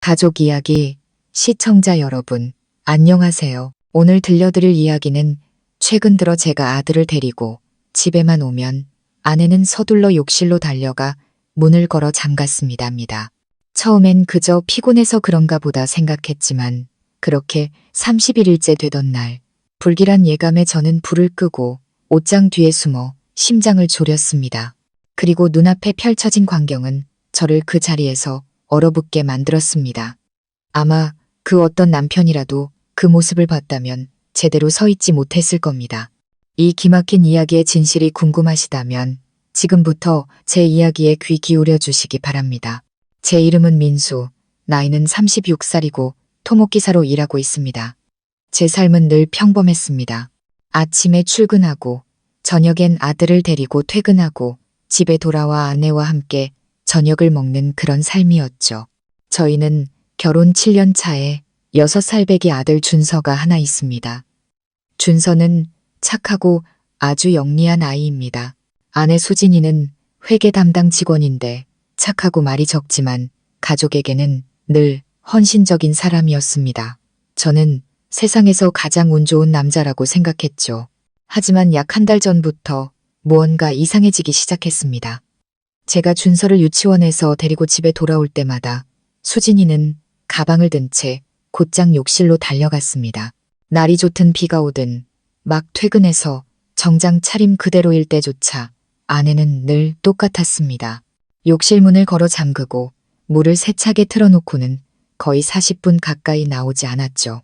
가족 이야기 시청자 여러분, 안녕하세요. 오늘 들려드릴 이야기는 최근 들어 제가 아들을 데리고 집에만 오면 아내는 서둘러 욕실로 달려가 문을 걸어 잠갔습니다. 처음엔 그저 피곤해서 그런가 보다 생각했지만 그렇게 30일일째 되던 날 불길한 예감에 저는 불을 끄고 옷장 뒤에 숨어 심장을 졸였습니다. 그리고 눈앞에 펼쳐진 광경은 저를 그 자리에서 얼어붙게 만들었습니다. 아마 그 어떤 남편이라도 그 모습을 봤다면 제대로 서 있지 못했을 겁니다. 이 기막힌 이야기의 진실이 궁금하시다면 지금부터 제 이야기에 귀 기울여 주시기 바랍니다. 제 이름은 민수, 나이는 36살이고 토목기사로 일하고 있습니다. 제 삶은 늘 평범했습니다. 아침에 출근하고 저녁엔 아들을 데리고 퇴근하고 집에 돌아와 아내와 함께 저녁을 먹는 그런 삶이었죠. 저희는 결혼 7년 차에 6살 배기 아들 준서가 하나 있습니다. 준서는 착하고 아주 영리한 아이입니다. 아내 수진이는 회계 담당 직원인데 착하고 말이 적지만 가족에게는 늘 헌신적인 사람이었습니다. 저는 세상에서 가장 운 좋은 남자라고 생각했죠. 하지만 약 한 달 전부터 무언가 이상해지기 시작했습니다. 제가 준서를 유치원에서 데리고 집에 돌아올 때마다 수진이는 가방을 든 채 곧장 욕실로 달려갔습니다. 날이 좋든 비가 오든 막 퇴근해서 정장 차림 그대로일 때조차 아내는 늘 똑같았습니다. 욕실 문을 걸어 잠그고 물을 세차게 틀어놓고는 거의 40분 가까이 나오지 않았죠.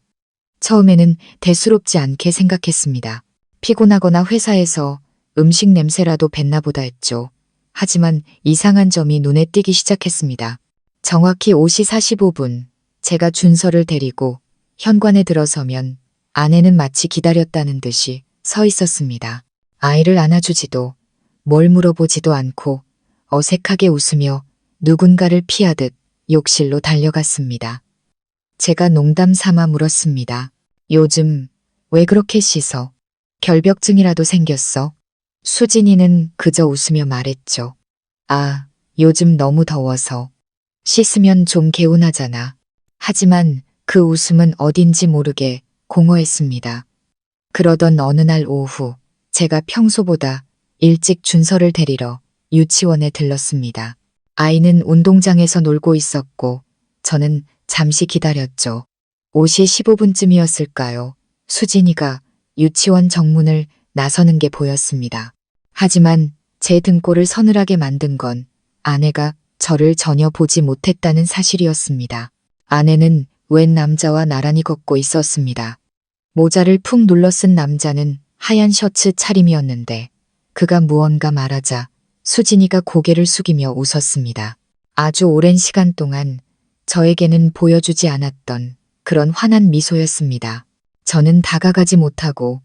처음에는 대수롭지 않게 생각했습니다. 피곤하거나 회사에서 음식 냄새라도 뱄나 보다 했죠. 하지만 이상한 점이 눈에 띄기 시작했습니다. 정확히 5시 45분 제가 준서를 데리고 현관에 들어서면 아내는 마치 기다렸다는 듯이 서 있었습니다. 아이를 안아주지도 뭘 물어보지도 않고 어색하게 웃으며 누군가를 피하듯 욕실로 달려갔습니다. 제가 농담 삼아 물었습니다. 요즘 왜 그렇게 씻어? 결벽증이라도 생겼어? 수진이는 그저 웃으며 말했죠. 아, 요즘 너무 더워서. 씻으면 좀 개운하잖아. 하지만 그 웃음은 어딘지 모르게 공허했습니다. 그러던 어느 날 오후 제가 평소보다 일찍 준서를 데리러 유치원에 들렀습니다. 아이는 운동장에서 놀고 있었고 저는 잠시 기다렸죠. 5시 15분쯤이었을까요? 수진이가 유치원 정문을 나서는 게 보였습니다. 하지만 제 등골을 서늘하게 만든 건 아내가 저를 전혀 보지 못했다는 사실이었습니다. 아내는 웬 남자와 나란히 걷고 있었습니다. 모자를 푹 눌러 쓴 남자는 하얀 셔츠 차림이었는데 그가 무언가 말하자 수진이가 고개를 숙이며 웃었습니다. 아주 오랜 시간 동안 저에게는 보여주지 않았던 그런 환한 미소였습니다. 저는 다가가지 못하고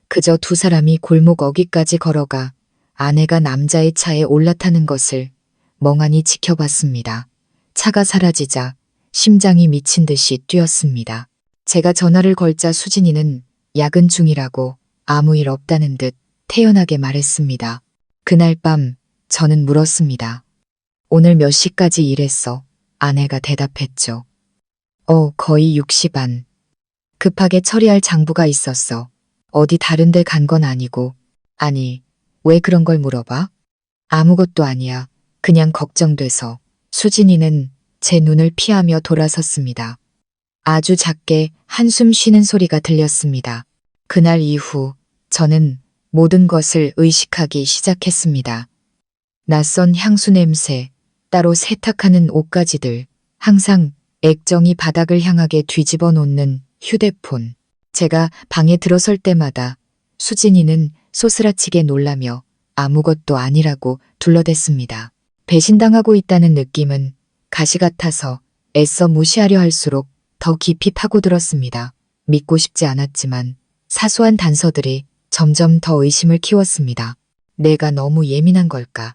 그저 두 사람이 골목 어귀까지 걸어가 아내가 남자의 차에 올라타는 것을 멍하니 지켜봤습니다. 차가 사라지자 심장이 미친 듯이 뛰었습니다. 제가 전화를 걸자 수진이는 야근 중이라고 아무 일 없다는 듯 태연하게 말했습니다. 그날 밤 저는 물었습니다. 오늘 몇 시까지 일했어? 아내가 대답했죠. 거의 6시 반. 급하게 처리할 장부가 있었어. 어디 다른 데 간 건 아니고. 아니, 왜 그런 걸 물어봐? 아무것도 아니야. 그냥 걱정돼서. 수진이는 제 눈을 피하며 돌아섰습니다. 아주 작게 한숨 쉬는 소리가 들렸습니다. 그날 이후 저는 모든 것을 의식하기 시작했습니다. 낯선 향수 냄새, 따로 세탁하는 옷가지들, 항상 액정이 바닥을 향하게 뒤집어 놓는 휴대폰. 제가 방에 들어설 때마다 수진이는 소스라치게 놀라며 아무것도 아니라고 둘러댔습니다. 배신당하고 있다는 느낌은 가시 같아서 애써 무시하려 할수록 더 깊이 파고들었습니다. 믿고 싶지 않았지만 사소한 단서들이 점점 더 의심을 키웠습니다. 내가 너무 예민한 걸까?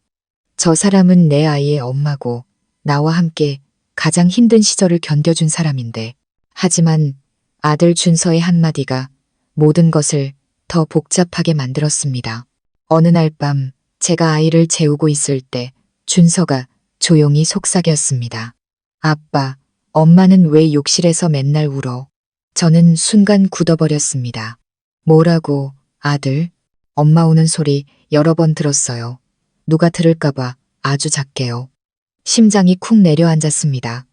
저 사람은 내 아이의 엄마고 나와 함께 가장 힘든 시절을 견뎌준 사람인데. 하지만 아들 준서의 한마디가 모든 것을 더 복잡하게 만들었습니다. 어느 날 밤 제가 아이를 재우고 있을 때 준서가 조용히 속삭였습니다. 아빠, 엄마는 왜 욕실에서 맨날 울어? 저는 순간 굳어버렸습니다. 뭐라고, 아들? 엄마 우는 소리 여러 번 들었어요. 누가 들을까봐 아주 작게요. 심장이 쿵 내려앉았습니다.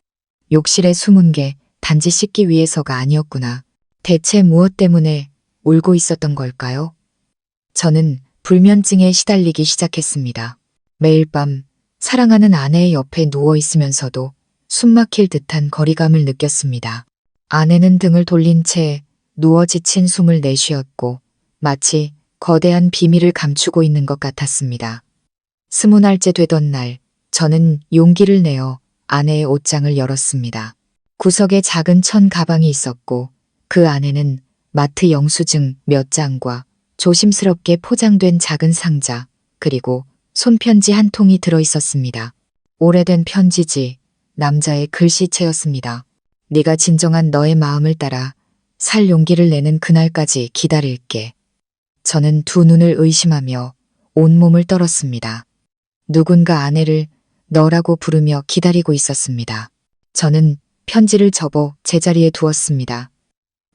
욕실에 숨은 게 단지 씻기 위해서가 아니었구나. 대체 무엇 때문에 울고 있었던 걸까요? 저는 불면증에 시달리기 시작했습니다. 매일 밤 사랑하는 아내의 옆에 누워 있으면서도 숨막힐 듯한 거리감을 느꼈습니다. 아내는 등을 돌린 채 누워 지친 숨을 내쉬었고 마치 거대한 비밀을 감추고 있는 것 같았습니다. 20날째 되던 날, 저는 용기를 내어 아내의 옷장을 열었습니다. 구석에 작은 천 가방이 있었고 그 안에는 마트 영수증 몇 장과 조심스럽게 포장된 작은 상자, 그리고 손편지 한 통이 들어 있었습니다. 오래된 편지지, 남자의 글씨체였습니다. 네가 진정한 너의 마음을 따라 살 용기를 내는 그날까지 기다릴게. 저는 두 눈을 의심하며 온몸을 떨었습니다. 누군가 아내를 너라고 부르며 기다리고 있었습니다. 저는 편지를 접어 제자리에 두었습니다.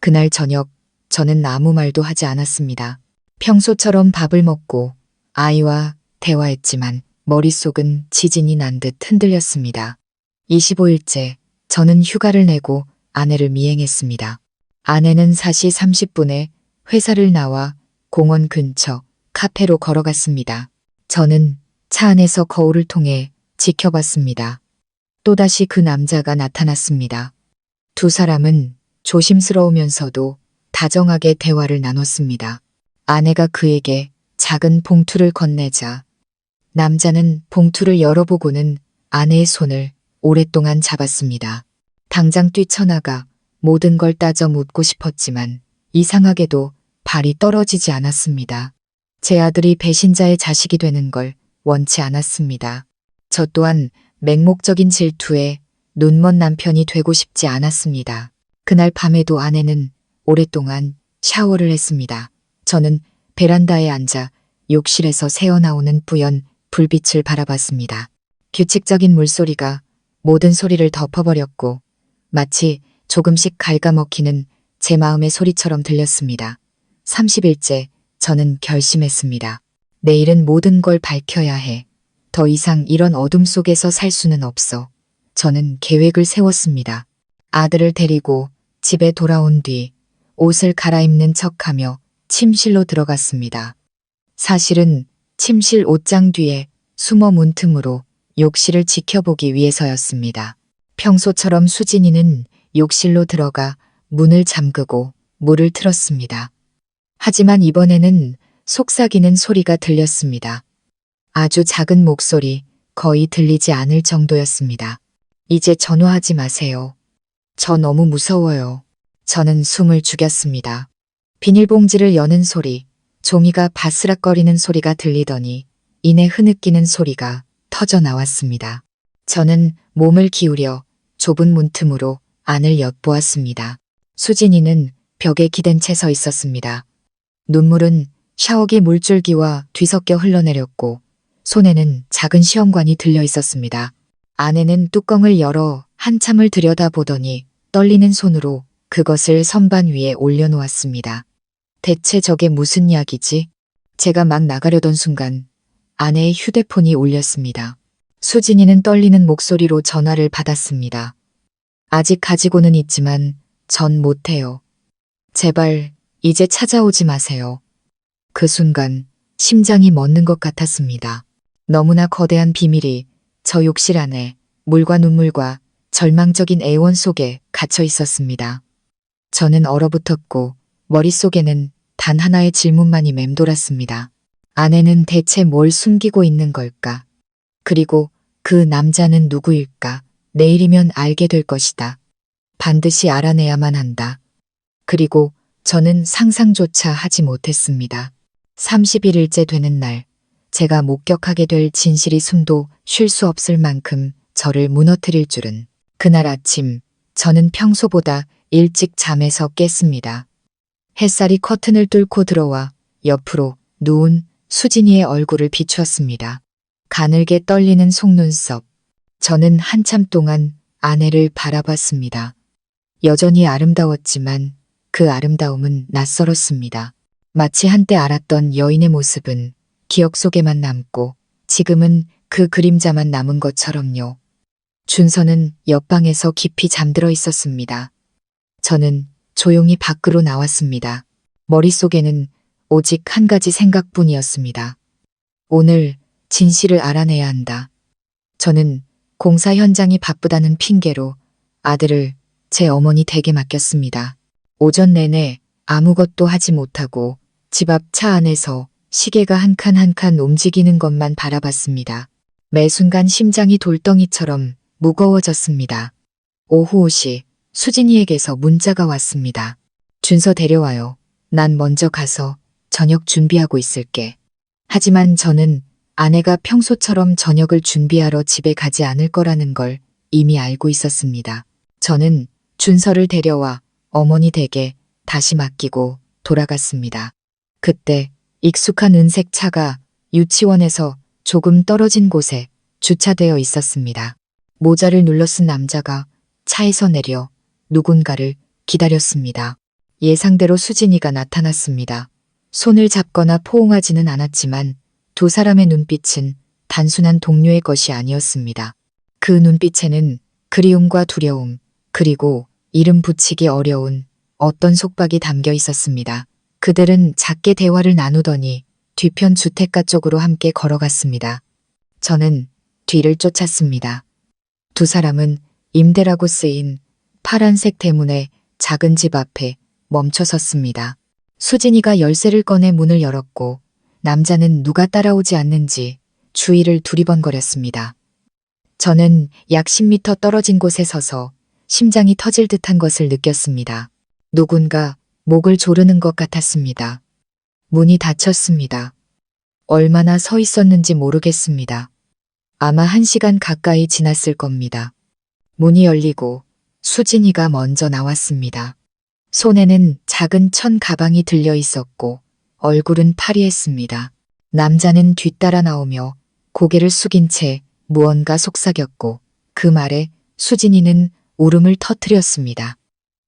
그날 저녁 저는 아무 말도 하지 않았습니다. 평소처럼 밥을 먹고 아이와 대화했지만 머릿속은 지진이 난 듯 흔들렸습니다. 25일째 저는 휴가를 내고 아내를 미행했습니다. 아내는 4시 30분에 회사를 나와 공원 근처 카페로 걸어갔습니다. 저는 차 안에서 거울을 통해 지켜봤습니다. 또다시 그 남자가 나타났습니다. 두 사람은 조심스러우면서도 다정하게 대화를 나눴습니다. 아내가 그에게 작은 봉투를 건네자 남자는 봉투를 열어보고는 아내의 손을 오랫동안 잡았습니다. 당장 뛰쳐나가 모든 걸 따져 묻고 싶었지만 이상하게도 발이 떨어지지 않았습니다. 제 아들이 배신자의 자식이 되는 걸 원치 않았습니다. 저 또한 맹목적인 질투에 눈먼 남편이 되고 싶지 않았습니다. 그날 밤에도 아내는 오랫동안 샤워를 했습니다. 저는 베란다에 앉아 욕실에서 새어나오는 뿌연 불빛을 바라봤습니다. 규칙적인 물소리가 모든 소리를 덮어버렸고 마치 조금씩 갉아먹히는 제 마음의 소리처럼 들렸습니다. 30일째 저는 결심했습니다. 내일은 모든 걸 밝혀야 해. 더 이상 이런 어둠 속에서 살 수는 없어. 저는 계획을 세웠습니다. 아들을 데리고 집에 돌아온 뒤 옷을 갈아입는 척하며 침실로 들어갔습니다. 사실은 침실 옷장 뒤에 숨어 문틈으로 욕실을 지켜보기 위해서였습니다. 평소처럼 수진이는 욕실로 들어가 문을 잠그고 물을 틀었습니다. 하지만 이번에는 속삭이는 소리가 들렸습니다. 아주 작은 목소리, 거의 들리지 않을 정도였습니다. 이제 전화하지 마세요. 저 너무 무서워요. 저는 숨을 죽였습니다. 비닐봉지를 여는 소리, 종이가 바스락거리는 소리가 들리더니 이내 흐느끼는 소리가 터져 나왔습니다. 저는 몸을 기울여 좁은 문틈으로 안을 엿보았습니다. 수진이는 벽에 기댄 채 서 있었습니다. 눈물은 샤워기 물줄기와 뒤섞여 흘러내렸고 손에는 작은 시험관이 들려 있었습니다. 아내는 뚜껑을 열어 한참을 들여다보더니 떨리는 손으로 그것을 선반 위에 올려놓았습니다. 대체 저게 무슨 약이지? 제가 막 나가려던 순간 아내의 휴대폰이 울렸습니다. 수진이는 떨리는 목소리로 전화를 받았습니다. 아직 가지고는 있지만 전 못해요. 제발 이제 찾아오지 마세요. 그 순간 심장이 멎는 것 같았습니다. 너무나 거대한 비밀이 저 욕실 안에 물과 눈물과 절망적인 애원 속에 갇혀 있었습니다. 저는 얼어붙었고 머릿속에는 단 하나의 질문만이 맴돌았습니다. 아내는 대체 뭘 숨기고 있는 걸까? 그리고 그 남자는 누구일까? 내일이면 알게 될 것이다. 반드시 알아내야만 한다. 그리고 저는 상상조차 하지 못했습니다. 31일째 되는 날, 제가 목격하게 될 진실이 숨도 쉴 수 없을 만큼 저를 무너뜨릴 줄은. 그날 아침, 저는 평소보다 일찍 잠에서 깼습니다. 햇살이 커튼을 뚫고 들어와 옆으로 누운 수진이의 얼굴을 비추었습니다. 가늘게 떨리는 속눈썹. 저는 한참 동안 아내를 바라봤습니다. 여전히 아름다웠지만 그 아름다움은 낯설었습니다. 마치 한때 알았던 여인의 모습은 기억 속에만 남고 지금은 그 그림자만 남은 것처럼요. 준서는 옆방에서 깊이 잠들어 있었습니다. 저는 조용히 밖으로 나왔습니다. 머릿속에는 오직 한 가지 생각뿐이었습니다. 오늘 진실을 알아내야 한다. 저는 공사 현장이 바쁘다는 핑계로 아들을 제 어머니 댁에 맡겼습니다. 오전 내내 아무것도 하지 못하고 집 앞 차 안에서 시계가 한 칸 한 칸 움직이는 것만 바라봤습니다. 매 순간 심장이 돌덩이처럼 무거워졌습니다. 오후 5시 수진이에게서 문자가 왔습니다. 준서 데려와요. 난 먼저 가서 저녁 준비하고 있을게. 하지만 저는 아내가 평소처럼 저녁을 준비하러 집에 가지 않을 거라는 걸 이미 알고 있었습니다. 저는 준서를 데려와 어머니 댁에 다시 맡기고 돌아갔습니다. 그때 익숙한 은색 차가 유치원에서 조금 떨어진 곳에 주차되어 있었습니다. 모자를 눌러 쓴 남자가 차에서 내려 누군가를 기다렸습니다. 예상대로 수진이가 나타났습니다. 손을 잡거나 포옹하지는 않았지만 두 사람의 눈빛은 단순한 동료의 것이 아니었습니다. 그 눈빛에는 그리움과 두려움, 그리고 이름 붙이기 어려운 어떤 속박이 담겨 있었습니다. 그들은 작게 대화를 나누더니 뒤편 주택가 쪽으로 함께 걸어갔습니다. 저는 뒤를 쫓았습니다. 두 사람은 임대라고 쓰인 파란색 대문의 작은 집 앞에 멈춰 섰습니다. 수진이가 열쇠를 꺼내 문을 열었고 남자는 누가 따라오지 않는지 주위를 두리번거렸습니다. 저는 약 10m 떨어진 곳에 서서 심장이 터질 듯한 것을 느꼈습니다. 누군가 목을 조르는 것 같았습니다. 문이 닫혔습니다. 얼마나 서 있었는지 모르겠습니다. 아마 1시간 가까이 지났을 겁니다. 문이 열리고 수진이가 먼저 나왔습니다. 손에는 작은 천 가방이 들려 있었고 얼굴은 파리했습니다. 남자는 뒤따라 나오며 고개를 숙인 채 무언가 속삭였고 그 말에 수진이는 울음을 터뜨렸습니다.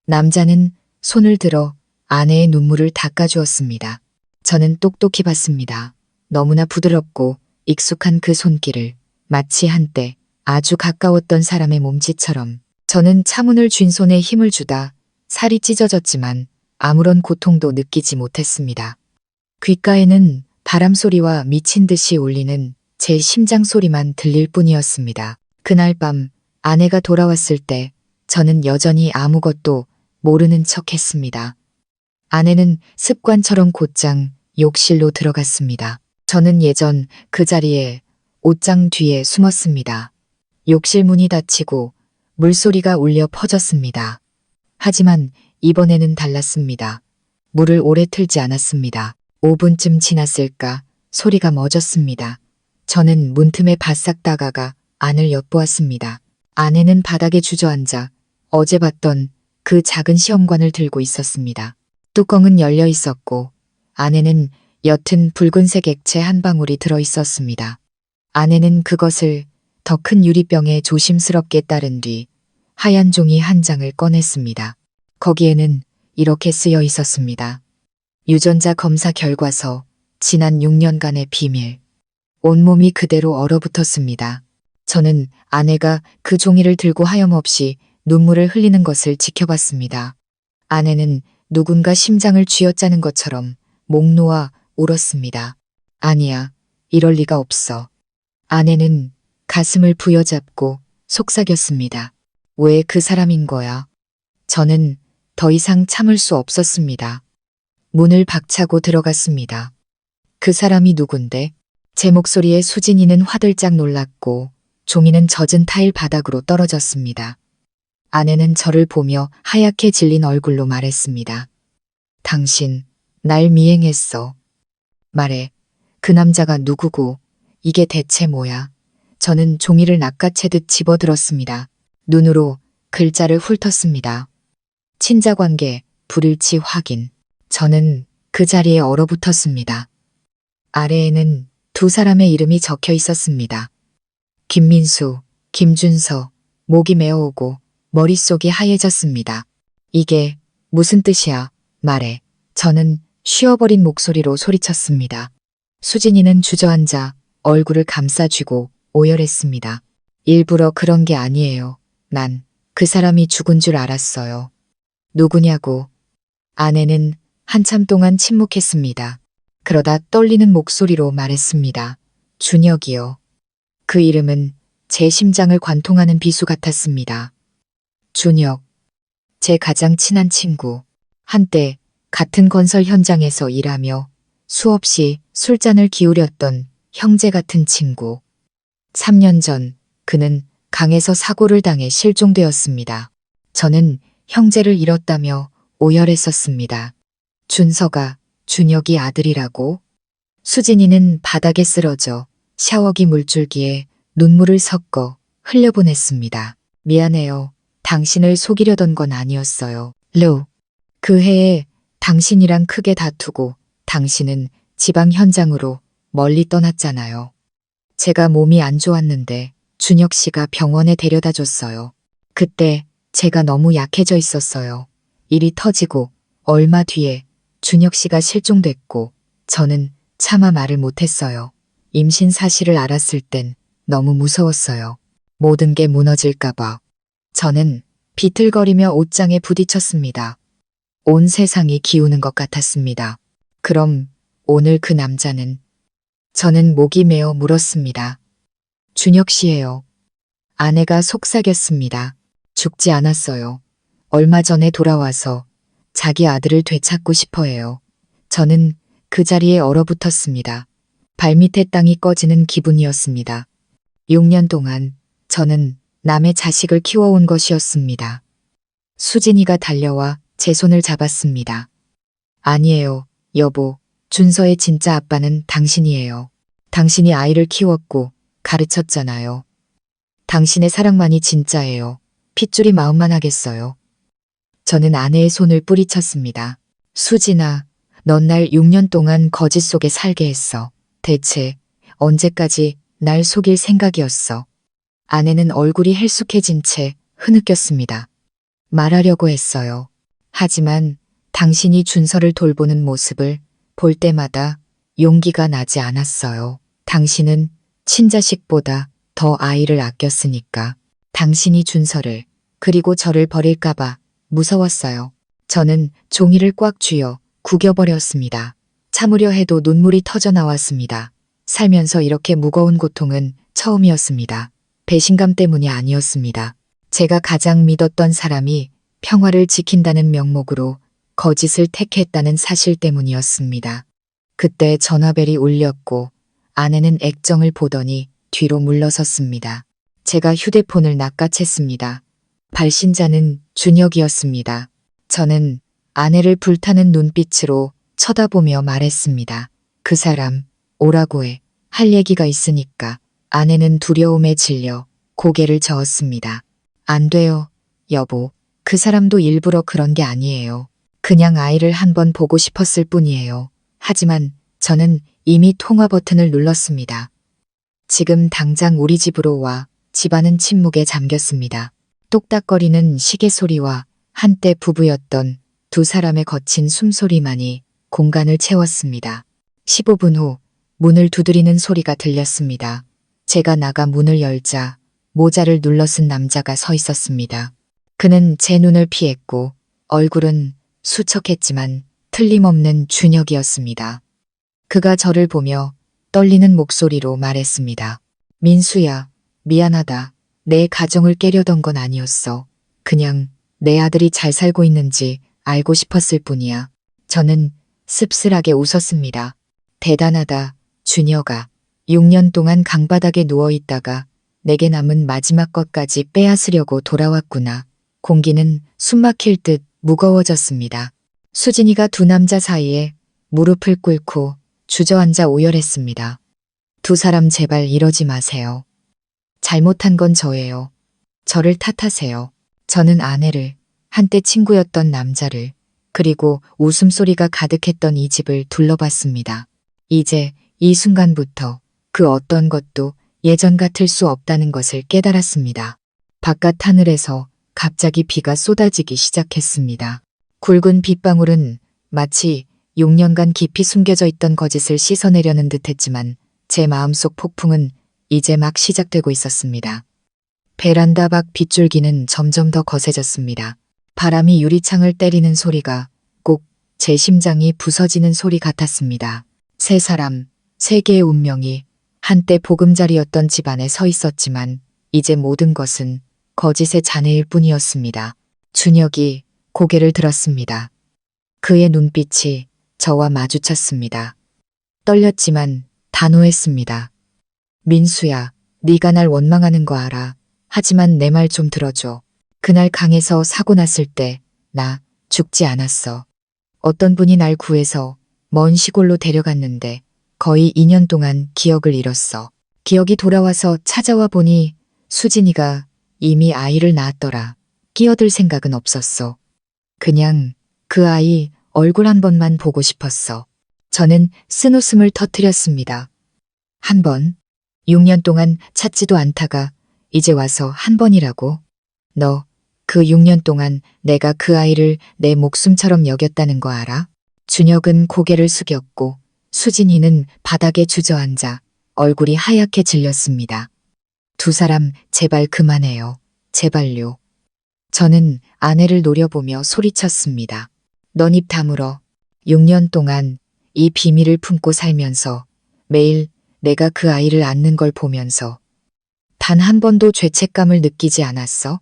남자는 손을 들어 아내의 눈물을 닦아주었습니다. 저는 똑똑히 봤습니다. 너무나 부드럽고 익숙한 그 손길을 마치 한때 아주 가까웠던 사람의 몸짓처럼. 저는 차문을 쥔 손에 힘을 주다 살이 찢어졌지만 아무런 고통도 느끼지 못했습니다. 귓가에는 바람 소리와 미친 듯이 울리는 제 심장 소리만 들릴 뿐이었습니다. 그날 밤 아내가 돌아왔을 때 저는 여전히 아무것도 모르는 척 했습니다. 아내는 습관처럼 곧장 욕실로 들어갔습니다. 저는 예전 그 자리에 옷장 뒤에 숨었습니다. 욕실 문이 닫히고 물소리가 울려 퍼졌습니다. 하지만 이번에는 달랐습니다. 물을 오래 틀지 않았습니다. 5분쯤 지났을까 소리가 멎었습니다. 저는 문틈에 바싹 다가가 안을 엿보았습니다. 아내는 바닥에 주저앉아 어제 봤던 그 작은 시험관을 들고 있었습니다. 뚜껑은 열려 있었고 안에는 옅은 붉은색 액체 한 방울이 들어 있었습니다. 아내는 그것을 더 큰 유리병에 조심스럽게 따른 뒤 하얀 종이 한 장을 꺼냈습니다. 거기에는 이렇게 쓰여 있었습니다. 유전자 검사 결과서, 지난 6년간의 비밀. 온몸이 그대로 얼어붙었습니다. 저는 아내가 그 종이를 들고 하염없이 눈물을 흘리는 것을 지켜봤습니다. 아내는 누군가 심장을 쥐어짜는 것처럼 목 놓아 울었습니다. 아니야, 이럴 리가 없어. 아내는 가슴을 부여잡고 속삭였습니다. 왜 그 사람인 거야? 저는 더 이상 참을 수 없었습니다. 문을 박차고 들어갔습니다. 그 사람이 누군데? 제 목소리에 수진이는 화들짝 놀랐고 종이는 젖은 타일 바닥으로 떨어졌습니다. 아내는 저를 보며 하얗게 질린 얼굴로 말했습니다. 당신, 날 미행했어. 말해, 그 남자가 누구고 이게 대체 뭐야? 저는 종이를 낚아채듯 집어들었습니다. 눈으로 글자를 훑었습니다. 친자관계, 불일치 확인. 저는 그 자리에 얼어붙었습니다. 아래에는 두 사람의 이름이 적혀 있었습니다. 김민수, 김준서, 목이 메어오고 머릿속이 하얘졌습니다. 이게 무슨 뜻이야? 말해. 저는 쉬어버린 목소리로 소리쳤습니다. 수진이는 주저앉아 얼굴을 감싸쥐고 오열했습니다. 일부러 그런 게 아니에요. 난 그 사람이 죽은 줄 알았어요. 누구냐고. 아내는 한참 동안 침묵했습니다. 그러다 떨리는 목소리로 말했습니다. 준혁이요. 그 이름은 제 심장을 관통하는 비수 같았습니다. 준혁. 제 가장 친한 친구. 한때 같은 건설 현장에서 일하며 수없이 술잔을 기울였던 형제 같은 친구. 3년 전 그는 강에서 사고를 당해 실종되었습니다. 저는 형제를 잃었다며 오열했었습니다. 준서가 준혁이 아들이라고? 수진이는 바닥에 쓰러져 샤워기 물줄기에 눈물을 섞어 흘려보냈습니다. 미안해요. 당신을 속이려던 건 아니었어요. 루. 그 해에 당신이랑 크게 다투고 당신은 지방 현장으로 멀리 떠났잖아요. 제가 몸이 안 좋았는데 준혁 씨가 병원에 데려다 줬어요. 그때 제가 너무 약해져 있었어요. 일이 터지고 얼마 뒤에 준혁 씨가 실종됐고 저는 차마 말을 못했어요. 임신 사실을 알았을 땐 너무 무서웠어요. 모든 게 무너질까봐. 저는 비틀거리며 옷장에 부딪혔습니다. 온 세상이 기우는 것 같았습니다. 그럼 오늘 그 남자는? 저는 목이 메어 물었습니다. 준혁 씨예요. 아내가 속삭였습니다. 죽지 않았어요. 얼마 전에 돌아와서 자기 아들을 되찾고 싶어 해요. 저는 그 자리에 얼어붙었습니다. 발밑에 땅이 꺼지는 기분이었습니다. 6년 동안 저는 남의 자식을 키워온 것이었습니다. 수진이가 달려와 제 손을 잡았습니다. 아니에요, 여보. 준서의 진짜 아빠는 당신이에요. 당신이 아이를 키웠고 가르쳤잖아요. 당신의 사랑만이 진짜예요. 핏줄이 마음만 하겠어요. 저는 아내의 손을 뿌리쳤습니다. 수진아, 넌 날 6년 동안 거짓 속에 살게 했어. 대체 언제까지 날 속일 생각이었어. 아내는 얼굴이 헬쑥해진 채 흐느꼈습니다. 말하려고 했어요. 하지만 당신이 준서를 돌보는 모습을 볼 때마다 용기가 나지 않았어요. 당신은 친자식보다 더 아이를 아꼈으니까. 당신이 준서를 그리고 저를 버릴까봐 무서웠어요. 저는 종이를 꽉 쥐어 구겨버렸습니다. 참으려 해도 눈물이 터져 나왔습니다. 살면서 이렇게 무거운 고통은 처음이었습니다. 배신감 때문이 아니었습니다. 제가 가장 믿었던 사람이 평화를 지킨다는 명목으로 거짓을 택했다는 사실 때문이었습니다. 그때 전화벨이 울렸고 아내는 액정을 보더니 뒤로 물러섰습니다. 제가 휴대폰을 낚아챘습니다. 발신자는 준혁이었습니다. 저는 아내를 불타는 눈빛으로 쳐다보며 말했습니다. 그 사람 오라고 해. 할 얘기가 있으니까. 아내는 두려움에 질려 고개를 저었습니다. 안 돼요, 여보. 그 사람도 일부러 그런 게 아니에요. 그냥 아이를 한번 보고 싶었을 뿐이에요. 하지만 저는 이미 통화 버튼을 눌렀습니다. 지금 당장 우리 집으로 와. 집안은 침묵에 잠겼습니다. 똑딱거리는 시계 소리와 한때 부부였던 두 사람의 거친 숨소리만이 공간을 채웠습니다. 15분 후 문을 두드리는 소리가 들렸습니다. 제가 나가 문을 열자 모자를 눌러 쓴 남자가 서 있었습니다. 그는 제 눈을 피했고 얼굴은 수척했지만 틀림없는 준혁이었습니다. 그가 저를 보며 떨리는 목소리로 말했습니다. 민수야, 미안하다. 내 가정을 깨려던 건 아니었어. 그냥 내 아들이 잘 살고 있는지 알고 싶었을 뿐이야. 저는 씁쓸하게 웃었습니다. 대단하다, 준혁아. 6년 동안 강바닥에 누워있다가 내게 남은 마지막 것까지 빼앗으려고 돌아왔구나. 공기는 숨막힐 듯 무거워졌습니다. 수진이가 두 남자 사이에 무릎을 꿇고 주저앉아 오열했습니다. 두 사람 제발 이러지 마세요. 잘못한 건 저예요. 저를 탓하세요. 저는 아내를, 한때 친구였던 남자를, 그리고 웃음소리가 가득했던 이 집을 둘러봤습니다. 이제 이 순간부터 그 어떤 것도 예전 같을 수 없다는 것을 깨달았습니다. 바깥 하늘에서 갑자기 비가 쏟아지기 시작했습니다. 굵은 빗방울은 마치 6년간 깊이 숨겨져 있던 거짓을 씻어내려는 듯했지만 제 마음속 폭풍은 이제 막 시작되고 있었습니다. 베란다 밖 빗줄기는 점점 더 거세졌습니다. 바람이 유리창을 때리는 소리가 꼭 제 심장이 부서지는 소리 같았습니다. 세 사람, 세 개의 운명이 한때 보금자리였던 집안에 서 있었지만 이제 모든 것은 거짓의 잔해일 뿐이었습니다. 준혁이 고개를 들었습니다. 그의 눈빛이 저와 마주쳤습니다. 떨렸지만 단호했습니다. 민수야, 네가 날 원망하는 거 알아. 하지만 내 말 좀 들어줘. 그날 강에서 사고 났을 때 나 죽지 않았어. 어떤 분이 날 구해서 먼 시골로 데려갔는데 거의 2년 동안 기억을 잃었어. 기억이 돌아와서 찾아와 보니 수진이가 이미 아이를 낳았더라. 끼어들 생각은 없었어. 그냥 그 아이 얼굴 한 번만 보고 싶었어. 저는 쓴웃음을 터뜨렸습니다. 한 번, 6년 동안 찾지도 않다가 이제 와서 한 번이라고? 너 그 6년 동안 내가 그 아이를 내 목숨처럼 여겼다는 거 알아? 준혁은 고개를 숙였고 수진이는 바닥에 주저앉아 얼굴이 하얗게 질렸습니다. 두 사람 제발 그만해요. 제발요. 저는 아내를 노려보며 소리쳤습니다. 넌 입 다물어. 6년 동안 이 비밀을 품고 살면서 매일 내가 그 아이를 안는 걸 보면서 단 한 번도 죄책감을 느끼지 않았어?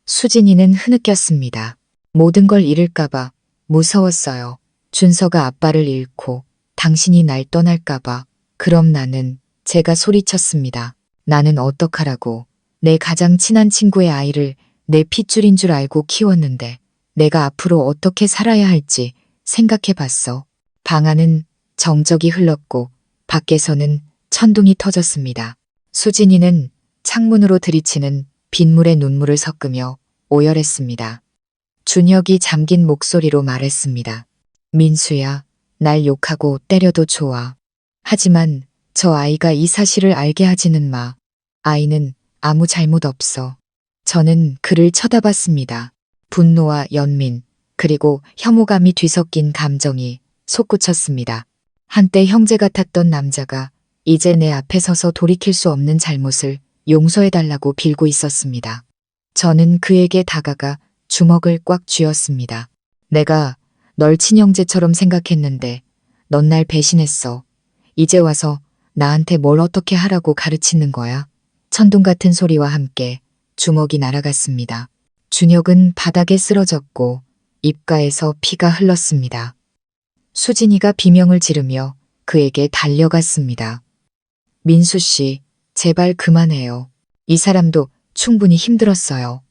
수진이는 흐느꼈습니다. 모든 걸 잃을까봐 무서웠어요. 준서가 아빠를 잃고 당신이 날 떠날까봐. 그럼 나는 제가 소리쳤습니다. 나는 어떡하라고. 내 가장 친한 친구의 아이를 내 핏줄인 줄 알고 키웠는데 내가 앞으로 어떻게 살아야 할지 생각해 봤어. 방 안은 정적이 흘렀고 밖에서는 천둥이 터졌습니다. 수진이는 창문으로 들이치는 빗물에 눈물을 섞으며 오열했습니다. 준혁이 잠긴 목소리로 말했습니다. 민수야, 날 욕하고 때려도 좋아. 하지만 저 아이가 이 사실을 알게 하지는 마. 아이는 아무 잘못 없어. 저는 그를 쳐다봤습니다. 분노와 연민, 그리고 혐오감이 뒤섞인 감정이 솟구쳤습니다. 한때 형제 같았던 남자가 이제 내 앞에 서서 돌이킬 수 없는 잘못을 용서해달라고 빌고 있었습니다. 저는 그에게 다가가 주먹을 꽉 쥐었습니다. 내가 널 친형제처럼 생각했는데 넌 날 배신했어. 이제 와서 나한테 뭘 어떻게 하라고 가르치는 거야? 천둥 같은 소리와 함께 주먹이 날아갔습니다. 준혁은 바닥에 쓰러졌고 입가에서 피가 흘렀습니다. 수진이가 비명을 지르며 그에게 달려갔습니다. 민수 씨, 제발 그만해요. 이 사람도 충분히 힘들었어요.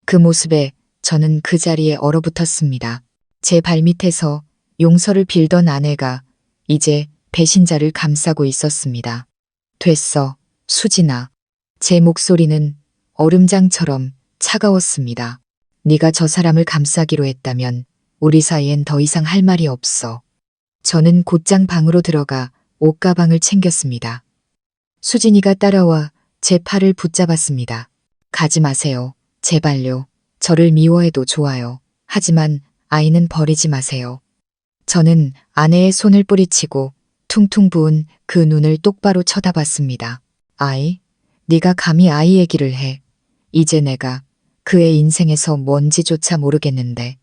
그 모습에 저는 그 자리에 얼어붙었습니다. 제 발밑에서 용서를 빌던 아내가 이제 배신자를 감싸고 있었습니다. 됐어, 수진아. 제 목소리는 얼음장처럼 차가웠습니다. 네가 저 사람을 감싸기로 했다면 우리 사이엔 더 이상 할 말이 없어. 저는 곧장 방으로 들어가 옷가방을 챙겼습니다. 수진이가 따라와 제 팔을 붙잡았습니다. 가지 마세요. 제발요. 저를 미워해도 좋아요. 하지만 아이는 버리지 마세요. 저는 아내의 손을 뿌리치고 퉁퉁 부은 그 눈을 똑바로 쳐다봤습니다. 아이? 네가 감히 아이 얘기를 해. 이제 내가 그의 인생에서 뭔지조차 모르겠는데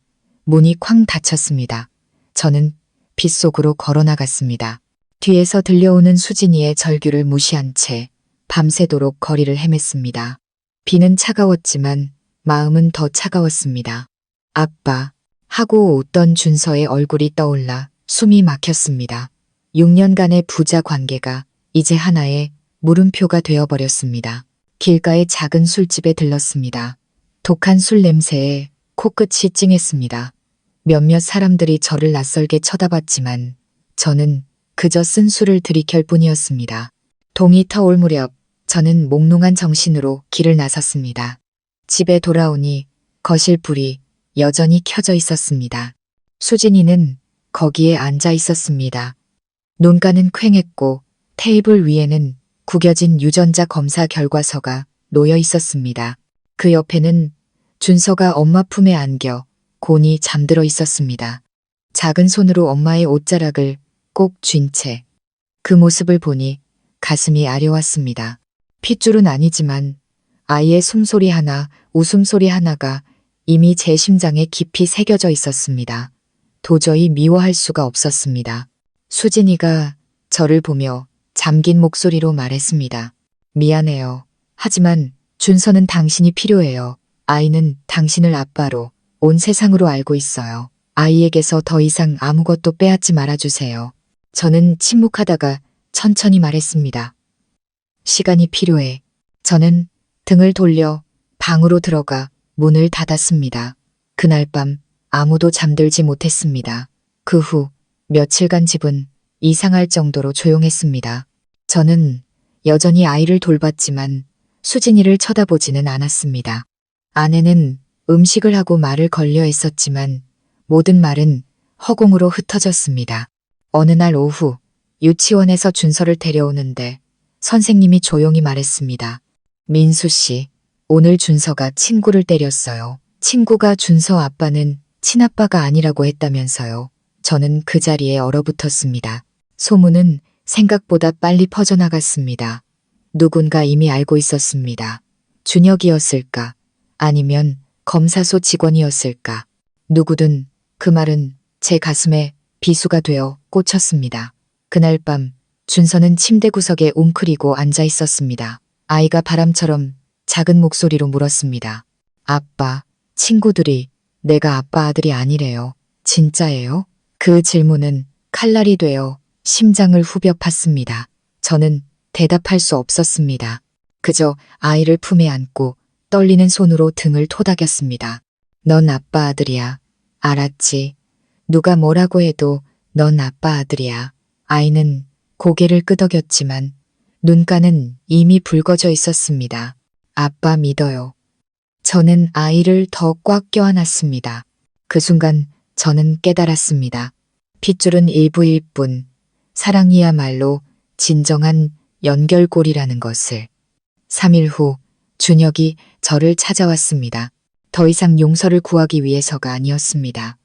문이 쾅 닫혔습니다. 저는 빗속으로 걸어나갔습니다. 뒤에서 들려오는 수진이의 절규를 무시한 채 밤새도록 거리를 헤맸습니다. 비는 차가웠지만 마음은 더 차가웠습니다. 아빠 하고 웃던 준서의 얼굴이 떠올라 숨이 막혔습니다. 6년간의 부자 관계가 이제 하나의 물음표가 되어버렸습니다. 길가의 작은 술집에 들렀습니다. 독한 술 냄새에 코끝이 찡했습니다. 몇몇 사람들이 저를 낯설게 쳐다봤지만 저는 그저 쓴 술을 들이킬 뿐이었습니다. 동이 터올 무렵 저는 몽롱한 정신으로 길을 나섰습니다. 집에 돌아오니 거실 불이 여전히 켜져 있었습니다. 수진이는 거기에 앉아 있었습니다. 눈가는 퀭했고 테이블 위에는 구겨진 유전자 검사 결과서가 놓여 있었습니다. 그 옆에는 준서가 엄마 품에 안겨 곤히 잠들어 있었습니다. 작은 손으로 엄마의 옷자락을 꼭 쥔 채 그 모습을 보니 가슴이 아려왔습니다. 핏줄은 아니지만 아이의 숨소리 하나, 웃음소리 하나가 이미 제 심장에 깊이 새겨져 있었습니다. 도저히 미워할 수가 없었습니다. 수진이가 저를 보며 잠긴 목소리로 말했습니다. 미안해요. 하지만 준서는 당신이 필요해요. 아이는 당신을 아빠로, 온 세상으로 알고 있어요. 아이에게서 더 이상 아무것도 빼앗지 말아주세요. 저는 침묵하다가 천천히 말했습니다. 시간이 필요해. 저는 등을 돌려 방으로 들어가 문을 닫았습니다. 그날 밤 아무도 잠들지 못했습니다. 그 후 며칠간 집은 이상할 정도로 조용했습니다. 저는 여전히 아이를 돌봤지만 수진이를 쳐다보지는 않았습니다. 아내는 음식을 하고 말을 걸려 했었지만 모든 말은 허공으로 흩어졌습니다. 어느 날 오후 유치원에서 준서를 데려오는데 선생님이 조용히 말했습니다. 민수 씨, 오늘 준서가 친구를 때렸어요. 친구가 준서 아빠는 친아빠가 아니라고 했다면서요. 저는 그 자리에 얼어붙었습니다. 소문은 생각보다 빨리 퍼져나갔습니다. 누군가 이미 알고 있었습니다. 준혁이었을까? 아니면 검사소 직원이었을까? 누구든 그 말은 제 가슴에 비수가 되어 꽂혔습니다. 그날 밤 준서는 침대 구석에 웅크리고 앉아 있었습니다. 아이가 바람처럼 작은 목소리로 물었습니다. 아빠, 친구들이 내가 아빠 아들이 아니래요. 진짜예요? 그 질문은 칼날이 되어 심장을 후벼 팠습니다. 저는 대답할 수 없었습니다. 그저 아이를 품에 안고 떨리는 손으로 등을 토닥였습니다. 넌 아빠 아들이야. 알았지? 누가 뭐라고 해도 넌 아빠 아들이야. 아이는 고개를 끄덕였지만 눈가는 이미 붉어져 있었습니다. 아빠 믿어요. 저는 아이를 더 꽉 껴안았습니다. 그 순간 저는 깨달았습니다. 핏줄은 일부일 뿐 사랑이야말로 진정한 연결고리라는 것을. 3일 후 준혁이 저를 찾아왔습니다. 더 이상 용서를 구하기 위해서가 아니었습니다.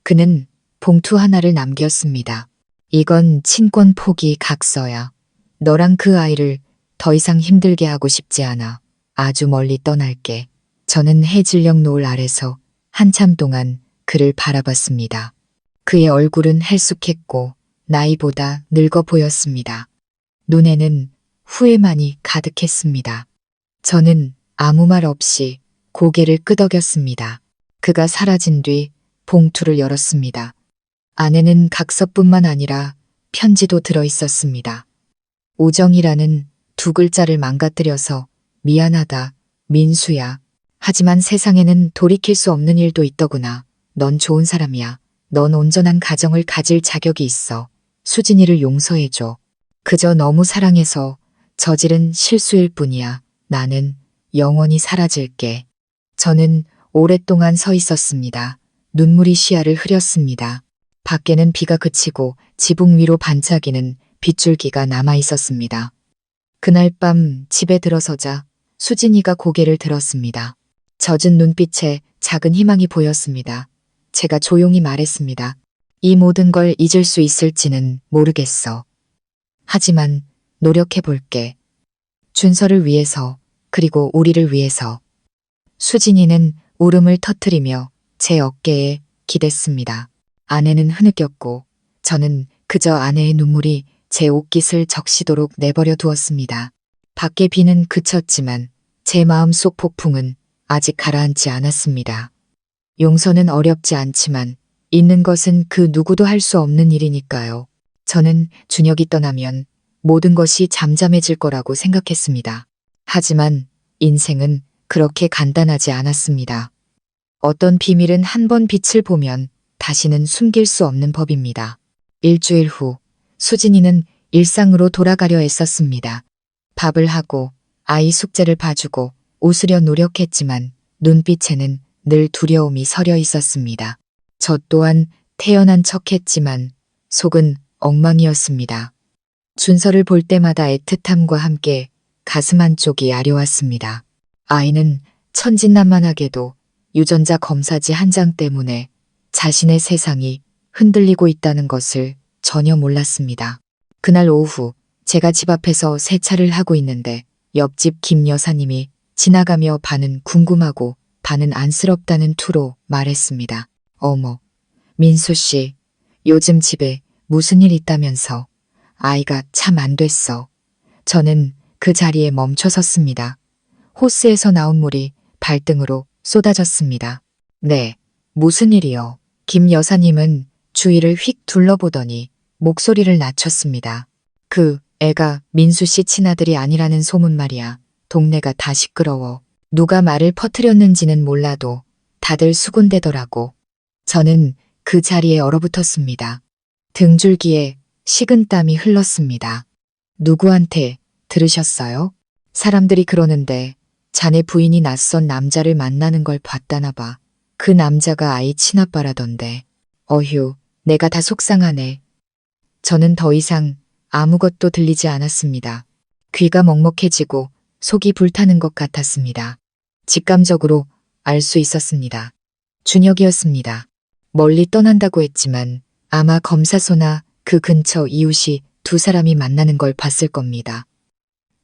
그는 봉투 하나를 남겼습니다. 이건 친권 포기 각서야. 너랑 그 아이를 더 이상 힘들게 하고 싶지 않아. 아주 멀리 떠날게. 저는 해질녘 노을 아래서 한참 동안 그를 바라봤습니다. 그의 얼굴은 헬쑥했고 나이보다 늙어 보였습니다. 눈에는 후회만이 가득했습니다. 저는 아무 말 없이 고개를 끄덕였습니다. 그가 사라진 뒤 봉투를 열었습니다. 안에는 각서뿐만 아니라 편지도 들어 있었습니다. 우정이라는 두 글자를 망가뜨려서 미안하다, 민수야. 하지만 세상에는 돌이킬 수 없는 일도 있더구나. 넌 좋은 사람이야. 넌 온전한 가정을 가질 자격이 있어. 수진이를 용서해줘. 그저 너무 사랑해서 저지른 실수일 뿐이야. 나는 영원히 사라질게. 저는 오랫동안 서 있었습니다. 눈물이 시야를 흐렸습니다. 밖에는 비가 그치고 지붕 위로 반짝이는 빗줄기가 남아 있었습니다. 그날 밤 집에 들어서자 수진이가 고개를 들었습니다. 젖은 눈빛에 작은 희망이 보였습니다. 제가 조용히 말했습니다. 이 모든 걸 잊을 수 있을지는 모르겠어. 하지만 노력해볼게. 준서를 위해서, 그리고 우리를 위해서. 수진이는 울음을 터뜨리며 제 어깨에 기댔습니다. 아내는 흐느꼈고 저는 그저 아내의 눈물이 제 옷깃을 적시도록 내버려 두었습니다. 밖에 비는 그쳤지만 제 마음속 폭풍은 아직 가라앉지 않았습니다. 용서는 어렵지 않지만 잊는 것은 그 누구도 할 수 없는 일이니까요. 저는 준혁이 떠나면 모든 것이 잠잠해질 거라고 생각했습니다. 하지만 인생은 그렇게 간단하지 않았습니다. 어떤 비밀은 한 번 빛을 보면 다시는 숨길 수 없는 법입니다. 일주일 후 수진이는 일상으로 돌아가려 애썼습니다. 밥을 하고 아이 숙제를 봐주고 웃으려 노력했지만 눈빛에는 늘 두려움이 서려 있었습니다. 저 또한 태연한 척했지만 속은 엉망이었습니다. 준서를 볼 때마다 애틋함과 함께 가슴 한쪽이 아려왔습니다. 아이는 천진난만하게도 유전자 검사지 한 장 때문에 자신의 세상이 흔들리고 있다는 것을 전혀 몰랐습니다. 그날 오후 제가 집 앞에서 세차를 하고 있는데 옆집 김 여사님이 지나가며 반은 궁금하고 반은 안쓰럽다는 투로 말했습니다. 어머, 민수 씨, 요즘 집에 무슨 일 있다면서. 아이가 참 안 됐어. 저는 그 자리에 멈춰 섰습니다. 호스에서 나온 물이 발등으로 쏟아졌습니다. 네, 무슨 일이요? 김 여사님은 주위를 휙 둘러보더니 목소리를 낮췄습니다. 그 애가 민수 씨 친아들이 아니라는 소문 말이야. 동네가 다 시끄러워. 누가 말을 퍼뜨렸는지는 몰라도 다들 수군대더라고. 저는 그 자리에 얼어붙었습니다. 등줄기에 식은땀이 흘렀습니다. 누구한테 들으셨어요? 사람들이 그러는데 자네 부인이 낯선 남자를 만나는 걸 봤다나 봐. 그 남자가 아이 친아빠라던데. 어휴, 내가 다 속상하네. 저는 더 이상 아무것도 들리지 않았습니다. 귀가 먹먹해지고 속이 불타는 것 같았습니다. 직감적으로 알 수 있었습니다. 준혁이었습니다. 멀리 떠난다고 했지만 아마 검사소나 그 근처 이웃이 두 사람이 만나는 걸 봤을 겁니다.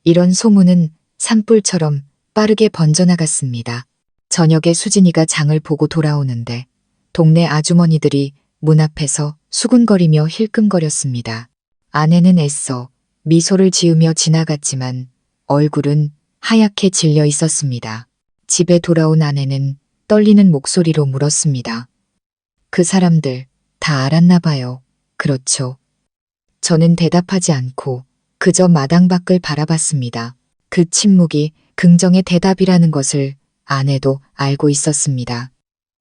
이런 소문은 산불처럼 빠르게 번져나갔습니다. 저녁에 수진이가 장을 보고 돌아오는데 동네 아주머니들이 문 앞에서 수군거리며 힐끔거렸습니다. 아내는 애써 미소를 지으며 지나갔지만 얼굴은 하얗게 질려 있었습니다. 집에 돌아온 아내는 떨리는 목소리로 물었습니다. 그 사람들 다 알았나 봐요. 그렇죠. 저는 대답하지 않고 그저 마당 밖을 바라봤습니다. 그 침묵이 긍정의 대답이라는 것을 아내도 알고 있었습니다.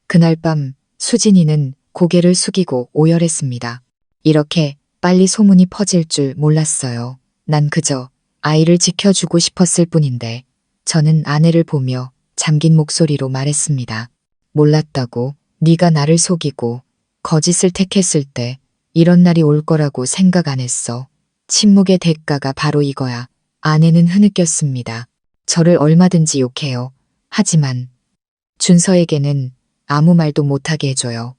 그날 밤 수진이는 고개를 숙이고 오열했습니다. 이렇게 빨리 소문이 퍼질 줄 몰랐어요. 난 그저 아이를 지켜주고 싶었을 뿐인데. 저는 아내를 보며 잠긴 목소리로 말했습니다. 몰랐다고. 네가 나를 속이고 거짓을 택했을 때 이런 날이 올 거라고 생각 안 했어. 침묵의 대가가 바로 이거야. 아내는 흐느꼈습니다. 저를 얼마든지 욕해요. 하지만 준서에게는 아무 말도 못하게 해줘요.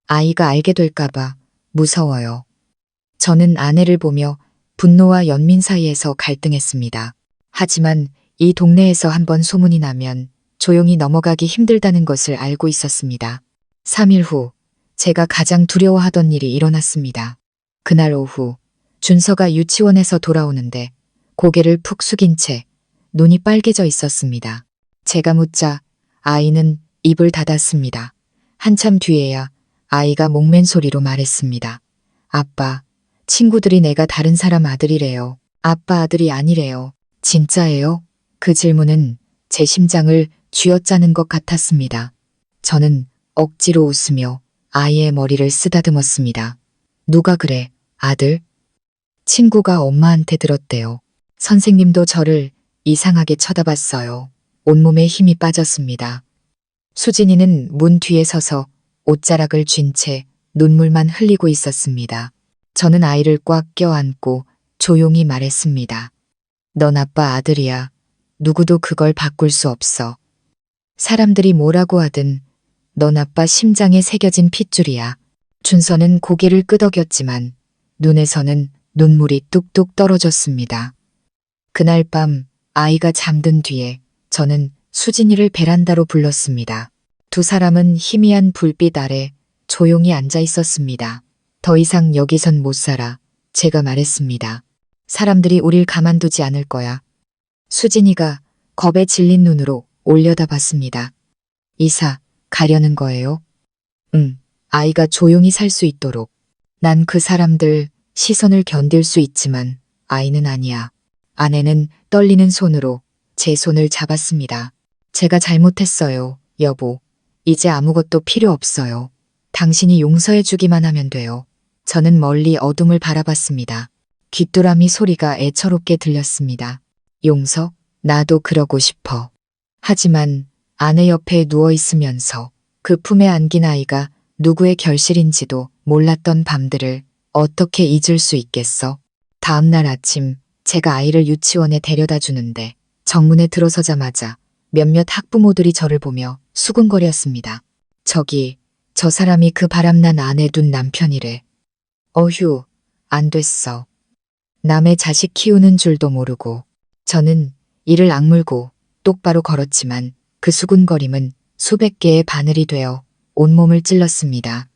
아이가 알게 될까봐 무서워요. 저는 아내를 보며 분노와 연민 사이에서 갈등했습니다. 하지만 이 동네에서 한번 소문이 나면 조용히 넘어가기 힘들다는 것을 알고 있었습니다. 3일 후 제가 가장 두려워하던 일이 일어났습니다. 그날 오후 준서가 유치원에서 돌아오는데 고개를 푹 숙인 채 눈이 빨개져 있었습니다. 제가 묻자 아이는 입을 닫았습니다. 한참 뒤에야 아이가 목맨 소리로 말했습니다. 아빠, 친구들이 내가 다른 사람 아들이래요. 아빠 아들이 아니래요. 진짜예요? 그 질문은 제 심장을 쥐어짜는 것 같았습니다. 저는 억지로 웃으며 아이의 머리를 쓰다듬었습니다. 누가 그래, 아들? 친구가 엄마한테 들었대요. 선생님도 저를 이상하게 쳐다봤어요. 온몸에 힘이 빠졌습니다. 수진이는 문 뒤에 서서 옷자락을 쥔 채 눈물만 흘리고 있었습니다. 저는 아이를 꽉 껴안고 조용히 말했습니다. 넌 아빠 아들이야. 누구도 그걸 바꿀 수 없어. 사람들이 뭐라고 하든 넌 아빠 심장에 새겨진 핏줄이야. 준서는 고개를 끄덕였지만 눈에서는 눈물이 뚝뚝 떨어졌습니다. 그날 밤 아이가 잠든 뒤에 저는 수진이를 베란다로 불렀습니다. 두 사람은 희미한 불빛 아래 조용히 앉아 있었습니다. 더 이상 여기선 못 살아. 제가 말했습니다. 사람들이 우릴 가만두지 않을 거야. 수진이가 겁에 질린 눈으로 올려다봤습니다. 이사, 가려는 거예요? 응, 아이가 조용히 살 수 있도록. 난 그 사람들 시선을 견딜 수 있지만 아이는 아니야. 아내는 떨리는 손으로 제 손을 잡았습니다. 제가 잘못했어요, 여보. 이제 아무것도 필요 없어요. 당신이 용서해 주기만 하면 돼요. 저는 멀리 어둠을 바라봤습니다. 귀뚜라미 소리가 애처롭게 들렸습니다. 용서? 나도 그러고 싶어. 하지만 아내 옆에 누워 있으면서 그 품에 안긴 아이가 누구의 결실인지도 몰랐던 밤들을 어떻게 잊을 수 있겠어? 다음 날 아침 제가 아이를 유치원에 데려다 주는데 정문에 들어서자마자 몇몇 학부모들이 저를 보며 수군거렸습니다. 저기, 저 사람이 그 바람난 아내 둔 남편이래. 어휴, 안 됐어. 남의 자식 키우는 줄도 모르고. 저는 이를 악물고 똑바로 걸었지만 그 수군거림은 수백 개의 바늘이 되어 온몸을 찔렀습니다.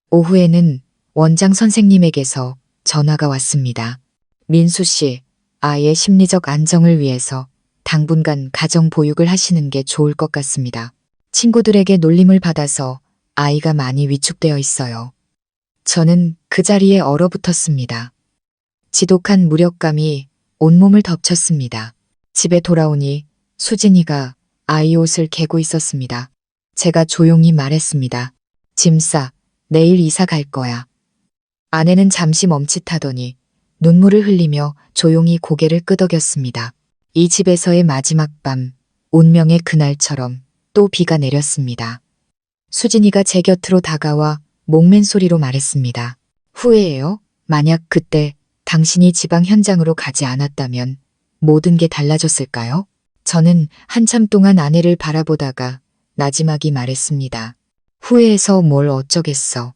오후에는 원장 선생님에게서 전화가 왔습니다. 민수 씨, 아이의 심리적 안정을 위해서 당분간 가정 보육을 하시는 게 좋을 것 같습니다. 친구들에게 놀림을 받아서 아이가 많이 위축되어 있어요. 저는 그 자리에 얼어붙었습니다. 지독한 무력감이 온몸을 덮쳤습니다. 집에 돌아오니 수진이가 아이 옷을 개고 있었습니다. 제가 조용히 말했습니다. 짐 싸, 내일 이사 갈 거야. 아내는 잠시 멈칫하더니 눈물을 흘리며 조용히 고개를 끄덕였습니다. 이 집에서의 마지막 밤, 운명의 그날처럼 또 비가 내렸습니다. 수진이가 제 곁으로 다가와 목맨 소리로 말했습니다. 후회해요? 만약 그때 당신이 지방 현장으로 가지 않았다면 모든 게 달라졌을까요? 저는 한참 동안 아내를 바라보다가 나지막이 말했습니다. 후회해서 뭘 어쩌겠어.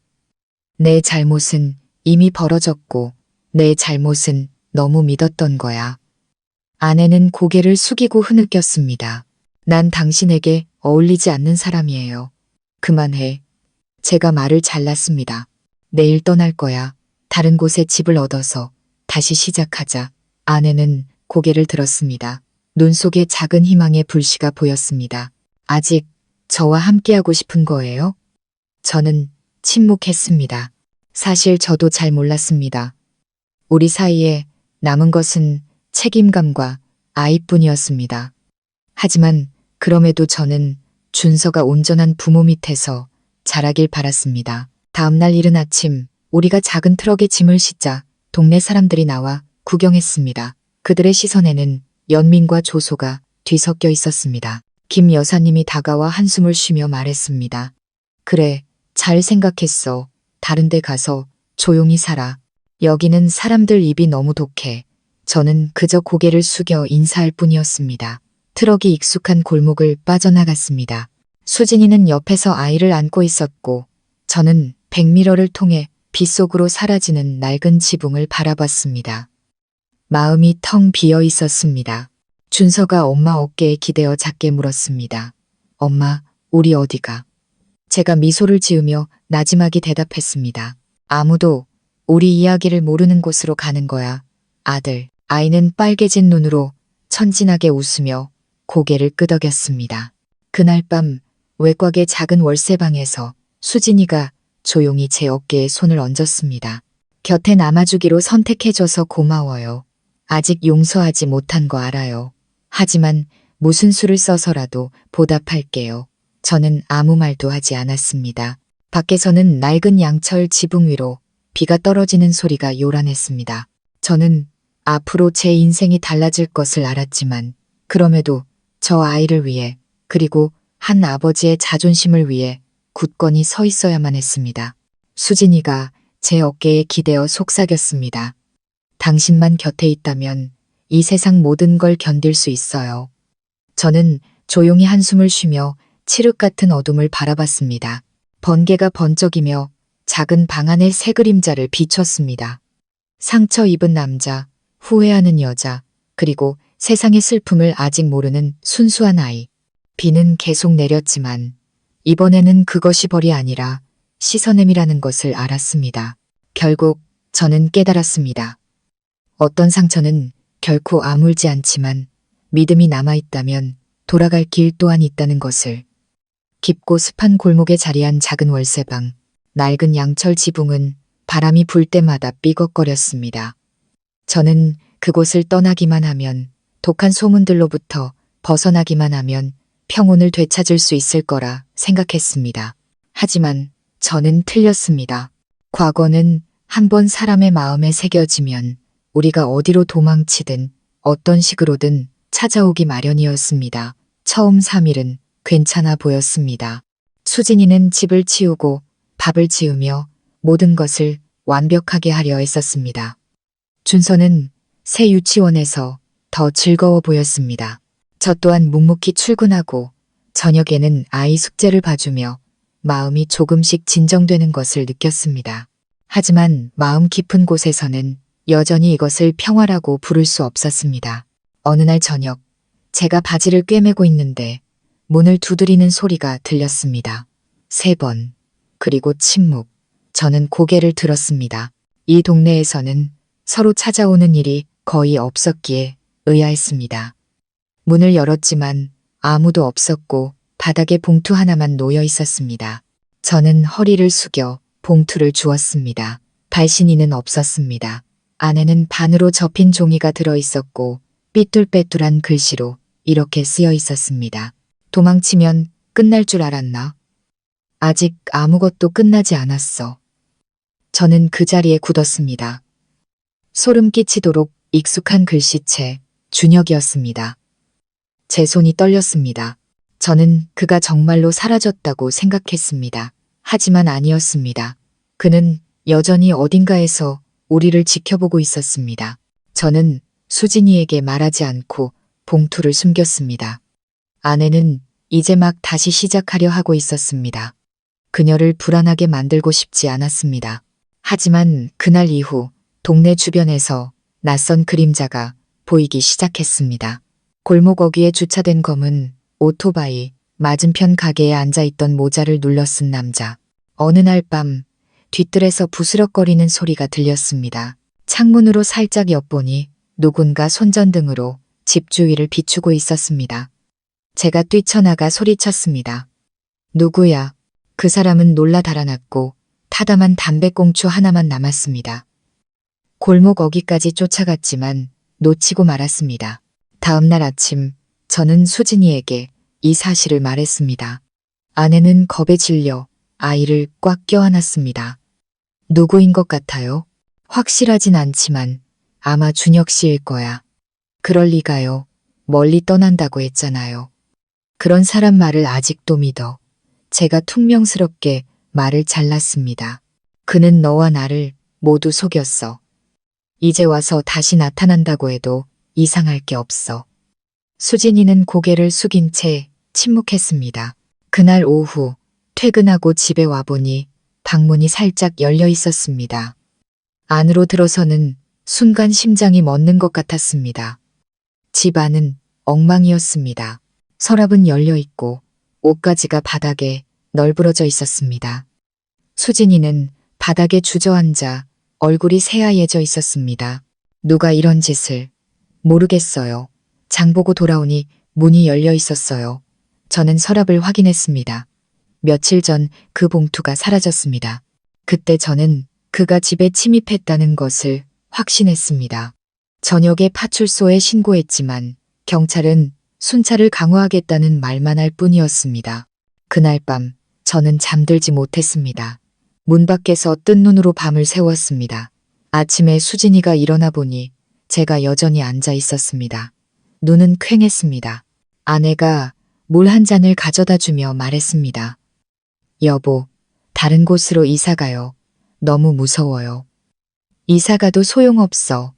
내 잘못은 이미 벌어졌고 내 잘못은 너무 믿었던 거야. 아내는 고개를 숙이고 흐느꼈습니다. 난 당신에게 어울리지 않는 사람이에요. 그만해. 제가 말을 잘랐습니다. 내일 떠날 거야. 다른 곳에 집을 얻어서 다시 시작하자. 아내는 고개를 들었습니다. 눈 속에 작은 희망의 불씨가 보였습니다. 아직 저와 함께하고 싶은 거예요? 저는 침묵했습니다. 사실 저도 잘 몰랐습니다. 우리 사이에 남은 것은 책임감과 아이뿐이었습니다. 하지만 그럼에도 저는 준서가 온전한 부모 밑에서 자라길 바랐습니다. 다음날 이른 아침 우리가 작은 트럭에 짐을 싣자 동네 사람들이 나와 구경했습니다. 그들의 시선에는 연민과 조소가 뒤섞여 있었습니다. 김 여사님이 다가와 한숨을 쉬며 말했습니다. 그래, 잘 생각했어. 다른 데 가서 조용히 살아. 여기는 사람들 입이 너무 독해. 저는 그저 고개를 숙여 인사할 뿐이었습니다. 트럭이 익숙한 골목을 빠져나갔습니다. 수진이는 옆에서 아이를 안고 있었고 저는 백미러를 통해 빗속으로 사라지는 낡은 지붕을 바라봤습니다. 마음이 텅 비어 있었습니다. 준서가 엄마 어깨에 기대어 작게 물었습니다. 엄마, 우리 어디가? 제가 미소를 지으며 나지막이 대답했습니다. 아무도 우리 이야기를 모르는 곳으로 가는 거야. 아들. 아이는 빨개진 눈으로 천진하게 웃으며 고개를 끄덕였습니다. 그날 밤 외곽의 작은 월세방에서 수진이가 조용히 제 어깨에 손을 얹었습니다. 곁에 남아주기로 선택해줘서 고마워요. 아직 용서하지 못한 거 알아요. 하지만 무슨 수를 써서라도 보답할게요. 저는 아무 말도 하지 않았습니다. 밖에서는 낡은 양철 지붕 위로 비가 떨어지는 소리가 요란했습니다. 저는 앞으로 제 인생이 달라질 것을 알았지만 그럼에도 저 아이를 위해 그리고 한 아버지의 자존심을 위해 굳건히 서 있어야만 했습니다. 수진이가 제 어깨에 기대어 속삭였습니다. 당신만 곁에 있다면 이 세상 모든 걸 견딜 수 있어요. 저는 조용히 한숨을 쉬며 칠흑 같은 어둠을 바라봤습니다. 번개가 번쩍이며 작은 방 안의 새 그림자를 비췄습니다. 상처 입은 남자, 후회하는 여자, 그리고 세상의 슬픔을 아직 모르는 순수한 아이. 비는 계속 내렸지만 이번에는 그것이 벌이 아니라 씻어냄이라는 것을 알았습니다. 결국 저는 깨달았습니다. 어떤 상처는 결코 아물지 않지만 믿음이 남아있다면 돌아갈 길 또한 있다는 것을. 깊고 습한 골목에 자리한 작은 월세방, 낡은 양철 지붕은 바람이 불 때마다 삐걱거렸습니다. 저는 그곳을 떠나기만 하면, 독한 소문들로부터 벗어나기만 하면 평온을 되찾을 수 있을 거라 생각했습니다. 하지만 저는 틀렸습니다. 과거는 한번 사람의 마음에 새겨지면 우리가 어디로 도망치든 어떤 식으로든 찾아오기 마련이었습니다. 처음 3일은 괜찮아 보였습니다. 수진이는 집을 치우고 밥을 지으며 모든 것을 완벽하게 하려 했었습니다. 준서는 새 유치원에서 더 즐거워 보였습니다. 저 또한 묵묵히 출근하고 저녁에는 아이 숙제를 봐주며 마음이 조금씩 진정되는 것을 느꼈습니다. 하지만 마음 깊은 곳에서는 여전히 이것을 평화라고 부를 수 없었습니다. 어느 날 저녁, 제가 바지를 꿰매고 있는데 문을 두드리는 소리가 들렸습니다. 3번, 그리고 침묵. 저는 고개를 들었습니다. 이 동네에서는 서로 찾아오는 일이 거의 없었기에 의아했습니다. 문을 열었지만 아무도 없었고 바닥에 봉투 하나만 놓여 있었습니다. 저는 허리를 숙여 봉투를 주었습니다. 발신인은 없었습니다. 안에는 반으로 접힌 종이가 들어 있었고 삐뚤빼뚤한 글씨로 이렇게 쓰여 있었습니다. 도망치면 끝날 줄 알았나? 아직 아무것도 끝나지 않았어. 저는 그 자리에 굳었습니다. 소름 끼치도록 익숙한 글씨체, 준혁이었습니다. 제 손이 떨렸습니다. 저는 그가 정말로 사라졌다고 생각했습니다. 하지만 아니었습니다. 그는 여전히 어딘가에서 우리를 지켜보고 있었습니다. 저는 수진이에게 말하지 않고 봉투를 숨겼습니다. 아내는 이제 막 다시 시작하려 하고 있었습니다. 그녀를 불안하게 만들고 싶지 않았습니다. 하지만 그날 이후 동네 주변에서 낯선 그림자가 보이기 시작했습니다. 골목 어귀에 주차된 검은 오토바이, 맞은편 가게에 앉아있던 모자를 눌러 쓴 남자. 어느 날 밤 뒤뜰에서 부스럭거리는 소리가 들렸습니다. 창문으로 살짝 엿보니 누군가 손전등으로 집 주위를 비추고 있었습니다. 제가 뛰쳐나가 소리쳤습니다. 누구야? 그 사람은 놀라 달아났고 타담한 담배꽁초 하나만 남았습니다. 골목 어귀까지 쫓아갔지만 놓치고 말았습니다. 다음 날 아침 저는 수진이에게 이 사실을 말했습니다. 아내는 겁에 질려 아이를 꽉 껴안았습니다. 누구인 것 같아요? 확실하진 않지만 아마 준혁 씨일 거야. 그럴 리가요. 멀리 떠난다고 했잖아요. 그런 사람 말을 아직도 믿어. 제가 퉁명스럽게 말을 잘랐습니다. 그는 너와 나를 모두 속였어. 이제 와서 다시 나타난다고 해도 이상할 게 없어. 수진이는 고개를 숙인 채 침묵했습니다. 그날 오후 퇴근하고 집에 와보니 방문이 살짝 열려 있었습니다. 안으로 들어서는 순간 심장이 멎는 것 같았습니다. 집 안은 엉망이었습니다. 서랍은 열려 있고 옷가지가 바닥에 널브러져 있었습니다. 수진이는 바닥에 주저앉아 얼굴이 새하얘져 있었습니다. 누가 이런 짓을? 모르겠어요. 장보고 돌아오니 문이 열려 있었어요. 저는 서랍을 확인했습니다. 며칠 전 그 봉투가 사라졌습니다. 그때 저는 그가 집에 침입했다는 것을 확신했습니다. 저녁에 파출소에 신고했지만 경찰은 순찰을 강화하겠다는 말만 할 뿐이었습니다. 그날 밤 저는 잠들지 못했습니다. 문 밖에서 뜬 눈으로 밤을 새웠습니다. 아침에 수진이가 일어나 보니 제가 여전히 앉아 있었습니다. 눈은 퀭했습니다. 아내가 물 한 잔을 가져다 주며 말했습니다. 여보, 다른 곳으로 이사가요. 너무 무서워요. 이사가도 소용없어.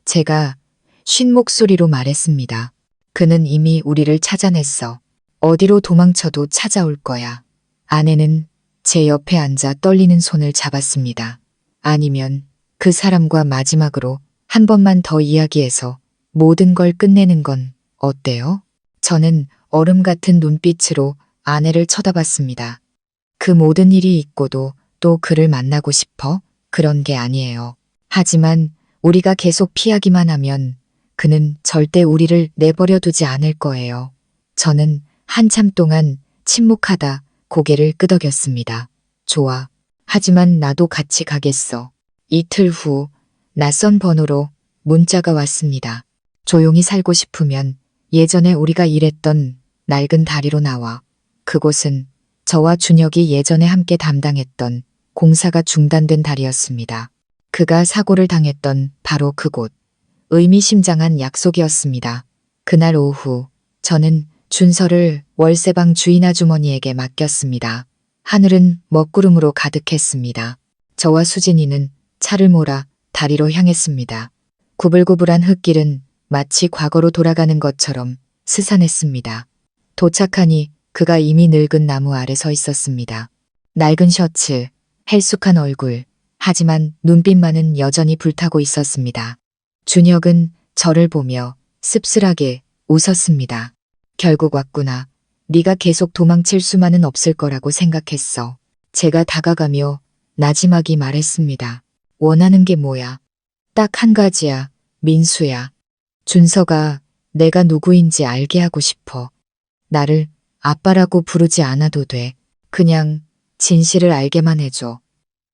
제가 쉰 목소리로 말했습니다. 그는 이미 우리를 찾아냈어. 어디로 도망쳐도 찾아올 거야. 아내는 제 옆에 앉아 떨리는 손을 잡았습니다. 아니면 그 사람과 마지막으로 한 번만 더 이야기해서 모든 걸 끝내는 건 어때요? 저는 얼음 같은 눈빛으로 아내를 쳐다봤습니다. 그 모든 일이 있고도 또 그를 만나고 싶어? 그런 게 아니에요. 하지만 우리가 계속 피하기만 하면 그는 절대 우리를 내버려 두지 않을 거예요. 저는 한참 동안 침묵하다 고개를 끄덕였습니다. 좋아. 하지만 나도 같이 가겠어. 이틀 후 낯선 번호로 문자가 왔습니다. 조용히 살고 싶으면 예전에 우리가 일했던 낡은 다리로 나와. 그곳은 저와 준혁이 예전에 함께 담당했던 공사가 중단된 다리였습니다. 그가 사고를 당했던 바로 그곳. 의미심장한 약속이었습니다. 그날 오후 저는 준서를 월세방 주인 아주머니에게 맡겼습니다. 하늘은 먹구름으로 가득했습니다. 저와 수진이는 차를 몰아 다리로 향했습니다. 구불구불한 흙길은 마치 과거로 돌아가는 것처럼 스산했습니다. 도착하니 그가 이미 늙은 나무 아래 서 있었습니다. 낡은 셔츠, 헬쑥한 얼굴, 하지만 눈빛만은 여전히 불타고 있었습니다. 준혁은 저를 보며 씁쓸하게 웃었습니다. 결국 왔구나. 네가 계속 도망칠 수만은 없을 거라고 생각했어. 제가 다가가며 나지막이 말했습니다. 원하는 게 뭐야? 딱 한 가지야. 민수야. 준서가 내가 누구인지 알게 하고 싶어. 나를 아빠라고 부르지 않아도 돼. 그냥 진실을 알게만 해줘.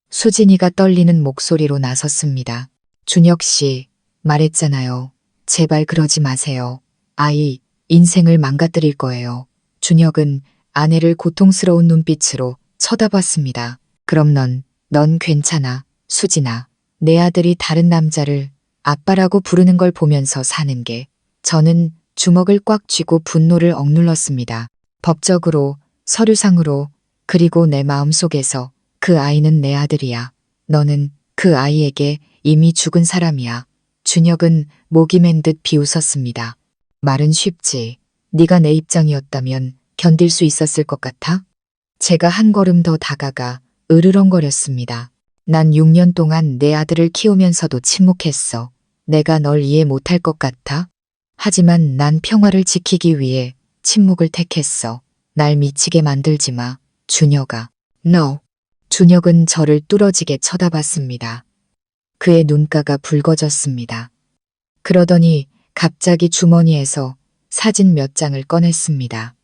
수진이가 떨리는 목소리로 나섰습니다. 준혁 씨, 말했잖아요. 제발 그러지 마세요. 아이, 인생을 망가뜨릴 거예요. 준혁은 아내를 고통스러운 눈빛으로 쳐다봤습니다. 그럼 넌 괜찮아, 수진아. 내 아들이 다른 남자를 아빠라고 부르는 걸 보면서 사는 게. 저는 주먹을 꽉 쥐고 분노를 억눌렀습니다. 법적으로, 서류상으로, 그리고 내 마음속에서 그 아이는 내 아들이야. 너는 그 아이에게 이미 죽은 사람이야. 준혁은 목이 맨 듯 비웃었습니다. 말은 쉽지. 네가 내 입장이었다면 견딜 수 있었을 것 같아? 제가 한 걸음 더 다가가 으르렁거렸습니다. 난 6년 동안 내 아들을 키우면서도 침묵했어. 내가 널 이해 못할 것 같아? 하지만 난 평화를 지키기 위해 침묵을 택했어. 날 미치게 만들지 마, 준혁아. No. 준혁은 저를 뚫어지게 쳐다봤습니다. 그의 눈가가 붉어졌습니다. 그러더니 갑자기 주머니에서 사진 몇 장을 꺼냈습니다.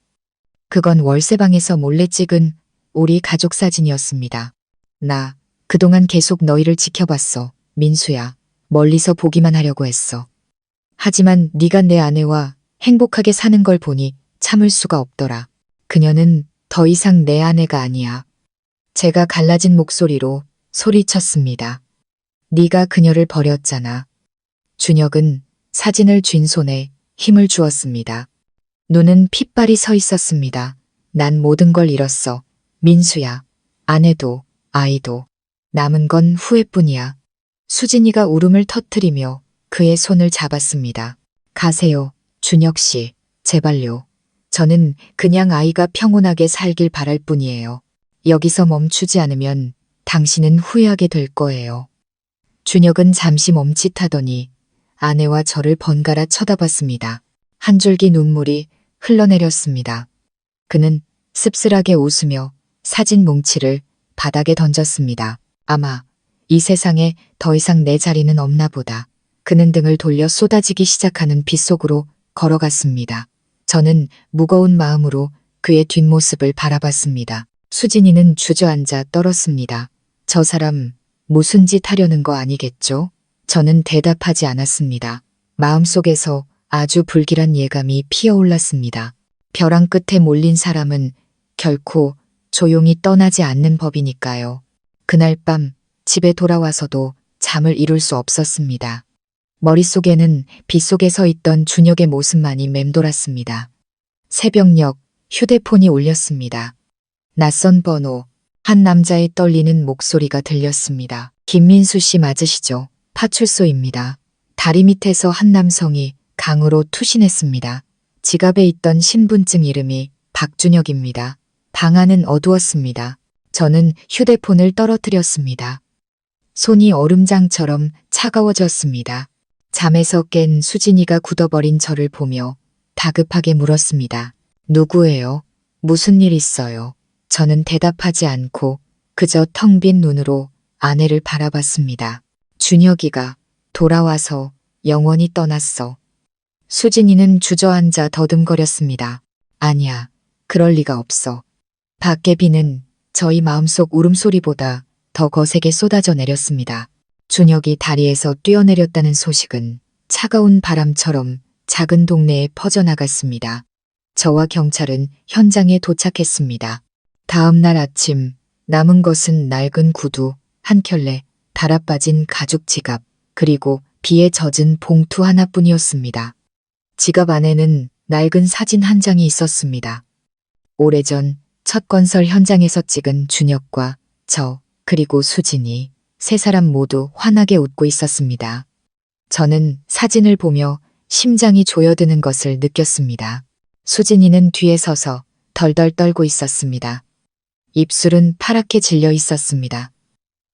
그건 월세방에서 몰래 찍은 우리 가족 사진이었습니다. 나 그동안 계속 너희를 지켜봤어, 민수야. 멀리서 보기만 하려고 했어. 하지만 네가 내 아내와 행복하게 사는 걸 보니 참을 수가 없더라. 그녀는 더 이상 내 아내가 아니야. 제가 갈라진 목소리로 소리쳤습니다. 네가 그녀를 버렸잖아. 준혁은 사진을 쥔 손에 힘을 주었습니다. 눈은 핏발이 서 있었습니다. 난 모든 걸 잃었어. 민수야. 아내도 아이도. 남은 건 후회뿐이야. 수진이가 울음을 터뜨리며 그의 손을 잡았습니다. 가세요, 준혁 씨. 제발요. 저는 그냥 아이가 평온하게 살길 바랄 뿐이에요. 여기서 멈추지 않으면 당신은 후회하게 될 거예요. 준혁은 잠시 멈칫하더니 아내와 저를 번갈아 쳐다봤습니다. 한 줄기 눈물이 흘러내렸습니다. 그는 씁쓸하게 웃으며 사진 뭉치를 바닥에 던졌습니다. 아마 이 세상에 더 이상 내 자리는 없나 보다. 그는 등을 돌려 쏟아지기 시작하는 빛 속으로 걸어갔습니다. 저는 무거운 마음으로 그의 뒷모습을 바라봤습니다. 수진이는 주저앉아 떨었습니다. 저 사람 무슨 짓 하려는 거 아니겠죠? 저는 대답하지 않았습니다. 마음속에서 아주 불길한 예감이 피어올랐습니다. 벼랑 끝에 몰린 사람은 결코 조용히 떠나지 않는 법이니까요. 그날 밤 집에 돌아와서도 잠을 이룰 수 없었습니다. 머릿속에는 빗속에 서 있던 준혁의 모습만이 맴돌았습니다. 새벽녘 휴대폰이 울렸습니다. 낯선 번호, 한 남자의 떨리는 목소리가 들렸습니다. 김민수 씨 맞으시죠? 파출소입니다. 다리 밑에서 한 남성이 강으로 투신했습니다. 지갑에 있던 신분증 이름이 박준혁입니다. 방 안은 어두웠습니다. 저는 휴대폰을 떨어뜨렸습니다. 손이 얼음장처럼 차가워졌습니다. 잠에서 깬 수진이가 굳어버린 저를 보며 다급하게 물었습니다. 누구예요? 무슨 일 있어요? 저는 대답하지 않고 그저 텅 빈 눈으로 아내를 바라봤습니다. 준혁이가 돌아와서 영원히 떠났어. 수진이는 주저앉아 더듬거렸습니다. 아니야, 그럴 리가 없어. 밖의 비는 저희 마음속 울음소리보다 더 거세게 쏟아져 내렸습니다. 준혁이 다리에서 뛰어내렸다는 소식은 차가운 바람처럼 작은 동네에 퍼져나갔습니다. 저와 경찰은 현장에 도착했습니다. 다음 날 아침 남은 것은 낡은 구두 한 켤레, 달아빠진 가죽 지갑, 그리고 비에 젖은 봉투 하나뿐이었습니다. 지갑 안에는 낡은 사진 한 장이 있었습니다. 오래전 첫 건설 현장에서 찍은 준혁과 저, 그리고 수진이 세 사람 모두 환하게 웃고 있었습니다. 저는 사진을 보며 심장이 조여드는 것을 느꼈습니다. 수진이는 뒤에 서서 덜덜 떨고 있었습니다. 입술은 파랗게 질려 있었습니다.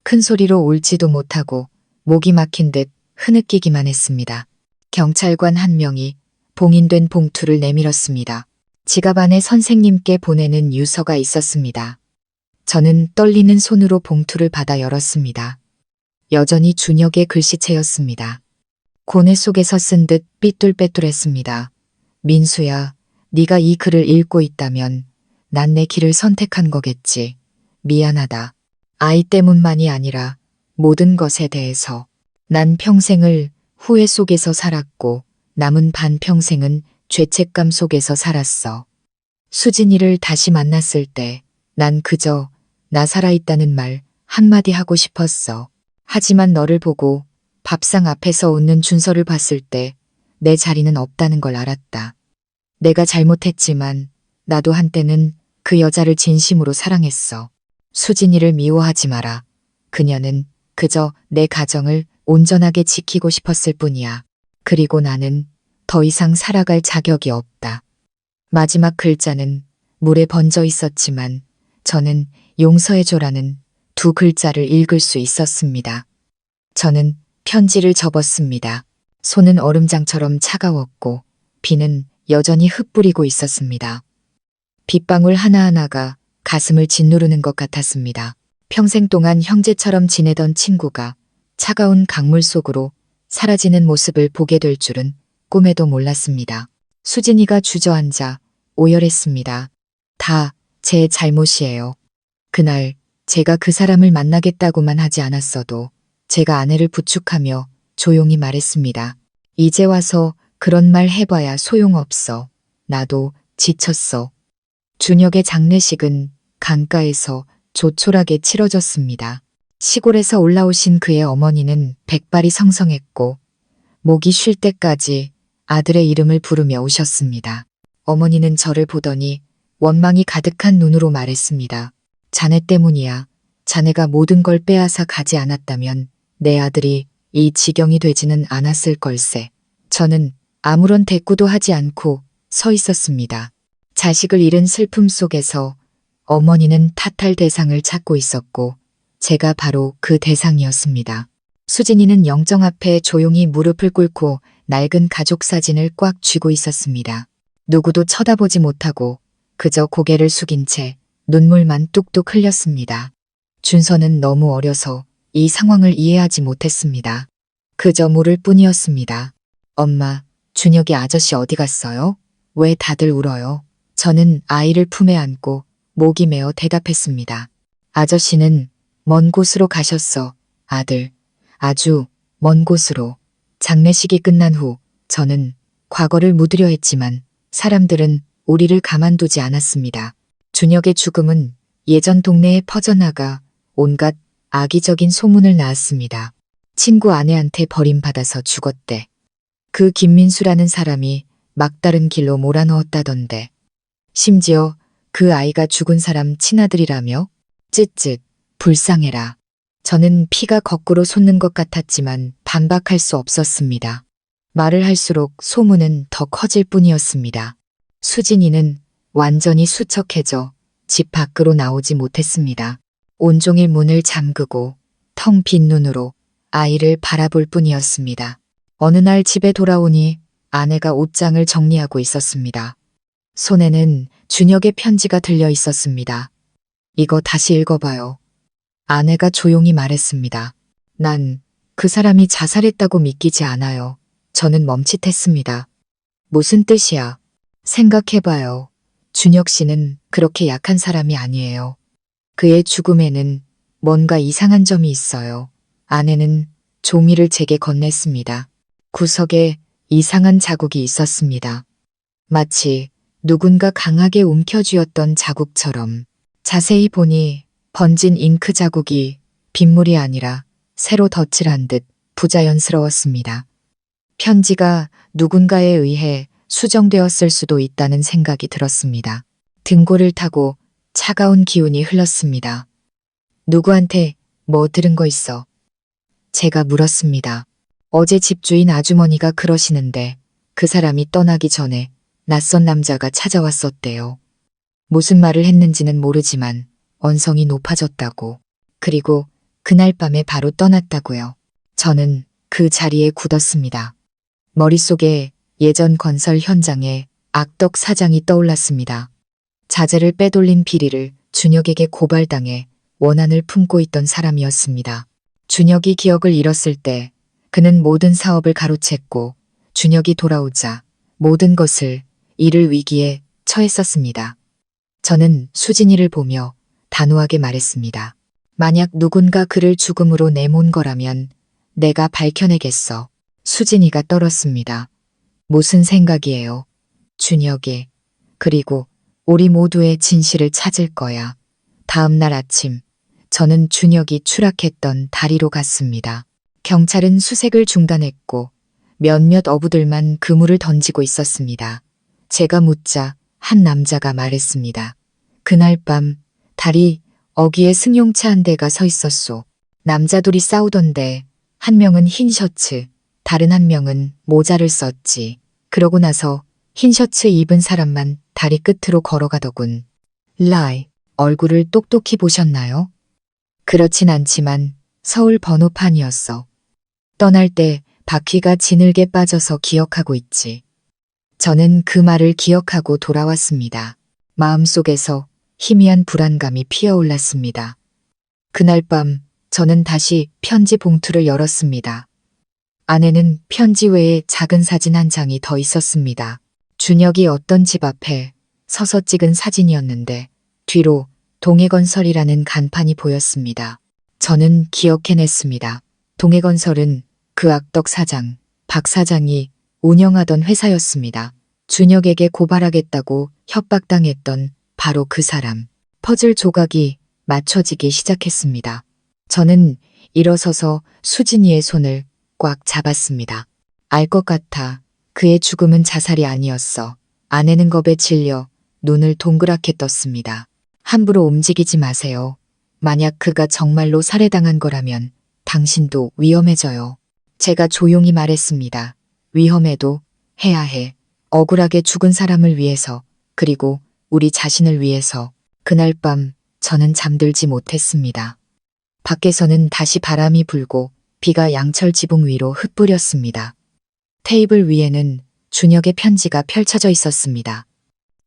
큰 소리로 울지도 못하고 목이 막힌 듯 흐느끼기만 했습니다. 경찰관 한 명이 봉인된 봉투를 내밀었습니다. 지갑 안에 선생님께 보내는 유서가 있었습니다. 저는 떨리는 손으로 봉투를 받아 열었습니다. 여전히 준혁의 글씨체였습니다. 고뇌 속에서 쓴 듯 삐뚤빼뚤했습니다. 민수야, 네가 이 글을 읽고 있다면 난 내 길을 선택한 거겠지. 미안하다. 아이 때문만이 아니라 모든 것에 대해서 난 평생을 후회 속에서 살았고 남은 반평생은 죄책감 속에서 살았어. 수진이를 다시 만났을 때 난 그저 나 살아있다는 말 한마디 하고 싶었어. 하지만 너를 보고 밥상 앞에서 웃는 준서를 봤을 때 내 자리는 없다는 걸 알았다. 내가 잘못했지만 나도 한때는 그 여자를 진심으로 사랑했어. 수진이를 미워하지 마라. 그녀는 그저 내 가정을 온전하게 지키고 싶었을 뿐이야. 그리고 나는 더 이상 살아갈 자격이 없다. 마지막 글자는 물에 번져 있었지만 저는 용서해줘라는 두 글자를 읽을 수 있었습니다. 저는 편지를 접었습니다. 손은 얼음장처럼 차가웠고 비는 여전히 흩뿌리고 있었습니다. 빗방울 하나하나가 가슴을 짓누르는 것 같았습니다. 평생 동안 형제처럼 지내던 친구가 차가운 강물 속으로 사라지는 모습을 보게 될 줄은 꿈에도 몰랐습니다. 수진이가 주저앉아 오열했습니다. 다 제 잘못이에요. 그날 제가 그 사람을 만나겠다고만 하지 않았어도 제가 아내를 부축하며 조용히 말했습니다. 이제 와서 그런 말 해봐야 소용없어. 나도 지쳤어. 준혁의 장례식은 강가에서 조촐하게 치러졌습니다. 시골에서 올라오신 그의 어머니는 백발이 성성했고 목이 쉴 때까지 아들의 이름을 부르며 우셨습니다. 어머니는 저를 보더니 원망이 가득한 눈으로 말했습니다. 자네 때문이야. 자네가 모든 걸 빼앗아 가지 않았다면 내 아들이 이 지경이 되지는 않았을 걸세. 저는 아무런 대꾸도 하지 않고 서 있었습니다. 자식을 잃은 슬픔 속에서 어머니는 탓할 대상을 찾고 있었고 제가 바로 그 대상이었습니다. 수진이는 영정 앞에 조용히 무릎을 꿇고 낡은 가족 사진을 꽉 쥐고 있었습니다. 누구도 쳐다보지 못하고 그저 고개를 숙인 채 눈물만 뚝뚝 흘렸습니다. 준서는 너무 어려서 이 상황을 이해하지 못했습니다. 그저 물을 뿐이었습니다. 엄마, 준혁이 아저씨 어디 갔어요? 왜 다들 울어요? 저는 아이를 품에 안고 목이 메어 대답했습니다. 아저씨는 먼 곳으로 가셨어. 아들, 아주 먼 곳으로. 장례식이 끝난 후 저는 과거를 묻으려 했지만 사람들은 우리를 가만두지 않았습니다. 준혁의 죽음은 예전 동네에 퍼져나가 온갖 악의적인 소문을 낳았습니다. 친구 아내한테 버림받아서 죽었대. 그 김민수라는 사람이 막다른 길로 몰아넣었다던데. 심지어 그 아이가 죽은 사람 친아들이라며? 쯧쯧, 불쌍해라. 저는 피가 거꾸로 솟는 것 같았지만 반박할 수 없었습니다. 말을 할수록 소문은 더 커질 뿐이었습니다. 수진이는 완전히 수척해져 집 밖으로 나오지 못했습니다. 온종일 문을 잠그고 텅 빈 눈으로 아이를 바라볼 뿐이었습니다. 어느 날 집에 돌아오니 아내가 옷장을 정리하고 있었습니다. 손에는 준혁의 편지가 들려 있었습니다. 이거 다시 읽어봐요. 아내가 조용히 말했습니다. 난 그 사람이 자살했다고 믿기지 않아요. 저는 멈칫했습니다. 무슨 뜻이야? 생각해봐요. 준혁 씨는 그렇게 약한 사람이 아니에요. 그의 죽음에는 뭔가 이상한 점이 있어요. 아내는 종이를 제게 건넸습니다. 구석에 이상한 자국이 있었습니다. 마치 누군가 강하게 움켜쥐었던 자국처럼. 자세히 보니 번진 잉크 자국이 빗물이 아니라 새로 덧칠한 듯 부자연스러웠습니다. 편지가 누군가에 의해 수정되었을 수도 있다는 생각이 들었습니다. 등골을 타고 차가운 기운이 흘렀습니다. 누구한테 뭐 들은 거 있어? 제가 물었습니다. 어제 집주인 아주머니가 그러시는데 그 사람이 떠나기 전에 낯선 남자가 찾아왔었대요. 무슨 말을 했는지는 모르지만 언성이 높아졌다고. 그리고 그날 밤에 바로 떠났다고요. 저는 그 자리에 굳었습니다. 머릿속에 예전 건설 현장의 악덕 사장이 떠올랐습니다. 자재를 빼돌린 비리를 준혁에게 고발당해 원한을 품고 있던 사람이었습니다. 준혁이 기억을 잃었을 때 그는 모든 사업을 가로챘고 준혁이 돌아오자 모든 것을 잃을 위기에 처했었습니다. 저는 수진이를 보며 단호하게 말했습니다. 만약 누군가 그를 죽음으로 내몬 거라면 내가 밝혀내겠어. 수진이가 떨었습니다. 무슨 생각이에요? 준혁이. 그리고 우리 모두의 진실을 찾을 거야. 다음 날 아침 저는 준혁이 추락했던 다리로 갔습니다. 경찰은 수색을 중단했고 몇몇 어부들만 그물을 던지고 있었습니다. 제가 묻자 한 남자가 말했습니다. 그날 밤 다리 어귀에 승용차 한 대가 서 있었소. 남자들이 싸우던데 한 명은 흰 셔츠, 다른 한 명은 모자를 썼지. 그러고 나서 흰 셔츠 입은 사람만 다리 끝으로 걸어가더군. 라이, 얼굴을 똑똑히 보셨나요? 그렇진 않지만 서울 번호판이었어. 떠날 때 바퀴가 지늘게 빠져서 기억하고 있지. 저는 그 말을 기억하고 돌아왔습니다. 마음속에서 희미한 불안감이 피어올랐습니다. 그날 밤 저는 다시 편지 봉투를 열었습니다. 안에는 편지 외에 작은 사진 한 장이 더 있었습니다. 준혁이 어떤 집 앞에 서서 찍은 사진이었는데 뒤로 동해건설이라는 간판이 보였습니다. 저는 기억해냈습니다. 동해건설은 그 악덕 사장, 박 사장이 운영하던 회사였습니다. 준혁에게 고발하겠다고 협박당했던 바로 그 사람. 퍼즐 조각이 맞춰지기 시작했습니다. 저는 일어서서 수진이의 손을 꽉 잡았습니다. 알 것 같아. 그의 죽음은 자살이 아니었어. 아내는 겁에 질려 눈을 동그랗게 떴습니다. 함부로 움직이지 마세요. 만약 그가 정말로 살해당한 거라면 당신도 위험해져요. 제가 조용히 말했습니다. 위험해도 해야 해. 억울하게 죽은 사람을 위해서, 그리고 우리 자신을 위해서. 그날 밤 저는 잠들지 못했습니다. 밖에서는 다시 바람이 불고 비가 양철 지붕 위로 흩뿌렸습니다. 테이블 위에는 준혁의 편지가 펼쳐져 있었습니다.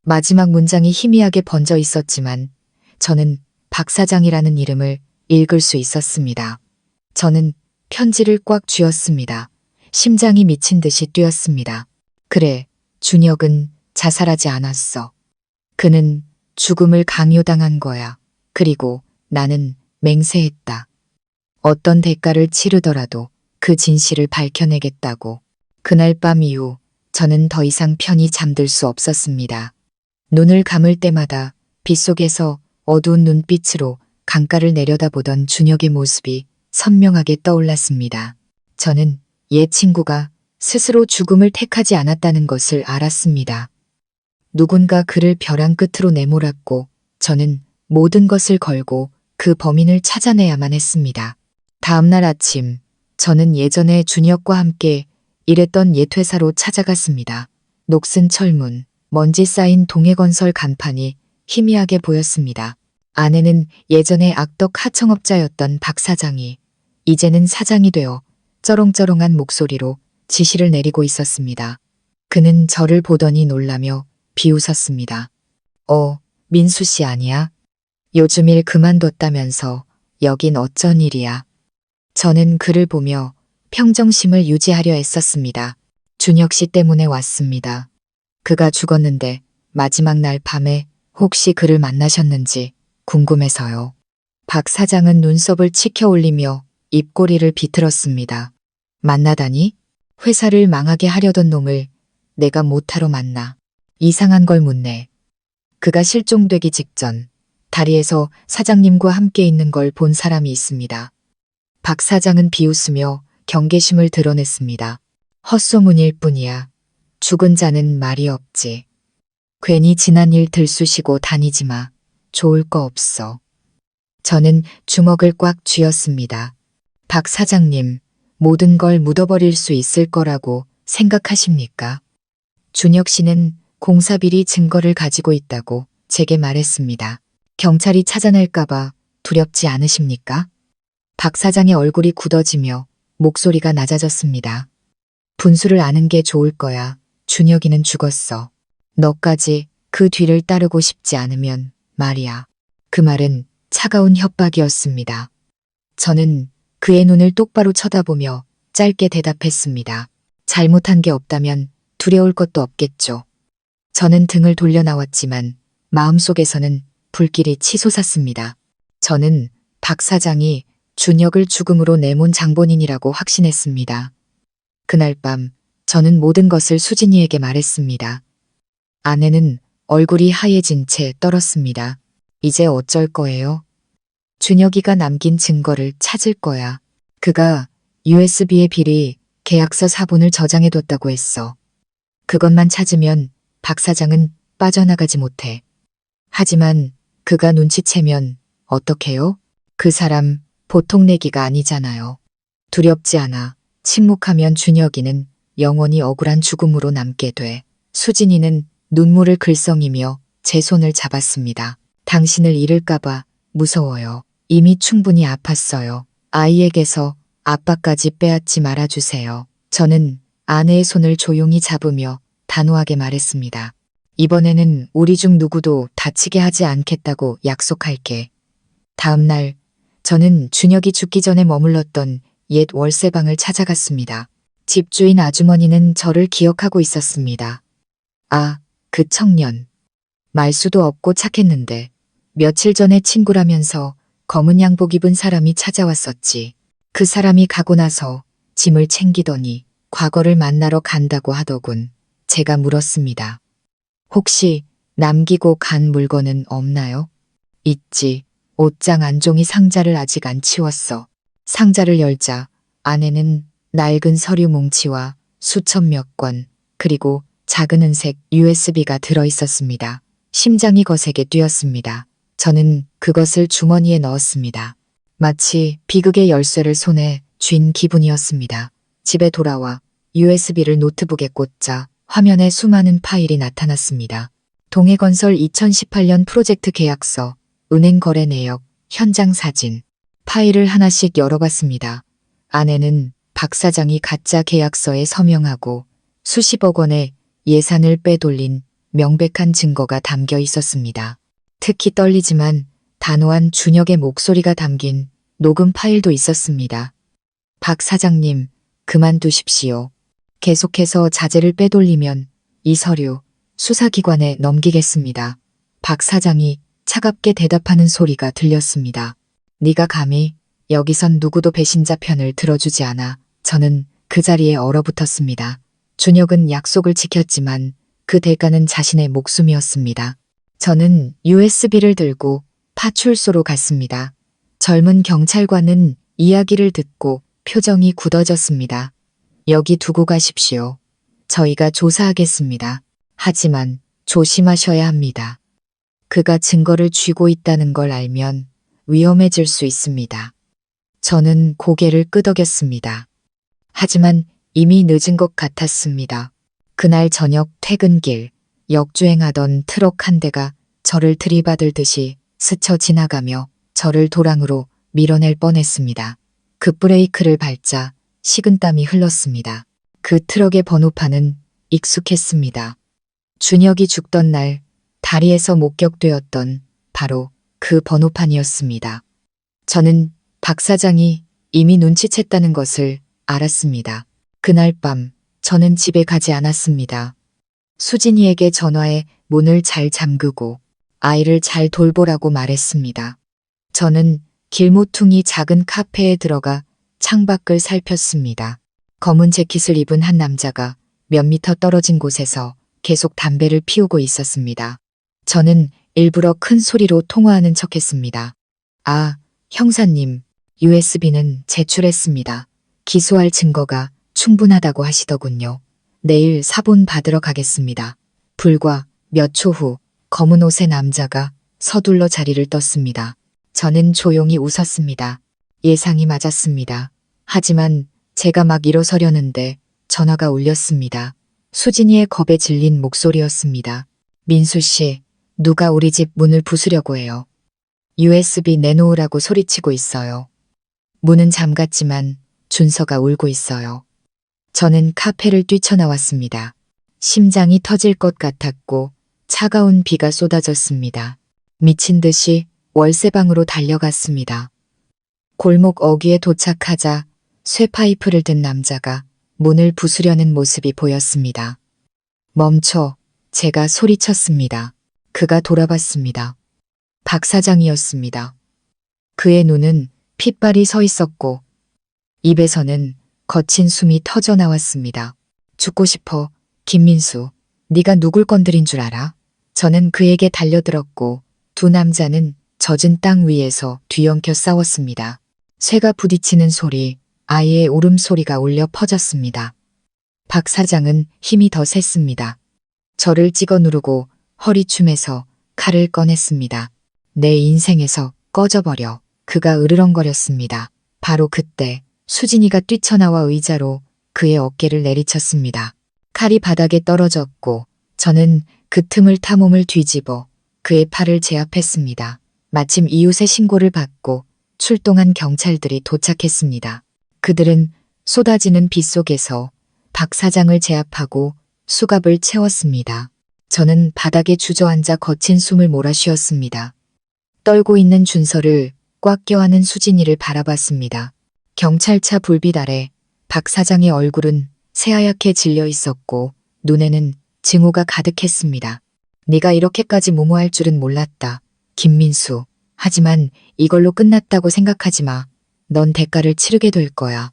마지막 문장이 희미하게 번져 있었지만 저는 박 사장이라는 이름을 읽을 수 있었습니다. 저는 편지를 꽉 쥐었습니다. 심장이 미친 듯이 뛰었습니다. 그래, 준혁은 자살하지 않았어. 그는 죽음을 강요당한 거야. 그리고 나는 맹세했다. 어떤 대가를 치르더라도 그 진실을 밝혀내겠다고. 그날 밤 이후 저는 더 이상 편히 잠들 수 없었습니다. 눈을 감을 때마다 빗속에서 어두운 눈빛으로 강가를 내려다보던 준혁의 모습이 선명하게 떠올랐습니다. 저는 옛 친구가 스스로 죽음을 택하지 않았다는 것을 알았습니다. 누군가 그를 벼랑 끝으로 내몰았고 저는 모든 것을 걸고 그 범인을 찾아내야만 했습니다. 다음 날 아침 저는 예전에 준혁과 함께 일했던 옛 회사로 찾아갔습니다. 녹슨 철문, 먼지 쌓인 동해건설 간판이 희미하게 보였습니다. 안에는 예전에 악덕 하청업자였던 박 사장이 이제는 사장이 되어 쩌렁쩌렁한 목소리로 지시를 내리고 있었습니다. 그는 저를 보더니 놀라며 비웃었습니다. 민수 씨 아니야? 요즘 일 그만뒀다면서 여긴 어쩐 일이야? 저는 그를 보며 평정심을 유지하려 애썼습니다. 준혁 씨 때문에 왔습니다. 그가 죽었는데 마지막 날 밤에 혹시 그를 만나셨는지 궁금해서요. 박 사장은 눈썹을 치켜 올리며 입꼬리를 비틀었습니다. 만나다니? 회사를 망하게 하려던 놈을 내가 못하러 만나. 이상한 걸 묻네. 그가 실종되기 직전 다리에서 사장님과 함께 있는 걸 본 사람이 있습니다. 박 사장은 비웃으며 경계심을 드러냈습니다. 헛소문일 뿐이야. 죽은 자는 말이 없지. 괜히 지난 일 들쑤시고 다니지 마. 좋을 거 없어. 저는 주먹을 꽉 쥐었습니다. 박 사장님, 모든 걸 묻어버릴 수 있을 거라고 생각하십니까? 준혁 씨는 공사비리 증거를 가지고 있다고 제게 말했습니다. 경찰이 찾아낼까봐 두렵지 않으십니까? 박 사장의 얼굴이 굳어지며 목소리가 낮아졌습니다. 분수를 아는 게 좋을 거야. 준혁이는 죽었어. 너까지 그 뒤를 따르고 싶지 않으면 말이야. 그 말은 차가운 협박이었습니다. 저는 그의 눈을 똑바로 쳐다보며 짧게 대답했습니다. 잘못한 게 없다면 두려울 것도 없겠죠. 저는 등을 돌려 나왔지만 마음속에서는 불길이 치솟았습니다. 저는 박 사장이 준혁을 죽음으로 내몬 장본인이라고 확신했습니다. 그날 밤 저는 모든 것을 수진이에게 말했습니다. 아내는 얼굴이 하얘진 채 떨었습니다. 이제 어쩔 거예요? 준혁이가 남긴 증거를 찾을 거야. 그가 USB에 비리 계약서 사본을 저장해뒀다고 했어. 그것만 찾으면 박 사장은 빠져나가지 못해. 하지만 그가 눈치채면 어떡해요? 그 사람 보통 내기가 아니잖아요. 두렵지 않아. 침묵하면 준혁이는 영원히 억울한 죽음으로 남게 돼. 수진이는 눈물을 글썽이며 제 손을 잡았습니다. 당신을 잃을까봐 무서워요. 이미 충분히 아팠어요. 아이에게서 아빠까지 빼앗지 말아주세요. 저는 아내의 손을 조용히 잡으며 단호하게 말했습니다. 이번에는 우리 중 누구도 다치게 하지 않겠다고 약속할게. 다음 날 저는 준혁이 죽기 전에 머물렀던 옛 월세방을 찾아갔습니다. 집주인 아주머니는 저를 기억하고 있었습니다. 아, 그 청년. 말수도 없고 착했는데 며칠 전에 친구라면서 검은 양복 입은 사람이 찾아왔었지. 그 사람이 가고 나서 짐을 챙기더니 과거를 만나러 간다고 하더군. 제가 물었습니다. 혹시 남기고 간 물건은 없나요? 있지. 옷장 안종이 상자를 아직 안 치웠어. 상자를 열자 안에는 낡은 서류 뭉치와 수천 몇 권, 그리고 작은 은색 USB가 들어있었습니다. 심장이 거세게 뛰었습니다. 저는 그것을 주머니에 넣었습니다. 마치 비극의 열쇠를 손에 쥔 기분이었습니다. 집에 돌아와 USB를 노트북에 꽂자 화면에 수많은 파일이 나타났습니다. 동해건설 2018년 프로젝트 계약서, 은행 거래 내역, 현장 사진. 파일을 하나씩 열어봤습니다. 안에는 박 사장이 가짜 계약서에 서명하고 수십억 원의 예산을 빼돌린 명백한 증거가 담겨 있었습니다. 특히 떨리지만 단호한 준혁의 목소리가 담긴 녹음 파일도 있었습니다. 박 사장님, 그만두십시오. 계속해서 자재를 빼돌리면 이 서류 수사기관에 넘기겠습니다. 박 사장이 차갑게 대답하는 소리가 들렸습니다. 네가 감히 여기선 누구도 배신자 편을 들어주지 않아. 저는 그 자리에 얼어붙었습니다. 준혁은 약속을 지켰지만 그 대가는 자신의 목숨이었습니다. 저는 USB를 들고 파출소로 갔습니다. 젊은 경찰관은 이야기를 듣고 표정이 굳어졌습니다. 여기 두고 가십시오. 저희가 조사하겠습니다. 하지만 조심하셔야 합니다. 그가 증거를 쥐고 있다는 걸 알면 위험해질 수 있습니다. 저는 고개를 끄덕였습니다. 하지만 이미 늦은 것 같았습니다. 그날 저녁 퇴근길, 역주행하던 트럭 한 대가 저를 들이받을 듯이 스쳐 지나가며 저를 도랑으로 밀어낼 뻔했습니다. 급브레이크를 밟자 식은땀이 흘렀습니다. 그 트럭의 번호판은 익숙했습니다. 준혁이 죽던 날 다리에서 목격되었던 바로 그 번호판이었습니다. 저는 박 사장이 이미 눈치챘다는 것을 알았습니다. 그날 밤 저는 집에 가지 않았습니다. 수진이에게 전화해 문을 잘 잠그고 아이를 잘 돌보라고 말했습니다. 저는 길모퉁이 작은 카페에 들어가 창밖을 살폈습니다. 검은 재킷을 입은 한 남자가 몇 미터 떨어진 곳에서 계속 담배를 피우고 있었습니다. 저는 일부러 큰 소리로 통화하는 척했습니다. 아, 형사님, USB는 제출했습니다. 기소할 증거가 충분하다고 하시더군요. 내일 사본 받으러 가겠습니다. 불과 몇 초 후 검은 옷의 남자가 서둘러 자리를 떴습니다. 저는 조용히 웃었습니다. 예상이 맞았습니다. 하지만 제가 막 일어서려는데 전화가 울렸습니다. 수진이의 겁에 질린 목소리였습니다. 민수 씨, 누가 우리 집 문을 부수려고 해요. USB 내놓으라고 소리치고 있어요. 문은 잠갔지만 준서가 울고 있어요. 저는 카페를 뛰쳐나왔습니다. 심장이 터질 것 같았고 차가운 비가 쏟아졌습니다. 미친 듯이 월세방으로 달려갔습니다. 골목 어귀에 도착하자 쇠파이프를 든 남자가 문을 부수려는 모습이 보였습니다. 멈춰, 제가 소리쳤습니다. 그가 돌아봤습니다. 박 사장이었습니다. 그의 눈은 핏발이 서 있었고 입에서는 거친 숨이 터져 나왔습니다. 죽고 싶어, 김민수. 네가 누굴 건드린 줄 알아? 저는 그에게 달려들었고 두 남자는 젖은 땅 위에서 뒤엉켜 싸웠습니다. 쇠가 부딪히는 소리, 아이의 울음소리가 울려 퍼졌습니다. 박 사장은 힘이 더 셌습니다. 저를 찍어 누르고 허리춤에서 칼을 꺼냈습니다. 내 인생에서 꺼져버려. 그가 으르렁거렸습니다. 바로 그때 수진이가 뛰쳐나와 의자로 그의 어깨를 내리쳤습니다. 칼이 바닥에 떨어졌고 저는 그 틈을 타 몸을 뒤집어 그의 팔을 제압했습니다. 마침 이웃의 신고를 받고 출동한 경찰들이 도착했습니다. 그들은 쏟아지는 비 속에서 박 사장을 제압하고 수갑을 채웠습니다. 저는 바닥에 주저앉아 거친 숨을 몰아쉬었습니다. 떨고 있는 준서를 꽉 껴안은 수진이를 바라봤습니다. 경찰차 불빛 아래 박 사장의 얼굴은 새하얗게 질려 있었고 눈에는 증오가 가득했습니다. 네가 이렇게까지 무모할 줄은 몰랐다. 김민수. 하지만 이걸로 끝났다고 생각하지 마. 넌 대가를 치르게 될 거야.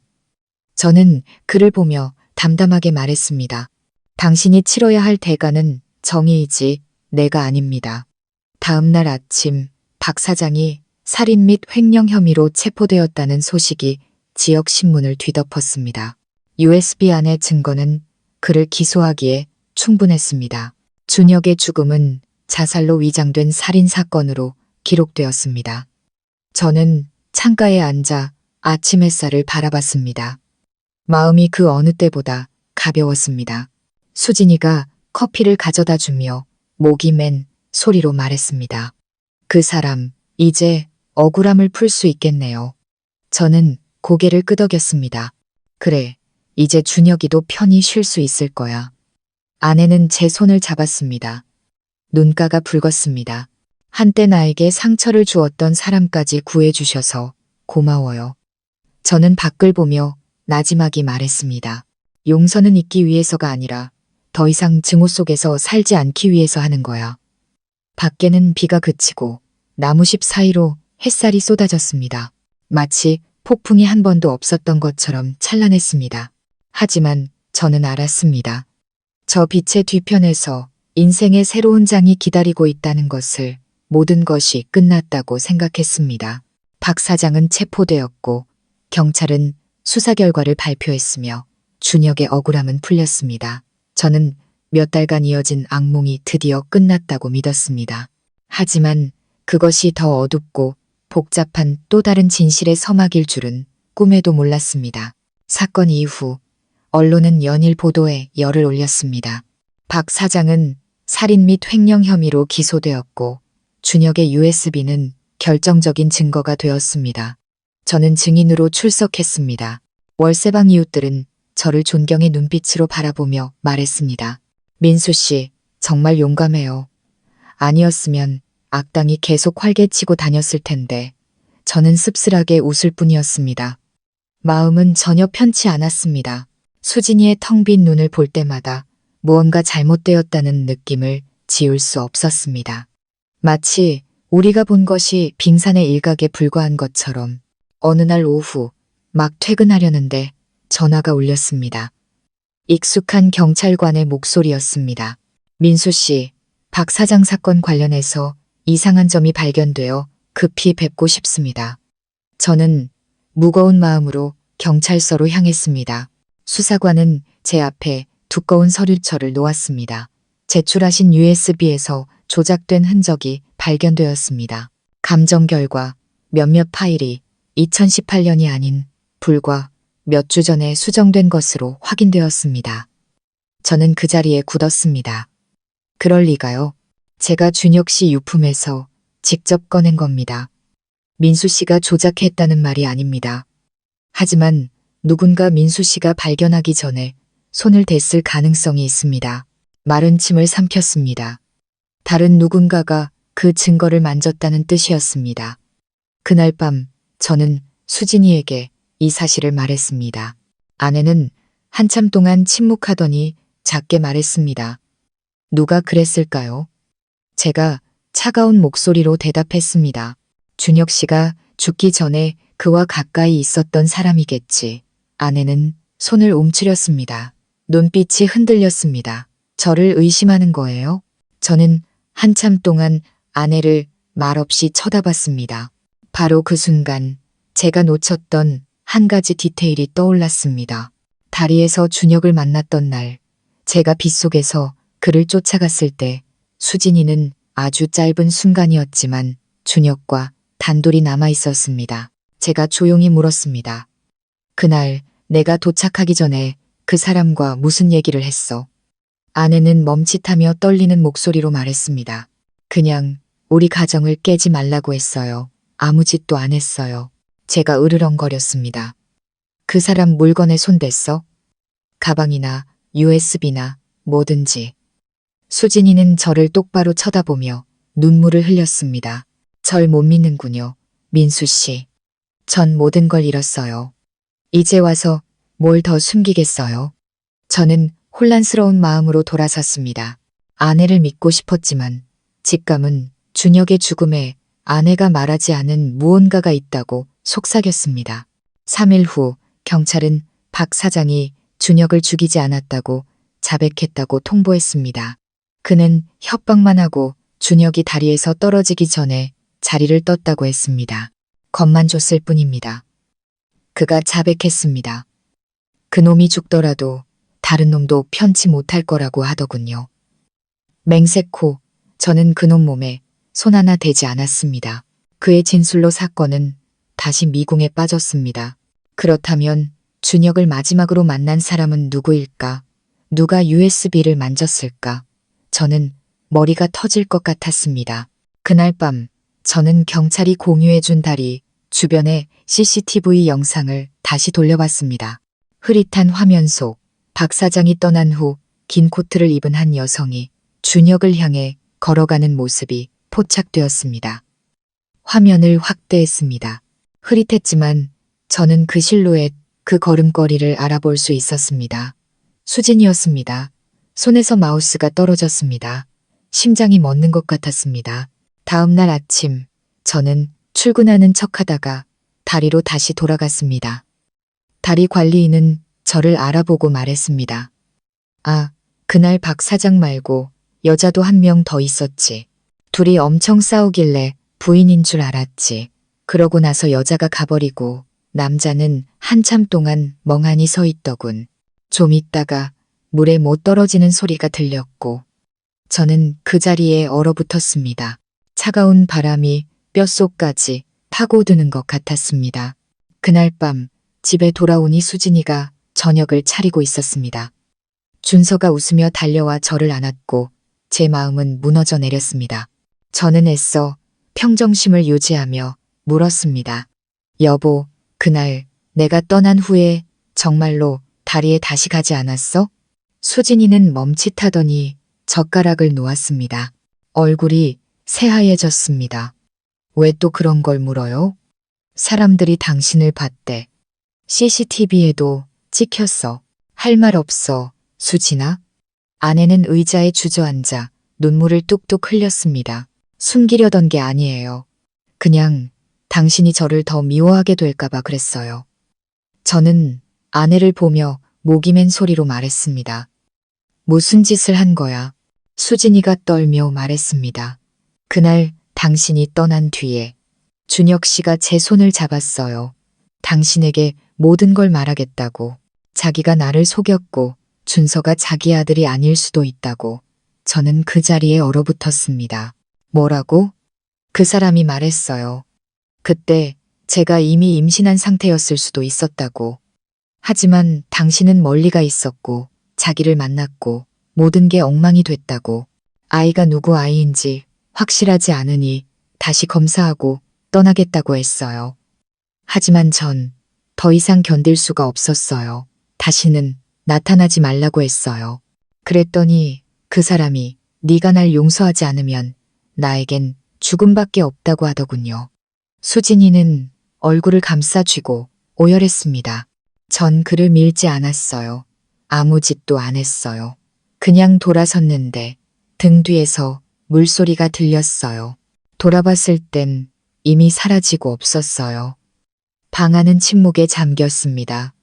저는 그를 보며 담담하게 말했습니다. 당신이 치러야 할 대가는 정의이지 내가 아닙니다. 다음 날 아침 박 사장이 살인 및 횡령 혐의로 체포되었다는 소식이 지역 신문을 뒤덮었습니다. USB 안의 증거는 그를 기소하기에 충분했습니다. 준혁의 죽음은 자살로 위장된 살인 사건으로 기록되었습니다. 저는 창가에 앉아 아침 햇살을 바라봤습니다. 마음이 그 어느 때보다 가벼웠습니다. 수진이가 커피를 가져다 주며 목이 맨 소리로 말했습니다. 그 사람, 이제 억울함을 풀 수 있겠네요. 저는 고개를 끄덕였습니다. 그래, 이제 준혁이도 편히 쉴 수 있을 거야. 아내는 제 손을 잡았습니다. 눈가가 붉었습니다. 한때 나에게 상처를 주었던 사람까지 구해주셔서 고마워요. 저는 밖을 보며 나지막이 말했습니다. 용서는 잊기 위해서가 아니라 더 이상 증오 속에서 살지 않기 위해서 하는 거야. 밖에는 비가 그치고 나무십 사이로 햇살이 쏟아졌습니다. 마치 폭풍이 한 번도 없었던 것처럼 찬란했습니다. 하지만 저는 알았습니다. 저 빛의 뒤편에서 인생의 새로운 장이 기다리고 있다는 것을, 모든 것이 끝났다고 생각했습니다. 박 사장은 체포되었고 경찰은 수사 결과를 발표했으며 준혁의 억울함은 풀렸습니다. 저는 몇 달간 이어진 악몽이 드디어 끝났다고 믿었습니다. 하지만 그것이 더 어둡고 복잡한 또 다른 진실의 서막일 줄은 꿈에도 몰랐습니다. 사건 이후 언론은 연일 보도에 열을 올렸습니다. 박 사장은 살인 및 횡령 혐의로 기소되었고 준혁의 USB는 결정적인 증거가 되었습니다. 저는 증인으로 출석했습니다. 월세방 이웃들은 저를 존경의 눈빛으로 바라보며 말했습니다. 민수 씨, 정말 용감해요. 아니었으면 악당이 계속 활개치고 다녔을 텐데 저는 씁쓸하게 웃을 뿐이었습니다. 마음은 전혀 편치 않았습니다. 수진이의 텅 빈 눈을 볼 때마다 무언가 잘못되었다는 느낌을 지울 수 없었습니다. 마치 우리가 본 것이 빙산의 일각에 불과한 것처럼 어느 날 오후 막 퇴근하려는데 전화가 울렸습니다. 익숙한 경찰관의 목소리였습니다. 민수 씨, 박 사장 사건 관련해서 이상한 점이 발견되어 급히 뵙고 싶습니다. 저는 무거운 마음으로 경찰서로 향했습니다. 수사관은 제 앞에 두꺼운 서류철을 놓았습니다. 제출하신 USB에서 조작된 흔적이 발견되었습니다. 감정 결과 몇몇 파일이 2018년이 아닌 불과 몇 주 전에 수정된 것으로 확인되었습니다. 저는 그 자리에 굳었습니다. 그럴 리가요. 제가 준혁 씨 유품에서 직접 꺼낸 겁니다. 민수 씨가 조작했다는 말이 아닙니다. 하지만 누군가 민수 씨가 발견하기 전에 손을 댔을 가능성이 있습니다. 마른 침을 삼켰습니다. 다른 누군가가 그 증거를 만졌다는 뜻이었습니다. 그날 밤 저는 수진이에게 이 사실을 말했습니다. 아내는 한참 동안 침묵하더니 작게 말했습니다. 누가 그랬을까요? 제가 차가운 목소리로 대답했습니다. 준혁 씨가 죽기 전에 그와 가까이 있었던 사람이겠지. 아내는 손을 움츠렸습니다. 눈빛이 흔들렸습니다. 저를 의심하는 거예요? 저는 한참 동안 아내를 말없이 쳐다봤습니다. 바로 그 순간 제가 놓쳤던 한 가지 디테일이 떠올랐습니다. 다리에서 준혁을 만났던 날, 제가 빗속에서 그를 쫓아갔을 때 수진이는 아주 짧은 순간이었지만 준혁과 단둘이 남아 있었습니다. 제가 조용히 물었습니다. 그날 내가 도착하기 전에 그 사람과 무슨 얘기를 했어? 아내는 멈칫하며 떨리는 목소리로 말했습니다. 그냥 우리 가정을 깨지 말라고 했어요. 아무 짓도 안 했어요. 제가 으르렁거렸습니다. 그 사람 물건에 손댔어? 가방이나 USB나 뭐든지. 수진이는 저를 똑바로 쳐다보며 눈물을 흘렸습니다. 절 못 믿는군요. 민수 씨. 전 모든 걸 잃었어요. 이제 와서 뭘 더 숨기겠어요? 저는 혼란스러운 마음으로 돌아섰습니다. 아내를 믿고 싶었지만 직감은 준혁의 죽음에 아내가 말하지 않은 무언가가 있다고 속삭였습니다. 3일 후 경찰은 박 사장이 준혁을 죽이지 않았다고 자백했다고 통보했습니다. 그는 협박만 하고 준혁이 다리에서 떨어지기 전에 자리를 떴다고 했습니다. 겁만 줬을 뿐입니다. 그가 자백했습니다. 그놈이 죽더라도 다른 놈도 편치 못할 거라고 하더군요. 맹세코 저는 그놈 몸에 손 하나 대지 않았습니다. 그의 진술로 사건은 다시 미궁에 빠졌습니다. 그렇다면 준혁을 마지막으로 만난 사람은 누구일까? 누가 USB를 만졌을까? 저는 머리가 터질 것 같았습니다. 그날 밤 저는 경찰이 공유해준 다리 주변의 CCTV 영상을 다시 돌려봤습니다. 흐릿한 화면 속 박 사장이 떠난 후 긴 코트를 입은 한 여성이 준혁을 향해 걸어가는 모습이 포착되었습니다. 화면을 확대했습니다. 흐릿했지만 저는 그 실루엣, 그 걸음걸이를 알아볼 수 있었습니다. 수진이었습니다. 손에서 마우스가 떨어졌습니다. 심장이 멎는 것 같았습니다. 다음 날 아침 저는 출근하는 척하다가 다리로 다시 돌아갔습니다. 다리 관리인은 저를 알아보고 말했습니다. 아, 그날 박 사장 말고 여자도 한 명 더 있었지. 둘이 엄청 싸우길래 부인인 줄 알았지. 그러고 나서 여자가 가버리고 남자는 한참 동안 멍하니 서 있더군. 좀 있다가 물에 못 떨어지는 소리가 들렸고 저는 그 자리에 얼어붙었습니다. 차가운 바람이 뼛속까지 파고드는 것 같았습니다. 그날 밤 집에 돌아오니 수진이가 저녁을 차리고 있었습니다. 준서가 웃으며 달려와 저를 안았고 제 마음은 무너져 내렸습니다. 저는 애써 평정심을 유지하며 물었습니다. 여보, 그날 내가 떠난 후에 정말로 다리에 다시 가지 않았어? 수진이는 멈칫하더니 젓가락을 놓았습니다. 얼굴이 새하얘졌습니다. 왜 또 그런 걸 물어요? 사람들이 당신을 봤대. CCTV에도 찍혔어. 할 말 없어, 수진아? 아내는 의자에 주저앉아 눈물을 뚝뚝 흘렸습니다. 숨기려던 게 아니에요. 그냥 당신이 저를 더 미워하게 될까봐 그랬어요. 저는 아내를 보며 목이 맨 소리로 말했습니다. 무슨 짓을 한 거야? 수진이가 떨며 말했습니다. 그날 당신이 떠난 뒤에 준혁 씨가 제 손을 잡았어요. 당신에게 모든 걸 말하겠다고. 자기가 나를 속였고 준서가 자기 아들이 아닐 수도 있다고. 저는 그 자리에 얼어붙었습니다. 뭐라고? 그 사람이 말했어요. 그때 제가 이미 임신한 상태였을 수도 있었다고. 하지만 당신은 멀리 가 있었고 자기를 만났고 모든 게 엉망이 됐다고. 아이가 누구 아이인지 확실하지 않으니 다시 검사하고 떠나겠다고 했어요. 하지만 전 더 이상 견딜 수가 없었어요. 다시는 나타나지 말라고 했어요. 그랬더니 그 사람이 네가 날 용서하지 않으면 나에겐 죽음밖에 없다고 하더군요. 수진이는 얼굴을 감싸쥐고 오열했습니다. 전 그를 밀지 않았어요. 아무 짓도 안 했어요. 그냥 돌아섰는데 등 뒤에서 물소리가 들렸어요. 돌아봤을 땐 이미 사라지고 없었어요. 방 안은 침묵에 잠겼습니다.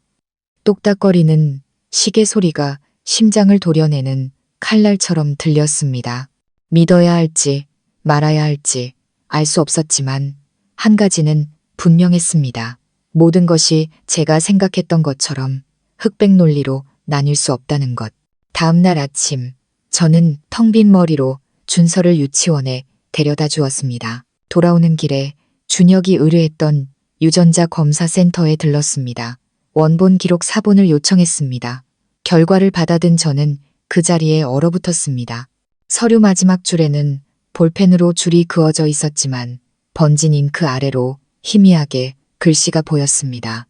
똑딱거리는 시계 소리가 심장을 도려내는 칼날처럼 들렸습니다. 믿어야 할지 말아야 할지 알 수 없었지만 한 가지는 분명했습니다. 모든 것이 제가 생각했던 것처럼 흑백 논리로 나뉠 수 없다는 것. 다음 날 아침 저는 텅 빈 머리로 준서를 유치원에 데려다 주었습니다. 돌아오는 길에 준혁이 의뢰했던 유전자 검사 센터에 들렀습니다. 원본 기록 사본을 요청했습니다. 결과를 받아든 저는 그 자리에 얼어붙었습니다. 서류 마지막 줄에는 볼펜으로 줄이 그어져 있었지만 번진 잉크 아래로 희미하게 글씨가 보였습니다.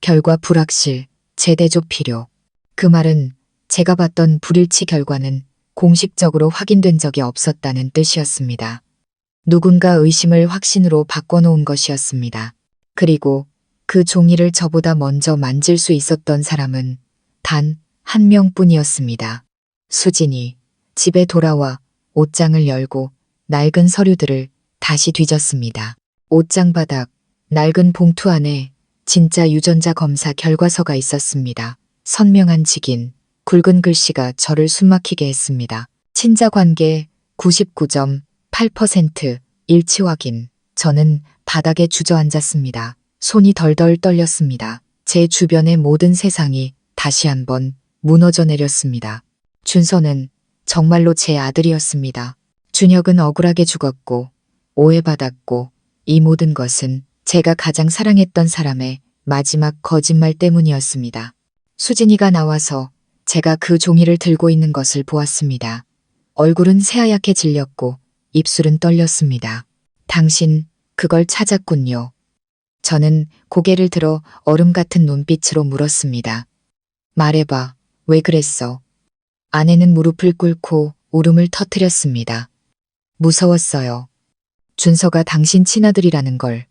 결과 불확실, 재대조 필요. 그 말은 제가 봤던 불일치 결과는 공식적으로 확인된 적이 없었다는 뜻이었습니다. 누군가 의심을 확신으로 바꿔놓은 것이었습니다. 그리고 그 종이를 저보다 먼저 만질 수 있었던 사람은 단 한 명뿐이었습니다. 수진이 집에 돌아와 옷장을 열고 낡은 서류들을 다시 뒤졌습니다. 옷장 바닥, 낡은 봉투 안에 진짜 유전자 검사 결과서가 있었습니다. 선명한 직인, 굵은 글씨가 저를 숨막히게 했습니다. 친자 관계 99.8% 일치 확인. 저는 바닥에 주저앉았습니다. 손이 덜덜 떨렸습니다. 제 주변의 모든 세상이 다시 한번 무너져 내렸습니다. 준서는 정말로 제 아들이었습니다. 준혁은 억울하게 죽었고 오해받았고 이 모든 것은 제가 가장 사랑했던 사람의 마지막 거짓말 때문이었습니다. 수진이가 나와서 제가 그 종이를 들고 있는 것을 보았습니다. 얼굴은 새하얗게 질렸고 입술은 떨렸습니다. 당신 그걸 찾았군요. 저는 고개를 들어 얼음 같은 눈빛으로 물었습니다. 말해봐. 왜 그랬어? 아내는 무릎을 꿇고 울음을 터뜨렸습니다. 무서웠어요. 준서가 당신 친아들이라는 걸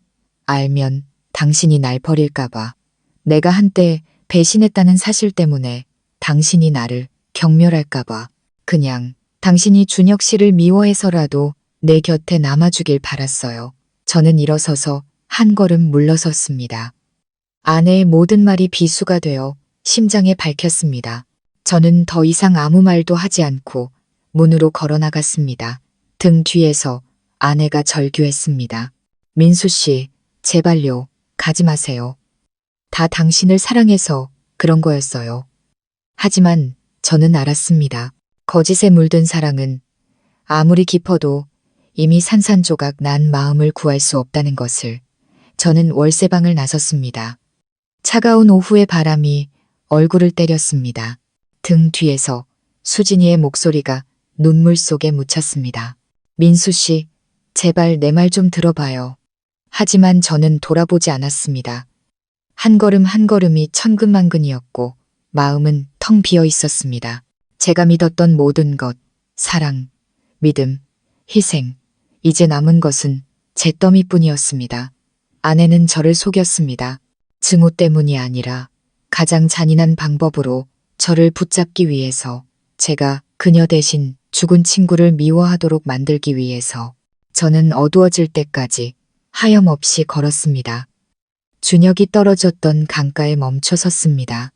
알면 당신이 날 버릴까봐. 내가 한때 배신했다는 사실 때문에 당신이 나를 경멸할까봐. 그냥 당신이 준혁 씨를 미워해서라도 내 곁에 남아주길 바랐어요. 저는 일어서서 한 걸음 물러섰습니다. 아내의 모든 말이 비수가 되어 심장에 박혔습니다. 저는 더 이상 아무 말도 하지 않고 문으로 걸어 나갔습니다. 등 뒤에서 아내가 절규했습니다. 민수 씨, 제발요, 가지 마세요. 다 당신을 사랑해서 그런 거였어요. 하지만 저는 알았습니다. 거짓에 물든 사랑은 아무리 깊어도 이미 산산조각 난 마음을 구할 수 없다는 것을. 저는 월세방을 나섰습니다. 차가운 오후의 바람이 얼굴을 때렸습니다. 등 뒤에서 수진이의 목소리가 눈물 속에 묻혔습니다. 민수 씨, 제발 내 말 좀 들어봐요. 하지만 저는 돌아보지 않았습니다. 한 걸음 한 걸음이 천근만근이었고 마음은 텅 비어 있었습니다. 제가 믿었던 모든 것, 사랑, 믿음, 희생, 이제 남은 것은 제 더미뿐이었습니다. 아내는 저를 속였습니다. 증오 때문이 아니라 가장 잔인한 방법으로 저를 붙잡기 위해서, 제가 그녀 대신 죽은 친구를 미워하도록 만들기 위해서. 저는 어두워질 때까지 하염없이 걸었습니다. 준혁이 떨어졌던 강가에 멈춰 섰습니다.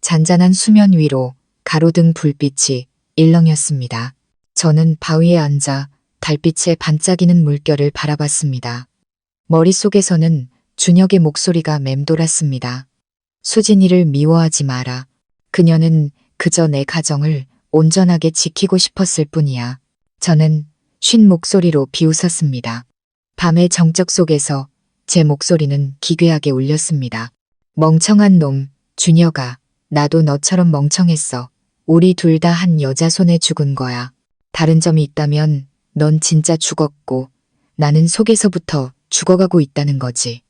잔잔한 수면 위로 가로등 불빛이 일렁였습니다. 저는 바위에 앉아 달빛에 반짝이는 물결을 바라봤습니다. 머릿속에서는 준혁의 목소리가 맴돌았습니다. 수진이를 미워하지 마라. 그녀는 그저 내 가정을 온전하게 지키고 싶었을 뿐이야. 저는 쉰 목소리로 비웃었습니다. 밤의 정적 속에서 제 목소리는 기괴하게 울렸습니다. 멍청한 놈, 준혁아. 나도 너처럼 멍청했어. 우리 둘 다 한 여자 손에 죽은 거야. 다른 점이 있다면 넌 진짜 죽었고 나는 속에서부터 죽어가고 있다는 거지.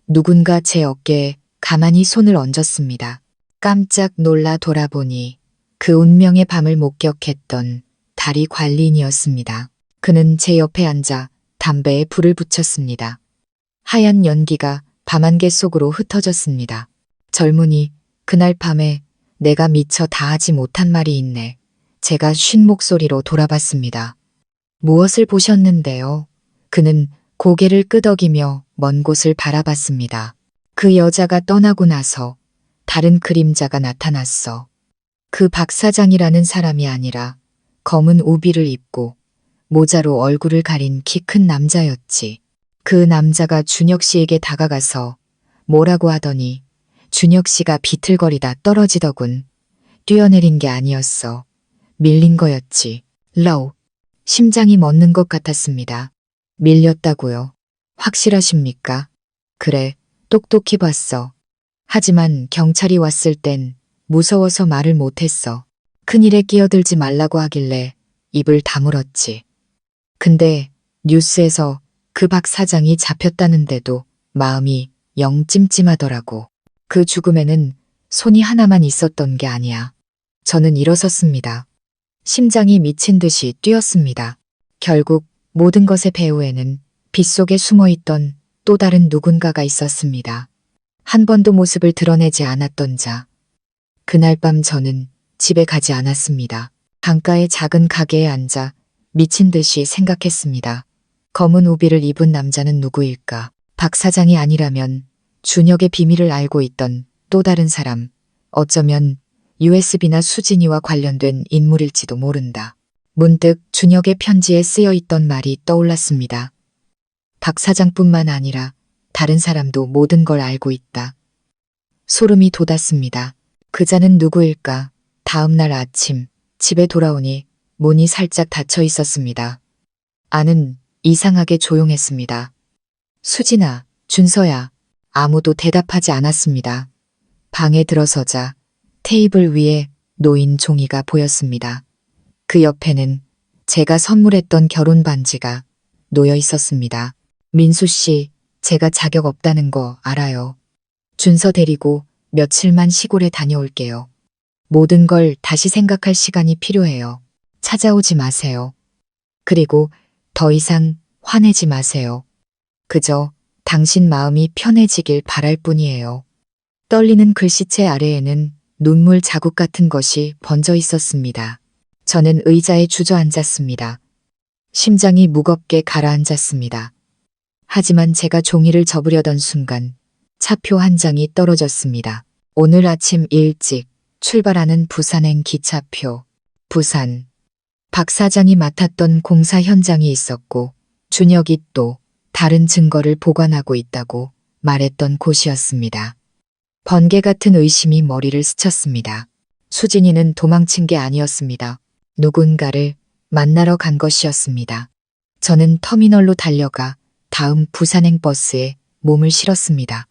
누군가 제 어깨에 가만히 손을 얹었습니다. 깜짝 놀라 돌아보니 그 운명의 밤을 목격했던 다리 관리인이었습니다. 그는 제 옆에 앉아 담배에 불을 붙였습니다. 하얀 연기가 밤안개 속으로 흩어졌습니다. 젊은이, 그날 밤에 내가 미처 다하지 못한 말이 있네. 제가 쉰 목소리로 돌아봤습니다. 무엇을 보셨는데요? 그는 고개를 끄덕이며 먼 곳을 바라봤습니다. 그 여자가 떠나고 나서 다른 그림자가 나타났어. 그 박 사장이라는 사람이 아니라 검은 우비를 입고 모자로 얼굴을 가린 키 큰 남자였지. 그 남자가 준혁 씨에게 다가가서 뭐라고 하더니 준혁 씨가 비틀거리다 떨어지더군. 뛰어내린 게 아니었어. 밀린 거였지. 러우. 심장이 멎는 것 같았습니다. 밀렸다고요. 확실하십니까? 그래, 똑똑히 봤어. 하지만 경찰이 왔을 땐 무서워서 말을 못했어. 큰일에 끼어들지 말라고 하길래 입을 다물었지. 근데 뉴스에서 그 박 사장이 잡혔다는데도 마음이 영 찜찜하더라고. 그 죽음에는 손이 하나만 있었던 게 아니야. 저는 일어섰습니다. 심장이 미친 듯이 뛰었습니다. 결국 모든 것의 배후에는 빗속에 숨어있던 또 다른 누군가가 있었습니다. 한 번도 모습을 드러내지 않았던 자. 그날 밤 저는 집에 가지 않았습니다. 강가의 작은 가게에 앉아 미친 듯이 생각했습니다. 검은 우비를 입은 남자는 누구일까? 박 사장이 아니라면 준혁의 비밀을 알고 있던 또 다른 사람, 어쩌면 USB나 수진이와 관련된 인물일지도 모른다. 문득 준혁의 편지에 쓰여 있던 말이 떠올랐습니다. 박 사장뿐만 아니라 다른 사람도 모든 걸 알고 있다. 소름이 돋았습니다. 그자는 누구일까? 다음 날 아침 집에 돌아오니 문이 살짝 닫혀 있었습니다. 안은 이상하게 조용했습니다. 수진아, 준서야, 아무도 대답하지 않았습니다. 방에 들어서자 테이블 위에 놓인 종이가 보였습니다. 그 옆에는 제가 선물했던 결혼 반지가 놓여 있었습니다. 민수 씨, 제가 자격 없다는 거 알아요. 준서 데리고 며칠만 시골에 다녀올게요. 모든 걸 다시 생각할 시간이 필요해요. 찾아오지 마세요. 그리고 더 이상 화내지 마세요. 그저 당신 마음이 편해지길 바랄 뿐이에요. 떨리는 글씨체 아래에는 눈물 자국 같은 것이 번져 있었습니다. 저는 의자에 주저앉았습니다. 심장이 무겁게 가라앉았습니다. 하지만 제가 종이를 접으려던 순간 차표 한 장이 떨어졌습니다. 오늘 아침 일찍 출발하는 부산행 기차표. 부산. 박 사장이 맡았던 공사 현장이 있었고 준혁이 또 다른 증거를 보관하고 있다고 말했던 곳이었습니다. 번개 같은 의심이 머리를 스쳤습니다. 수진이는 도망친 게 아니었습니다. 누군가를 만나러 간 것이었습니다. 저는 터미널로 달려가 다음 부산행 버스에 몸을 실었습니다.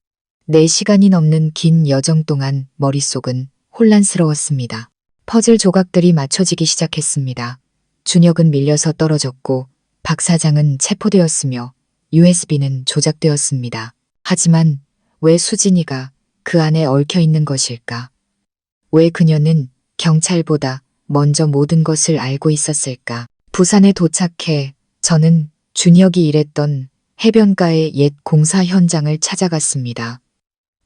4시간이 넘는 긴 여정 동안 머릿속은 혼란스러웠습니다. 퍼즐 조각들이 맞춰지기 시작했습니다. 준혁은 밀려서 떨어졌고 박 사장은 체포되었으며 USB는 조작되었습니다. 하지만 왜 수진이가 그 안에 얽혀 있는 것일까? 왜 그녀는 경찰보다 먼저 모든 것을 알고 있었을까? 부산에 도착해 저는 준혁이 일했던 해변가의 옛 공사 현장을 찾아갔습니다.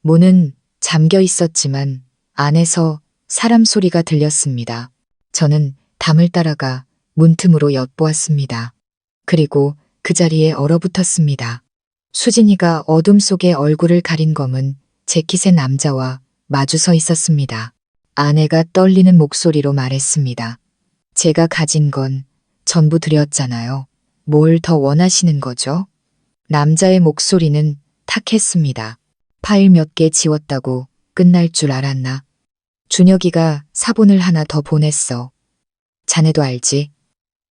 문은 잠겨 있었지만 안에서 사람 소리가 들렸습니다. 저는 담을 따라가 문틈으로 엿보았습니다. 그리고 그 자리에 얼어붙었습니다. 수진이가 어둠 속에 얼굴을 가린 검은 재킷의 남자와 마주서 있었습니다. 아내가 떨리는 목소리로 말했습니다. 제가 가진 건 전부 드렸잖아요. 뭘 더 원하시는 거죠? 남자의 목소리는 탁했습니다. 파일 몇 개 지웠다고 끝날 줄 알았나? 준혁이가 사본을 하나 더 보냈어. 자네도 알지?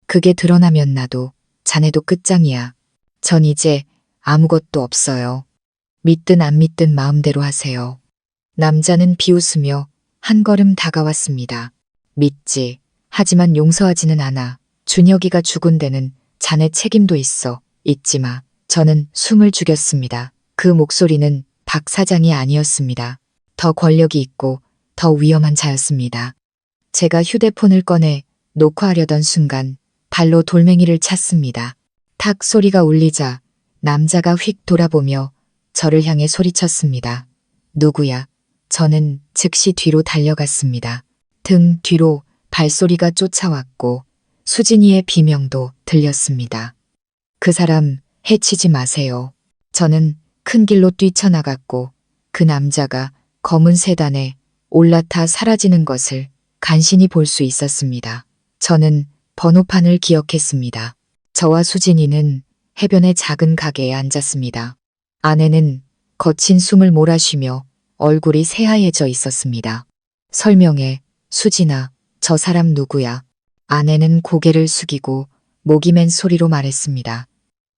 그게 드러나면 나도 자네도 끝장이야. 전 이제 아무것도 없어요. 믿든 안 믿든 마음대로 하세요. 남자는 비웃으며 한 걸음 다가왔습니다. 믿지. 하지만 용서하지는 않아. 준혁이가 죽은 데는 자네 책임도 있어. 잊지 마. 저는 숨을 죽였습니다. 그 목소리는 박 사장이 아니었습니다. 더 권력이 있고 더 위험한 자였습니다. 제가 휴대폰을 꺼내 녹화하려던 순간 발로 돌멩이를 찼습니다. 탁 소리가 울리자 남자가 휙 돌아보며 저를 향해 소리쳤습니다. 누구야? 저는 즉시 뒤로 달려갔습니다. 등 뒤로 발소리가 쫓아왔고 수진이의 비명도 들렸습니다. 그 사람 해치지 마세요. 저는 큰 길로 뛰쳐나갔고 그 남자가 검은 세단에 올라타 사라지는 것을 간신히 볼 수 있었습니다. 저는 번호판을 기억했습니다. 저와 수진이는 해변의 작은 가게에 앉았습니다. 아내는 거친 숨을 몰아쉬며 얼굴이 새하얘져 있었습니다. 설명해, 수진아, 저 사람 누구야? 아내는 고개를 숙이고 목이 맨 소리로 말했습니다.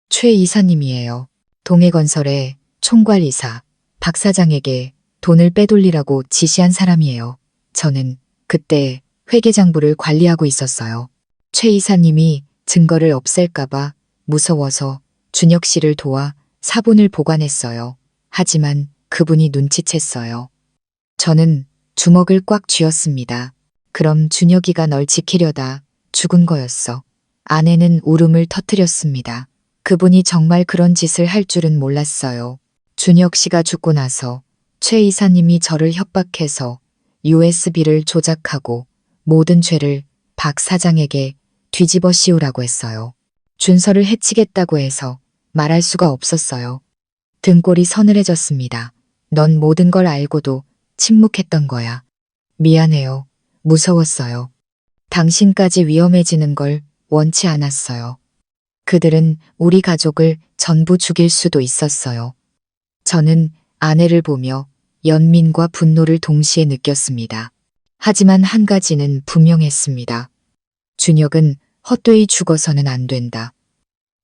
최 이사님이에요. 동해건설의 총괄이사, 박 사장에게 돈을 빼돌리라고 지시한 사람이에요. 저는 그때 회계장부를 관리하고 있었어요. 최 이사님이 증거를 없앨까봐 무서워서 준혁 씨를 도와 사본을 보관했어요. 하지만 그분이 눈치챘어요. 저는 주먹을 꽉 쥐었습니다. 그럼 준혁이가 널 지키려다 죽은 거였어. 아내는 울음을 터뜨렸습니다. 그분이 정말 그런 짓을 할 줄은 몰랐어요. 준혁 씨가 죽고 나서 최 이사님이 저를 협박해서 USB를 조작하고 모든 죄를 박 사장에게 뒤집어 씌우라고 했어요. 준서를 해치겠다고 해서 말할 수가 없었어요. 등골이 서늘해졌습니다. 넌 모든 걸 알고도 침묵했던 거야. 미안해요. 무서웠어요. 당신까지 위험해지는 걸 원치 않았어요. 그들은 우리 가족을 전부 죽일 수도 있었어요. 저는 아내를 보며 연민과 분노를 동시에 느꼈습니다. 하지만 한 가지는 분명했습니다. 준혁은 헛되이 죽어서는 안 된다.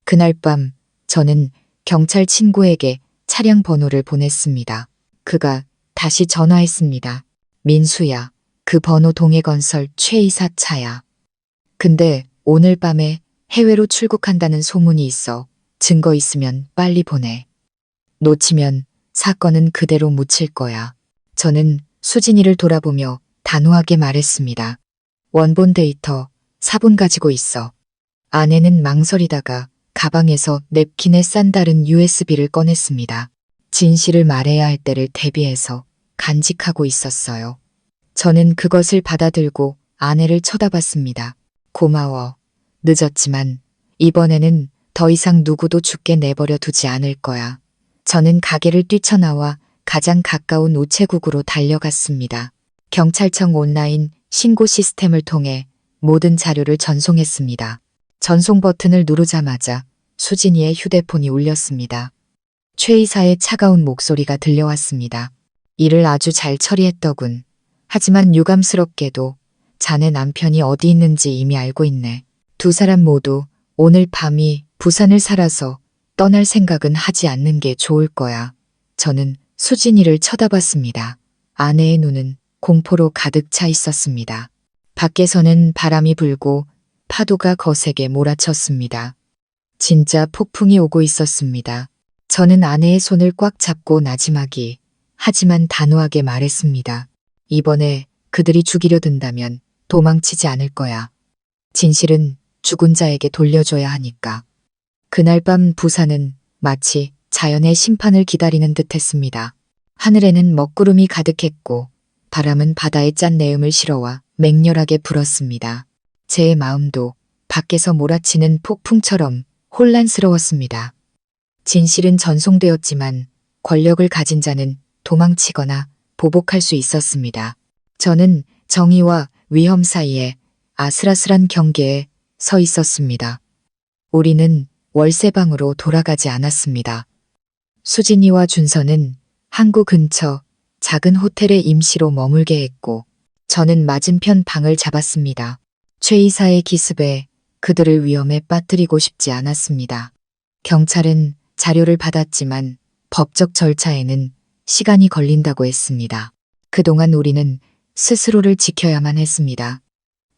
그날 밤 저는 경찰 친구에게 차량 번호를 보냈습니다. 그가 다시 전화했습니다. 민수야, 그 번호 동해건설 최 이사 차야. 근데 오늘 밤에 해외로 출국한다는 소문이 있어. 증거 있으면 빨리 보내. 놓치면 사건은 그대로 묻힐 거야. 저는 수진이를 돌아보며 단호하게 말했습니다. 원본 데이터, 사본 가지고 있어. 아내는 망설이다가 가방에서 냅킨에 싼 다른 USB를 꺼냈습니다. 진실을 말해야 할 때를 대비해서 간직하고 있었어요. 저는 그것을 받아들고 아내를 쳐다봤습니다. 고마워. 늦었지만 이번에는 더 이상 누구도 죽게 내버려 두지 않을 거야. 저는 가게를 뛰쳐나와 가장 가까운 우체국으로 달려갔습니다. 경찰청 온라인 신고 시스템을 통해 모든 자료를 전송했습니다. 전송 버튼을 누르자마자 수진이의 휴대폰이 울렸습니다. 최 이사의 차가운 목소리가 들려왔습니다. 일을 아주 잘 처리했더군. 하지만 유감스럽게도 자네 남편이 어디 있는지 이미 알고 있네. 두 사람 모두 오늘 밤이 부산을 살아서 떠날 생각은 하지 않는 게 좋을 거야. 저는 수진이를 쳐다봤습니다. 아내의 눈은 공포로 가득 차 있었습니다. 밖에서는 바람이 불고 파도가 거세게 몰아쳤습니다. 진짜 폭풍이 오고 있었습니다. 저는 아내의 손을 꽉 잡고 나지막이 하지만 단호하게 말했습니다. 이번에 그들이 죽이려 든다면 도망치지 않을 거야. 진실은 죽은 자에게 돌려줘야 하니까. 그날 밤 부산은 마치 자연의 심판을 기다리는 듯했습니다. 하늘에는 먹구름이 가득했고 바람은 바다의 짠 내음을 실어와 맹렬하게 불었습니다. 제 마음도 밖에서 몰아치는 폭풍처럼 혼란스러웠습니다. 진실은 전송되었지만 권력을 가진 자는 도망치거나 보복할 수 있었습니다. 저는 정의와 위험 사이에 아슬아슬한 경계에 서 있었습니다. 우리는 월세방으로 돌아가지 않았습니다. 수진이와 준서는 항구 근처 작은 호텔에 임시로 머물게 했고 저는 맞은편 방을 잡았습니다. 최 이사의 기습에 그들을 위험에 빠뜨리고 싶지 않았습니다. 경찰은 자료를 받았지만 법적 절차에는 시간이 걸린다고 했습니다. 그동안 우리는 스스로를 지켜야만 했습니다.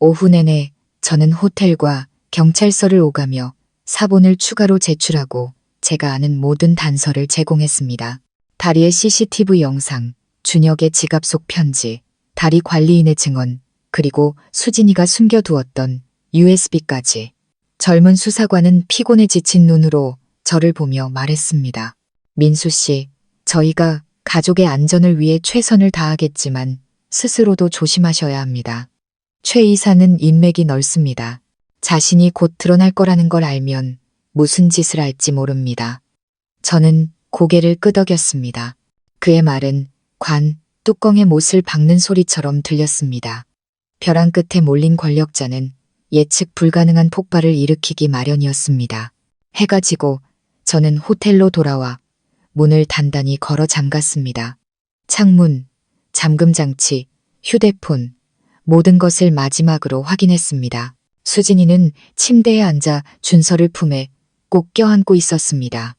오후 내내 저는 호텔과 경찰서를 오가며 사본을 추가로 제출하고 제가 아는 모든 단서를 제공했습니다. 다리의 CCTV 영상, 준혁의 지갑 속 편지, 다리 관리인의 증언, 그리고 수진이가 숨겨두었던 USB까지. 젊은 수사관은 피곤에 지친 눈으로 저를 보며 말했습니다. 민수 씨, 저희가 가족의 안전을 위해 최선을 다하겠지만 스스로도 조심하셔야 합니다. 최 이사는 인맥이 넓습니다. 자신이 곧 드러날 거라는 걸 알면 무슨 짓을 할지 모릅니다. 저는 고개를 끄덕였습니다. 그의 말은 관, 뚜껑에 못을 박는 소리처럼 들렸습니다. 벼랑 끝에 몰린 권력자는 예측 불가능한 폭발을 일으키기 마련이었습니다. 해가 지고 저는 호텔로 돌아와 문을 단단히 걸어 잠갔습니다. 창문, 잠금장치, 휴대폰, 모든 것을 마지막으로 확인했습니다. 수진이는 침대에 앉아 준서를 품에 꼭 껴안고 있었습니다.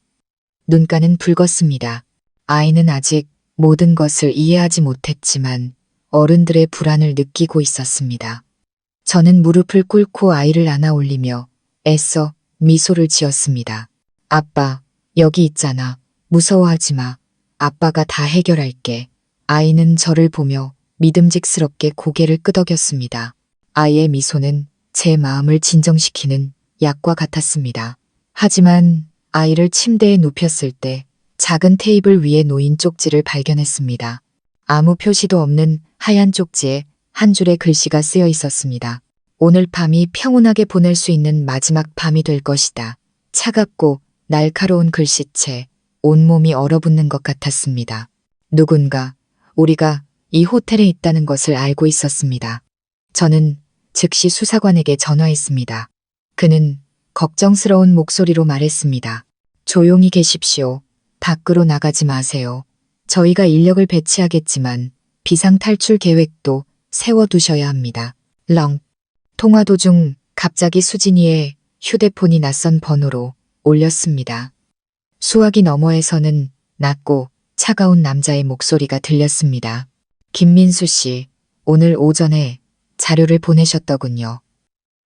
눈가는 붉었습니다. 아이는 아직 모든 것을 이해하지 못했지만 어른들의 불안을 느끼고 있었습니다. 저는 무릎을 꿇고 아이를 안아 올리며 애써 미소를 지었습니다. 아빠, 여기 있잖아. 무서워하지 마. 아빠가 다 해결할게. 아이는 저를 보며 믿음직스럽게 고개를 끄덕였습니다. 아이의 미소는 제 마음을 진정시키는 약과 같았습니다. 하지만 아이를 침대에 눕혔을 때 작은 테이블 위에 놓인 쪽지를 발견했습니다. 아무 표시도 없는 하얀 쪽지에 한 줄의 글씨가 쓰여 있었습니다. 오늘 밤이 평온하게 보낼 수 있는 마지막 밤이 될 것이다. 차갑고 날카로운 글씨체, 온몸이 얼어붙는 것 같았습니다. 누군가 우리가 이 호텔에 있다는 것을 알고 있었습니다. 저는 즉시 수사관에게 전화했습니다. 그는 걱정스러운 목소리로 말했습니다. 조용히 계십시오. 밖으로 나가지 마세요. 저희가 인력을 배치하겠지만 비상탈출 계획도 세워두셔야 합니다. 렁. 통화 도중 갑자기 수진이의 휴대폰이 낯선 번호로 울렸습니다. 수화기 너머에서는 낮고 차가운 남자의 목소리가 들렸습니다. 김민수 씨, 오늘 오전에 자료를 보내셨더군요.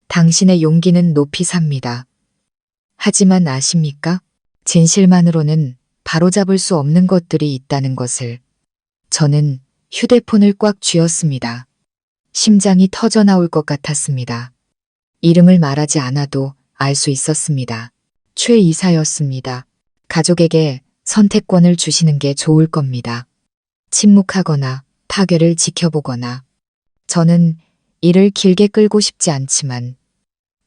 당신의 용기는 높이 삽니다. 하지만 아십니까? 진실만으로는 바로잡을 수 없는 것들이 있다는 것을. 저는 휴대폰을 꽉 쥐었습니다. 심장이 터져 나올 것 같았습니다. 이름을 말하지 않아도 알 수 있었습니다. 최 이사였습니다. 가족에게 선택권을 주시는 게 좋을 겁니다. 침묵하거나 파괴를 지켜보거나. 저는 이를 길게 끌고 싶지 않지만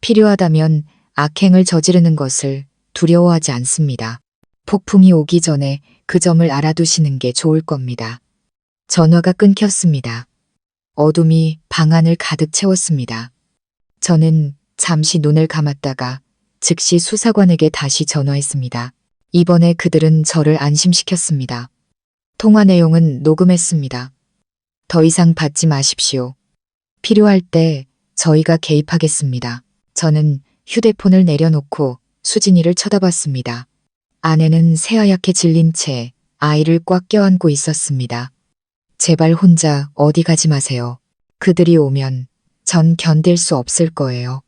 필요하다면 악행을 저지르는 것을 두려워하지 않습니다. 폭풍이 오기 전에 그 점을 알아두시는 게 좋을 겁니다. 전화가 끊겼습니다. 어둠이 방 안을 가득 채웠습니다. 저는 잠시 눈을 감았다가 즉시 수사관에게 다시 전화했습니다. 이번에 그들은 저를 안심시켰습니다. 통화 내용은 녹음했습니다. 더 이상 받지 마십시오. 필요할 때 저희가 개입하겠습니다. 저는 휴대폰을 내려놓고 수진이를 쳐다봤습니다. 아내는 새하얗게 질린 채 아이를 꽉 껴안고 있었습니다. 제발 혼자 어디 가지 마세요. 그들이 오면 전 견딜 수 없을 거예요.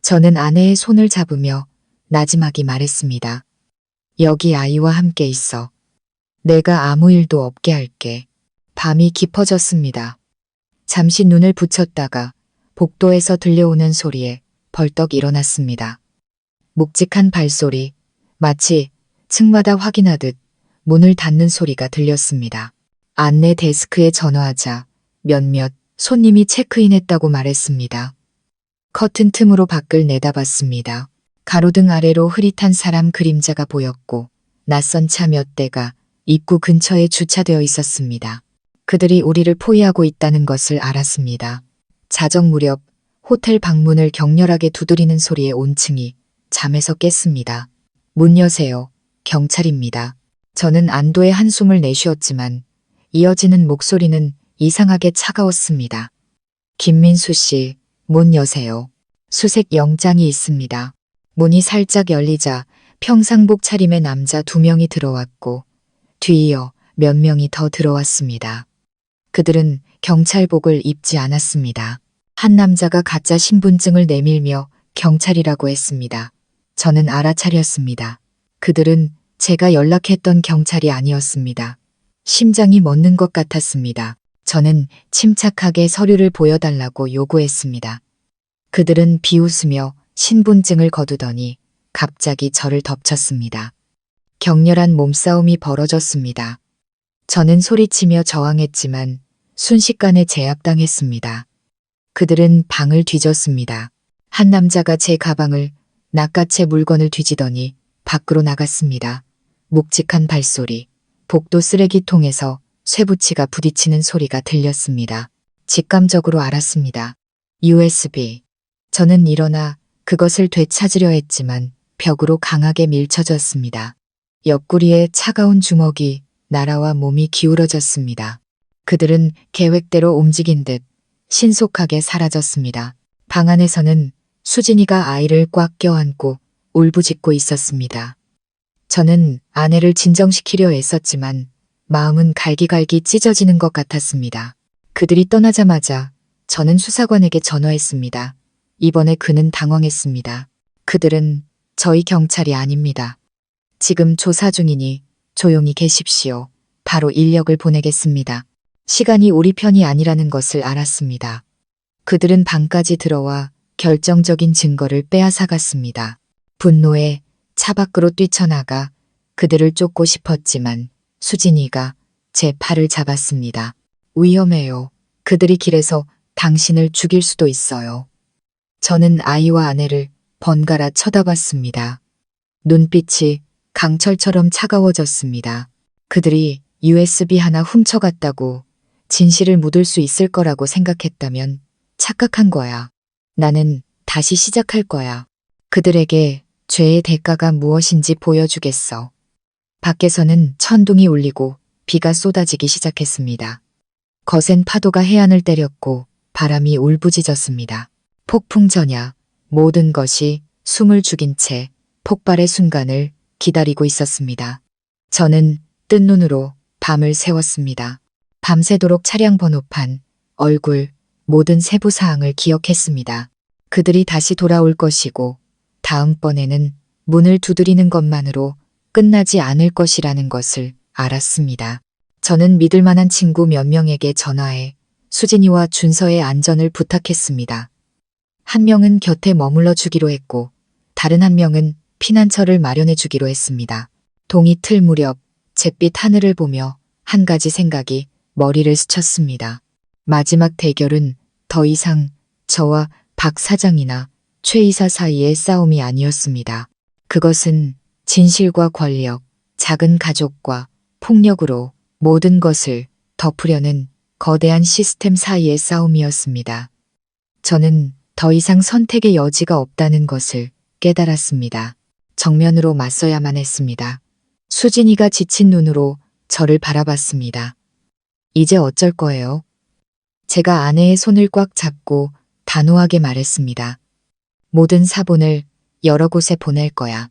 저는 아내의 손을 잡으며 나지막이 말했습니다. 여기 아이와 함께 있어. 내가 아무 일도 없게 할게. 밤이 깊어졌습니다. 잠시 눈을 붙였다가 복도에서 들려오는 소리에 벌떡 일어났습니다. 묵직한 발소리, 마치 층마다 확인하듯 문을 닫는 소리가 들렸습니다. 안내 데스크에 전화하자 몇몇 손님이 체크인했다고 말했습니다. 커튼 틈으로 밖을 내다봤습니다. 가로등 아래로 흐릿한 사람 그림자가 보였고 낯선 차 몇 대가 입구 근처에 주차되어 있었습니다. 그들이 우리를 포위하고 있다는 것을 알았습니다. 자정 무렵 호텔 방문을 격렬하게 두드리는 소리에 온층이 잠에서 깼습니다. 문 여세요. 경찰입니다. 저는 안도의 한숨을 내쉬었지만 이어지는 목소리는 이상하게 차가웠습니다. 김민수 씨, 문 여세요. 수색 영장이 있습니다. 문이 살짝 열리자 평상복 차림의 남자 2명이 들어왔고 뒤이어 몇 명이 더 들어왔습니다. 그들은 경찰복을 입지 않았습니다. 한 남자가 가짜 신분증을 내밀며 경찰이라고 했습니다. 저는 알아차렸습니다. 그들은 제가 연락했던 경찰이 아니었습니다. 심장이 멎는 것 같았습니다. 저는 침착하게 서류를 보여달라고 요구했습니다. 그들은 비웃으며 신분증을 거두더니 갑자기 저를 덮쳤습니다. 격렬한 몸싸움이 벌어졌습니다. 저는 소리치며 저항했지만 순식간에 제압당했습니다. 그들은 방을 뒤졌습니다. 한 남자가 제 가방을 낚아채 물건을 뒤지더니 밖으로 나갔습니다. 묵직한 발소리, 복도 쓰레기통에서 쇠붙이가 부딪히는 소리가 들렸습니다. 직감적으로 알았습니다. USB. 저는 일어나 그것을 되찾으려 했지만 벽으로 강하게 밀쳐졌습니다. 옆구리에 차가운 주먹이 날아와 몸이 기울어졌습니다. 그들은 계획대로 움직인 듯 신속하게 사라졌습니다. 방 안에서는 수진이가 아이를 꽉 껴안고 울부짖고 있었습니다. 저는 아내를 진정시키려 애썼지만 마음은 갈기갈기 찢어지는 것 같았습니다. 그들이 떠나자마자 저는 수사관에게 전화했습니다. 이번에 그는 당황했습니다. 그들은 저희 경찰이 아닙니다. 지금 조사 중이니 조용히 계십시오. 바로 인력을 보내겠습니다. 시간이 우리 편이 아니라는 것을 알았습니다. 그들은 방까지 들어와 결정적인 증거를 빼앗아갔습니다. 분노에 차 밖으로 뛰쳐나가 그들을 쫓고 싶었지만 수진이가 제 팔을 잡았습니다. 위험해요. 그들이 길에서 당신을 죽일 수도 있어요. 저는 아이와 아내를 번갈아 쳐다봤습니다. 눈빛이 강철처럼 차가워졌습니다. 그들이 USB 하나 훔쳐갔다고 진실을 묻을 수 있을 거라고 생각했다면 착각한 거야. 나는 다시 시작할 거야. 그들에게 죄의 대가가 무엇인지 보여주겠어. 밖에서는 천둥이 울리고 비가 쏟아지기 시작했습니다. 거센 파도가 해안을 때렸고 바람이 울부짖었습니다. 폭풍 전야 모든 것이 숨을 죽인 채 폭발의 순간을 기다리고 있었습니다. 저는 뜬 눈으로 밤을 새웠습니다. 밤새도록 차량 번호판, 얼굴, 모든 세부 사항을 기억했습니다. 그들이 다시 돌아올 것이고 다음번에는 문을 두드리는 것만으로 끝나지 않을 것이라는 것을 알았습니다. 저는 믿을 만한 친구 몇 명에게 전화해 수진이와 준서의 안전을 부탁했습니다. 한 명은 곁에 머물러 주기로 했고 다른 한 명은 피난처를 마련해 주기로 했습니다. 동이틀 무렵 잿빛 하늘을 보며 한 가지 생각이 머리를 스쳤습니다. 마지막 대결은 더 이상 저와 박 사장이나 최 이사 사이의 싸움이 아니었습니다. 그것은 진실과 권력, 작은 가족과 폭력으로 모든 것을 덮으려는 거대한 시스템 사이의 싸움이었습니다. 저는 더 이상 선택의 여지가 없다는 것을 깨달았습니다. 정면으로 맞서야만 했습니다. 수진이가 지친 눈으로 저를 바라봤습니다. 이제 어쩔 거예요? 제가 아내의 손을 꽉 잡고 단호하게 말했습니다. 모든 사본을 여러 곳에 보낼 거야.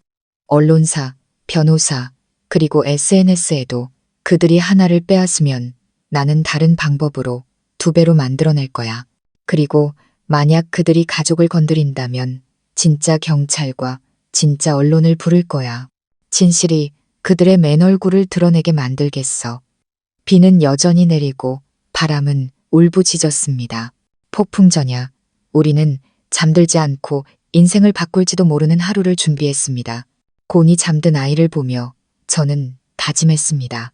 언론사, 변호사, 그리고 SNS에도 그들이 하나를 빼앗으면 나는 다른 방법으로 2배로 만들어낼 거야. 그리고 만약 그들이 가족을 건드린다면 진짜 경찰과 진짜 언론을 부를 거야. 진실이 그들의 맨얼굴을 드러내게 만들겠어. 비는 여전히 내리고 바람은 울부짖었습니다. 폭풍 전야 우리는 잠들지 않고 인생을 바꿀지도 모르는 하루를 준비했습니다. 곤히 잠든 아이를 보며 저는 다짐했습니다.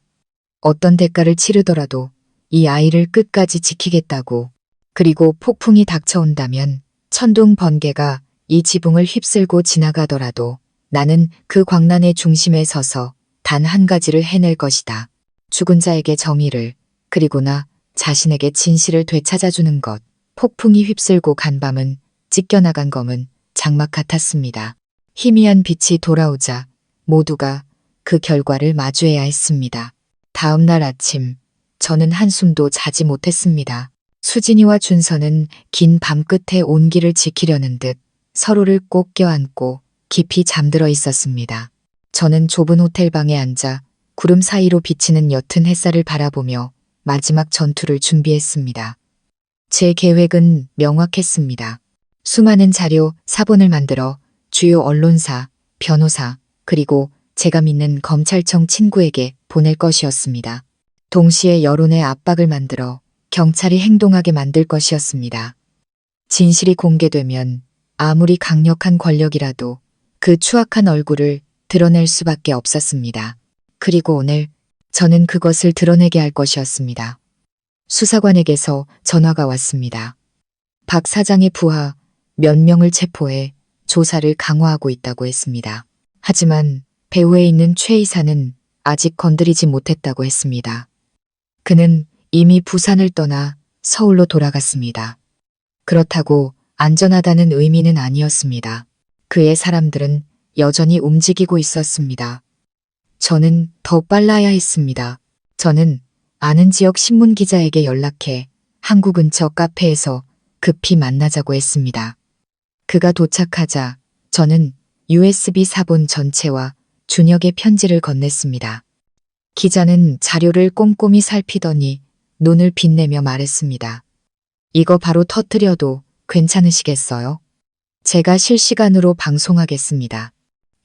어떤 대가를 치르더라도 이 아이를 끝까지 지키겠다고. 그리고 폭풍이 닥쳐온다면 천둥 번개가 이 지붕을 휩쓸고 지나가더라도 나는 그 광란의 중심에 서서 단 한 가지를 해낼 것이다. 죽은 자에게 정의를, 그리고 나 자신에게 진실을 되찾아주는 것. 폭풍이 휩쓸고 간 밤은 찢겨나간 검은 장막 같았습니다. 희미한 빛이 돌아오자 모두가 그 결과를 마주해야 했습니다. 다음 날 아침 저는 한숨도 자지 못했습니다. 수진이와 준서는 긴 밤 끝에 온기를 지키려는 듯 서로를 꼭 껴안고 깊이 잠들어 있었습니다. 저는 좁은 호텔방에 앉아 구름 사이로 비치는 옅은 햇살을 바라보며 마지막 전투를 준비했습니다. 제 계획은 명확했습니다. 수많은 자료, 사본을 만들어 주요 언론사, 변호사, 그리고 제가 믿는 검찰청 친구에게 보낼 것이었습니다. 동시에 여론의 압박을 만들어 경찰이 행동하게 만들 것이었습니다. 진실이 공개되면 아무리 강력한 권력이라도 그 추악한 얼굴을 드러낼 수밖에 없었습니다. 그리고 오늘 저는 그것을 드러내게 할 것이었습니다. 수사관에게서 전화가 왔습니다. 박 사장의 부하 몇 명을 체포해 조사를 강화하고 있다고 했습니다. 하지만 배후에 있는 최 이사는 아직 건드리지 못했다고 했습니다. 그는 이미 부산을 떠나 서울로 돌아갔습니다. 그렇다고 안전하다는 의미는 아니었습니다. 그의 사람들은 여전히 움직이고 있었습니다. 저는 더 빨라야 했습니다. 저는 아는 지역 신문 기자에게 연락해 항구 근처 카페에서 급히 만나자고 했습니다. 그가 도착하자 저는 USB 사본 전체와 준혁의 편지를 건넸습니다. 기자는 자료를 꼼꼼히 살피더니 눈을 빛내며 말했습니다. 이거 바로 터뜨려도 괜찮으시겠어요? 제가 실시간으로 방송하겠습니다.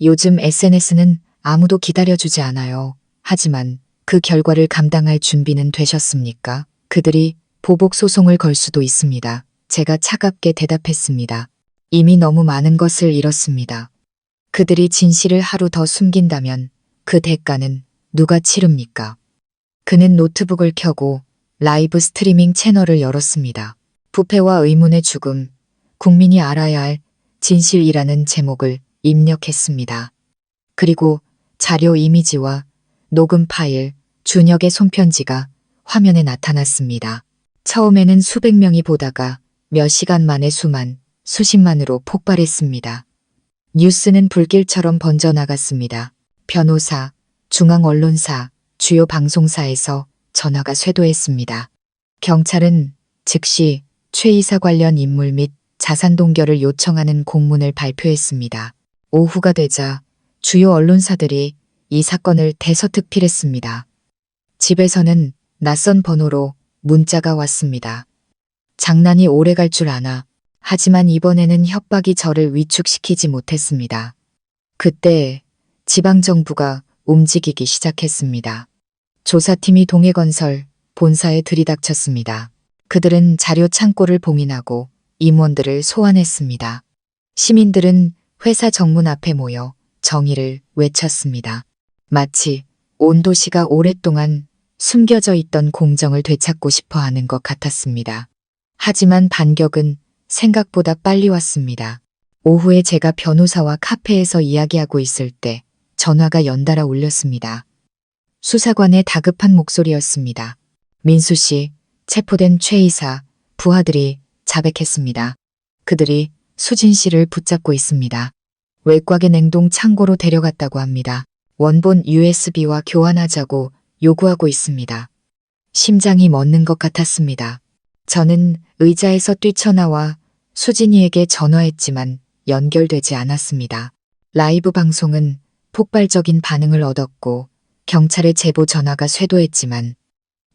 요즘 SNS는 아무도 기다려주지 않아요. 하지만 그 결과를 감당할 준비는 되셨습니까? 그들이 보복 소송을 걸 수도 있습니다. 제가 차갑게 대답했습니다. 이미 너무 많은 것을 잃었습니다. 그들이 진실을 하루 더 숨긴다면 그 대가는 누가 치릅니까? 그는 노트북을 켜고 라이브 스트리밍 채널을 열었습니다. 부패와 의문의 죽음, 국민이 알아야 할 진실이라는 제목을 입력했습니다. 그리고 자료 이미지와 녹음 파일, 준혁의 손편지가 화면에 나타났습니다. 처음에는 수백 명이 보다가 몇 시간 만에 수십만으로 폭발했습니다. 뉴스는 불길처럼 번져나갔습니다. 변호사, 중앙언론사, 주요 방송사에서 전화가 쇄도했습니다. 경찰은 즉시 최 이사 관련 인물 및 자산 동결을 요청하는 공문을 발표했습니다. 오후가 되자 주요 언론사들이 이 사건을 대서특필했습니다. 집에서는 낯선 번호로 문자가 왔습니다. 장난이 오래 갈 줄 아나. 하지만 이번에는 협박이 저를 위축시키지 못했습니다. 그때 지방정부가 움직이기 시작했습니다. 조사팀이 동해건설 본사에 들이닥쳤습니다. 그들은 자료 창고를 봉인하고 임원들을 소환했습니다. 시민들은 회사 정문 앞에 모여 정의를 외쳤습니다. 마치 온 도시가 오랫동안 숨겨져 있던 공정을 되찾고 싶어 하는 것 같았습니다. 하지만 반격은 생각보다 빨리 왔습니다. 오후에 제가 변호사와 카페에서 이야기하고 있을 때 전화가 연달아 울렸습니다. 수사관의 다급한 목소리였습니다. 민수 씨, 체포된 최 이사, 부하들이 자백했습니다. 그들이 수진 씨를 붙잡고 있습니다. 외곽의 냉동 창고로 데려갔다고 합니다. 원본 USB와 교환하자고 요구하고 있습니다. 심장이 멎는 것 같았습니다. 저는 의자에서 뛰쳐나와 수진이에게 전화했지만 연결되지 않았습니다. 라이브 방송은 폭발적인 반응을 얻었고 경찰의 제보 전화가 쇄도했지만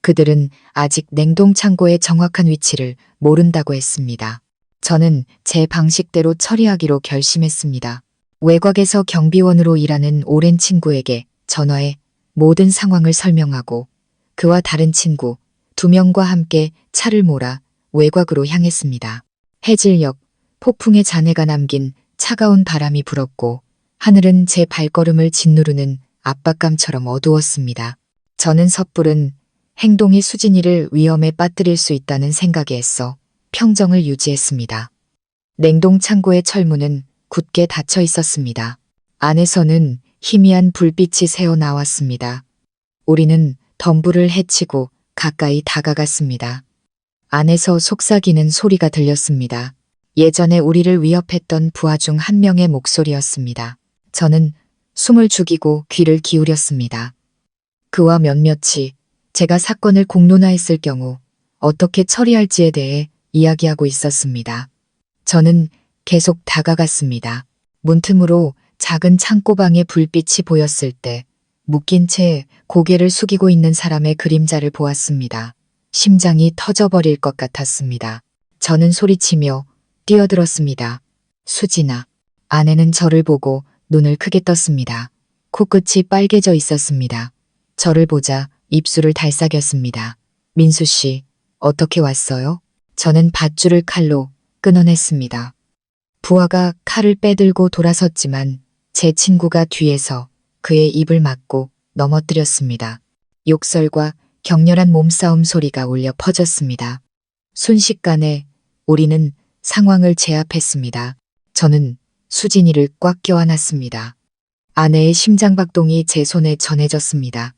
그들은 아직 냉동 창고의 정확한 위치를 모른다고 했습니다. 저는 제 방식대로 처리하기로 결심했습니다. 외곽에서 경비원으로 일하는 오랜 친구에게 전화해 모든 상황을 설명하고 그와 다른 친구 2명과 함께 차를 몰아 외곽으로 향했습니다. 해질녘 폭풍의 잔해가 남긴 차가운 바람이 불었고 하늘은 제 발걸음을 짓누르는 압박감처럼 어두웠습니다. 저는 섣부른 행동이 수진이를 위험에 빠뜨릴 수 있다는 생각에 애써 평정을 유지했습니다. 냉동 창고의 철문은 굳게 닫혀 있었습니다. 안에서는 희미한 불빛이 새어 나왔습니다. 우리는 덤불을 헤치고 가까이 다가갔습니다. 안에서 속삭이는 소리가 들렸습니다. 예전에 우리를 위협했던 부하 중 한 명의 목소리였습니다. 저는 숨을 죽이고 귀를 기울였습니다. 그와 몇몇이 제가 사건을 공론화했을 경우 어떻게 처리할지에 대해 이야기하고 있었습니다. 저는 계속 다가갔습니다. 문틈으로 작은 창고방의 불빛이 보였을 때 묶인 채 고개를 숙이고 있는 사람의 그림자를 보았습니다. 심장이 터져버릴 것 같았습니다. 저는 소리치며 뛰어들었습니다. 수진아. 아내는 저를 보고 눈을 크게 떴습니다. 코끝이 빨개져 있었습니다. 저를 보자 입술을 달싹였습니다. 민수 씨, 어떻게 왔어요? 저는 밧줄을 칼로 끊어냈습니다. 부하가 칼을 빼들고 돌아섰지만 제 친구가 뒤에서 그의 입을 막고 넘어뜨렸습니다. 욕설과 격렬한 몸싸움 소리가 울려 퍼졌습니다. 순식간에 우리는 상황을 제압했습니다. 저는 수진이를 꽉 껴안았습니다. 아내의 심장박동이 제 손에 전해졌습니다.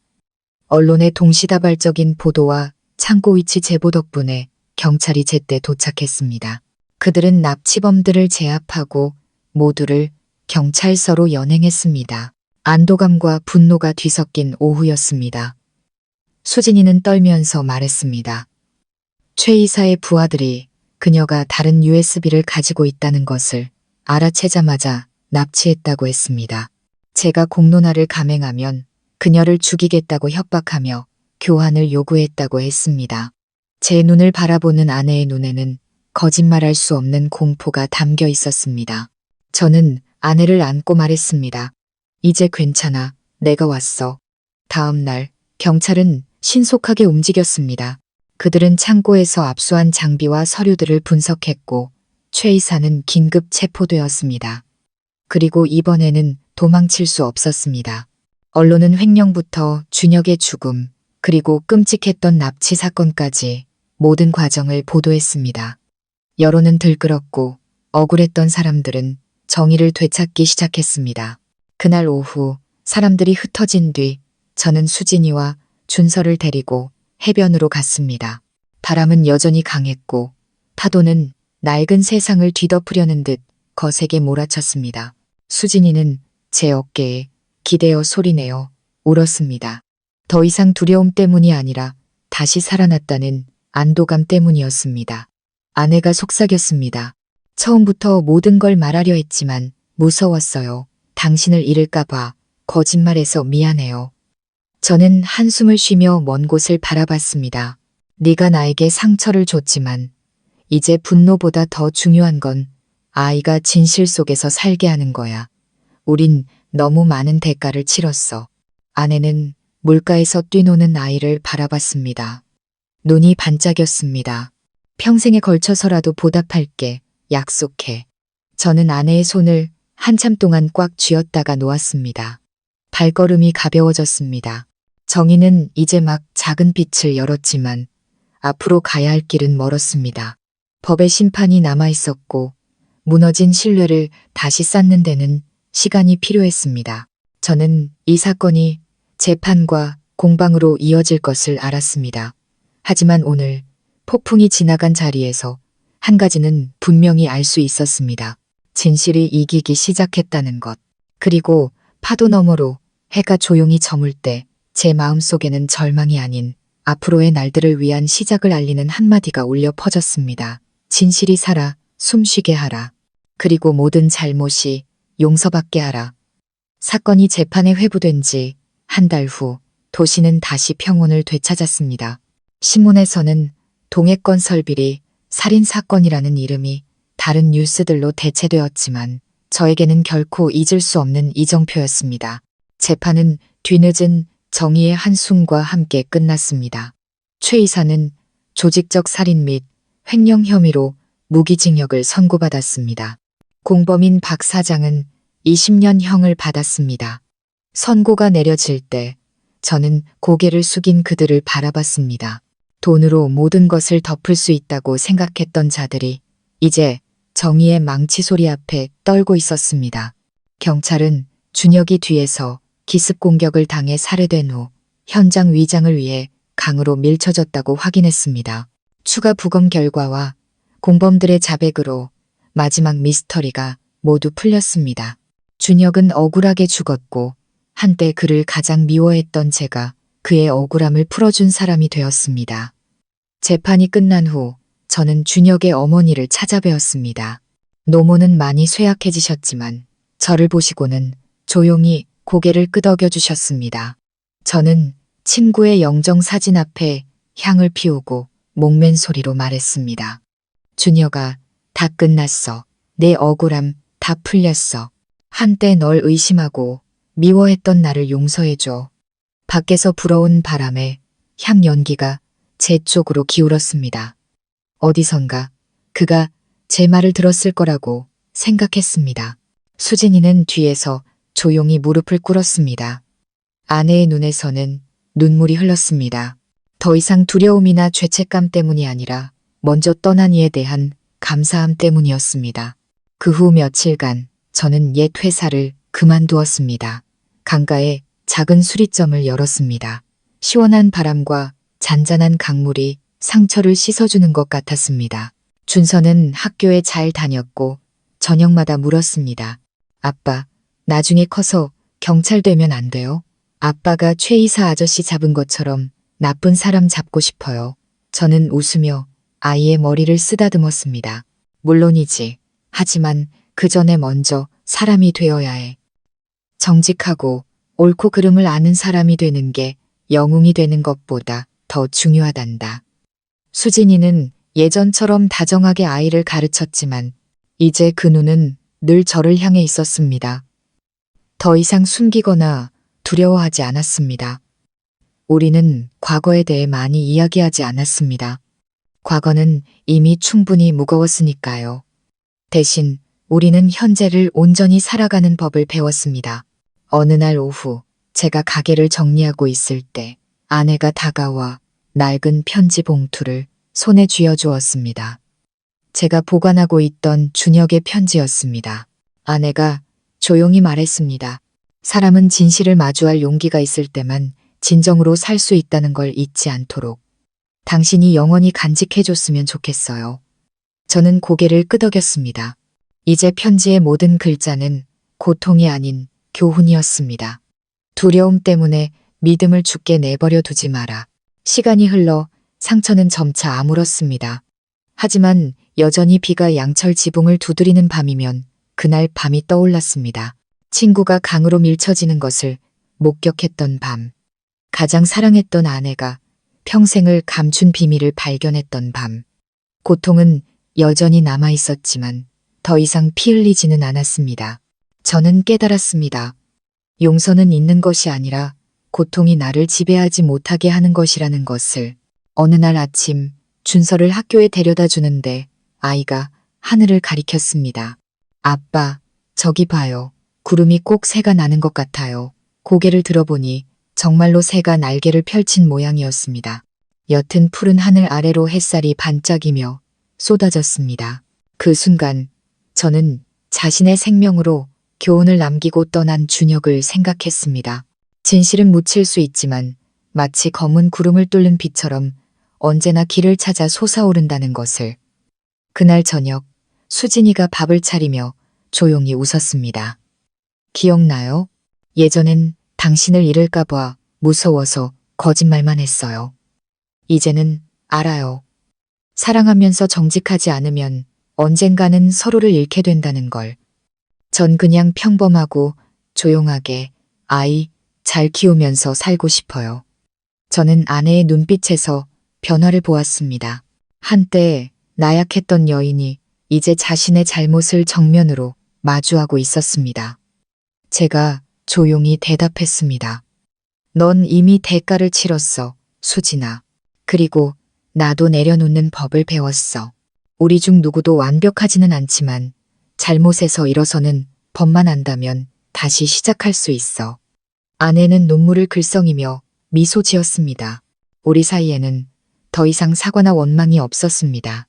언론의 동시다발적인 보도와 창고 위치 제보 덕분에 경찰이 제때 도착했습니다. 그들은 납치범들을 제압하고 모두를 경찰서로 연행했습니다. 안도감과 분노가 뒤섞인 오후였습니다. 수진이는 떨면서 말했습니다. 최 이사의 부하들이 그녀가 다른 USB를 가지고 있다는 것을 알아채자마자 납치했다고 했습니다. 제가 공론화를 감행하면 그녀를 죽이겠다고 협박하며 교환을 요구했다고 했습니다. 제 눈을 바라보는 아내의 눈에는 거짓말할 수 없는 공포가 담겨 있었습니다. 저는 아내를 안고 말했습니다. 이제 괜찮아. 내가 왔어. 다음 날 경찰은 신속하게 움직였습니다. 그들은 창고에서 압수한 장비와 서류들을 분석했고 최 이사는 긴급 체포되었습니다. 그리고 이번에는 도망칠 수 없었습니다. 언론은 횡령부터 준혁의 죽음, 그리고 끔찍했던 납치 사건까지 모든 과정을 보도했습니다. 여론은 들끓었고 억울했던 사람들은 정의를 되찾기 시작했습니다. 그날 오후 사람들이 흩어진 뒤 저는 수진이와 준서를 데리고 해변으로 갔습니다. 바람은 여전히 강했고 파도는 낡은 세상을 뒤덮으려는 듯 거세게 몰아쳤습니다. 수진이는 제 어깨에 기대어 소리내어 울었습니다. 더 이상 두려움 때문이 아니라 다시 살아났다는 안도감 때문이었습니다. 아내가 속삭였습니다. 처음부터 모든 걸 말하려 했지만 무서웠어요. 당신을 잃을까봐 거짓말해서 미안해요. 저는 한숨을 쉬며 먼 곳을 바라봤습니다. 네가 나에게 상처를 줬지만 이제 분노보다 더 중요한 건 아이가 진실 속에서 살게 하는 거야. 우린 너무 많은 대가를 치렀어. 아내는 물가에서 뛰노는 아이를 바라봤습니다. 눈이 반짝였습니다. 평생에 걸쳐서라도 보답할게. 약속해. 저는 아내의 손을 한참 동안 꽉 쥐었다가 놓았습니다. 발걸음이 가벼워졌습니다. 정의는 이제 막 작은 빛을 열었지만 앞으로 가야 할 길은 멀었습니다. 법의 심판이 남아있었고 무너진 신뢰를 다시 쌓는 데는 시간이 필요했습니다. 저는 이 사건이 재판과 공방으로 이어질 것을 알았습니다. 하지만 오늘 폭풍이 지나간 자리에서 한 가지는 분명히 알 수 있었습니다. 진실이 이기기 시작했다는 것. 그리고 파도 너머로 해가 조용히 저물 때 제 마음속에는 절망이 아닌 앞으로의 날들을 위한 시작을 알리는 한마디가 울려 퍼졌습니다. 진실이 살아 숨쉬게 하라. 그리고 모든 잘못이 용서받게 하라. 사건이 재판에 회부된 지 한 달 후 도시는 다시 평온을 되찾았습니다. 신문에서는 동해건설비리 살인사건이라는 이름이 다른 뉴스들로 대체되었지만 저에게는 결코 잊을 수 없는 이정표였습니다. 재판은 뒤늦은 정의의 한숨과 함께 끝났습니다. 최 이사는 조직적 살인 및 횡령 혐의로 무기징역을 선고받았습니다. 공범인 박 사장은 20년형을 받았습니다. 선고가 내려질 때 저는 고개를 숙인 그들을 바라봤습니다. 돈으로 모든 것을 덮을 수 있다고 생각했던 자들이 이제 정의의 망치 소리 앞에 떨고 있었습니다. 경찰은 준혁이 뒤에서 기습 공격을 당해 살해된 후 현장 위장을 위해 강으로 밀쳐졌다고 확인했습니다. 추가 부검 결과와 공범들의 자백으로 마지막 미스터리가 모두 풀렸습니다. 준혁은 억울하게 죽었고 한때 그를 가장 미워했던 제가 그의 억울함을 풀어준 사람이 되었습니다. 재판이 끝난 후 저는 준혁의 어머니를 찾아뵈었습니다. 노모는 많이 쇠약해지셨지만 저를 보시고는 조용히 고개를 끄덕여 주셨습니다. 저는 친구의 영정 사진 앞에 향을 피우고 목맨 소리로 말했습니다. 준혁아, 다 끝났어. 내 억울함 다 풀렸어. 한때 널 의심하고 미워했던 나를 용서해줘. 밖에서 불어온 바람에 향 연기가 제 쪽으로 기울었습니다. 어디선가 그가 제 말을 들었을 거라고 생각했습니다. 수진이는 뒤에서 조용히 무릎을 꿇었습니다. 아내의 눈에서는 눈물이 흘렀습니다. 더 이상 두려움이나 죄책감 때문이 아니라 먼저 떠난 이에 대한 감사함 때문이었습니다. 그 후 며칠간 저는 옛 회사를 그만두었습니다. 강가에 작은 수리점을 열었습니다. 시원한 바람과 잔잔한 강물이 상처를 씻어주는 것 같았습니다. 준서는 학교에 잘 다녔고 저녁마다 물었습니다. 아빠, 나중에 커서 경찰 되면 안 돼요? 아빠가 최 이사 아저씨 잡은 것처럼 나쁜 사람 잡고 싶어요. 저는 웃으며 아이의 머리를 쓰다듬었습니다. 물론이지. 하지만 그 전에 먼저 사람이 되어야 해. 정직하고 옳고 그름을 아는 사람이 되는 게 영웅이 되는 것보다 더 중요하단다. 수진이는 예전처럼 다정하게 아이를 가르쳤지만 이제 그 눈은 늘 저를 향해 있었습니다. 더 이상 숨기거나 두려워하지 않았습니다. 우리는 과거에 대해 많이 이야기하지 않았습니다. 과거는 이미 충분히 무거웠으니까요. 대신 우리는 현재를 온전히 살아가는 법을 배웠습니다. 어느 날 오후 제가 가게를 정리하고 있을 때 아내가 다가와 낡은 편지 봉투를 손에 쥐어주었습니다. 제가 보관하고 있던 준혁의 편지였습니다. 아내가 조용히 말했습니다. 사람은 진실을 마주할 용기가 있을 때만 진정으로 살 수 있다는 걸 잊지 않도록. 당신이 영원히 간직해줬으면 좋겠어요. 저는 고개를 끄덕였습니다. 이제 편지의 모든 글자는 고통이 아닌 교훈이었습니다. 두려움 때문에 믿음을 죽게 내버려 두지 마라. 시간이 흘러 상처는 점차 아물었습니다. 하지만 여전히 비가 양철 지붕을 두드리는 밤이면 그날 밤이 떠올랐습니다. 친구가 강으로 밀쳐지는 것을 목격했던 밤. 가장 사랑했던 아내가 평생을 감춘 비밀을 발견했던 밤. 고통은 여전히 남아 있었지만 더 이상 피 흘리지는 않았습니다. 저는 깨달았습니다. 용서는 있는 것이 아니라 고통이 나를 지배하지 못하게 하는 것이라는 것을. 어느 날 아침 준서를 학교에 데려다 주는데 아이가 하늘을 가리켰습니다. 아빠, 저기 봐요. 구름이 꼭 새가 나는 것 같아요. 고개를 들어보니 정말로 새가 날개를 펼친 모양이었습니다. 옅은 푸른 하늘 아래로 햇살이 반짝이며 쏟아졌습니다. 그 순간 저는 자신의 생명으로 교훈을 남기고 떠난 준혁을 생각했습니다. 진실은 묻힐 수 있지만 마치 검은 구름을 뚫는 빛처럼 언제나 길을 찾아 솟아오른다는 것을. 그날 저녁 수진이가 밥을 차리며 조용히 웃었습니다. 기억나요? 예전엔 당신을 잃을까 봐 무서워서 거짓말만 했어요. 이제는 알아요. 사랑하면서 정직하지 않으면 언젠가는 서로를 잃게 된다는 걸. 전 그냥 평범하고 조용하게 아이 잘 키우면서 살고 싶어요. 저는 아내의 눈빛에서 변화를 보았습니다. 한때 나약했던 여인이 이제 자신의 잘못을 정면으로 마주하고 있었습니다. 제가 조용히 대답했습니다. 넌 이미 대가를 치렀어, 수진아. 그리고 나도 내려놓는 법을 배웠어. 우리 중 누구도 완벽하지는 않지만 잘못에서 일어서는 법만 안다면 다시 시작할 수 있어. 아내는 눈물을 글썽이며 미소 지었습니다. 우리 사이에는 더 이상 사과나 원망이 없었습니다.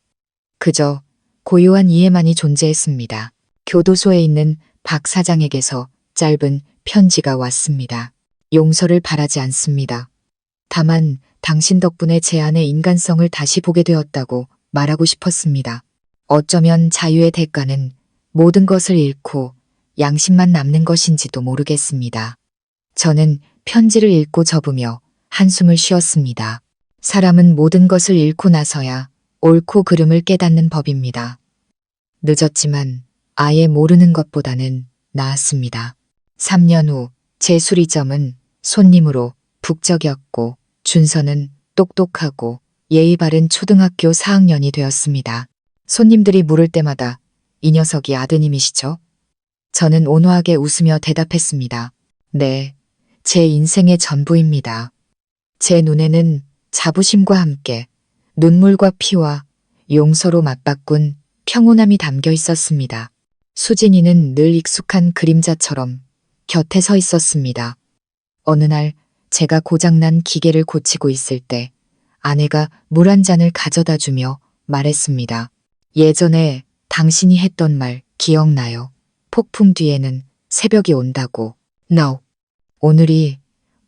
그저 고요한 이해만이 존재했습니다. 교도소에 있는 박 사장에게서 짧은 편지가 왔습니다. 용서를 바라지 않습니다. 다만 당신 덕분에 제 안의 인간성을 다시 보게 되었다고 말하고 싶었습니다. 어쩌면 자유의 대가는 모든 것을 잃고 양심만 남는 것인지도 모르겠습니다. 저는 편지를 읽고 접으며 한숨을 쉬었습니다. 사람은 모든 것을 잃고 나서야 옳고 그름을 깨닫는 법입니다. 늦었지만 아예 모르는 것보다는 나았습니다. 3년 후 제 수리점은 손님으로 북적였고 준서는 똑똑하고 예의 바른 초등학교 4학년이 되었습니다. 손님들이 물을 때마다 이 녀석이 아드님이시죠? 저는 온화하게 웃으며 대답했습니다. 네, 제 인생의 전부입니다. 제 눈에는 자부심과 함께 눈물과 피와 용서로 맞바꾼 평온함이 담겨 있었습니다. 수진이는 늘 익숙한 그림자처럼 곁에 서 있었습니다. 어느 날 제가 고장난 기계를 고치고 있을 때 아내가 물 한 잔을 가져다 주며 말했습니다. 예전에 당신이 했던 말 기억나요? 폭풍 뒤에는 새벽이 온다고. No. 오늘이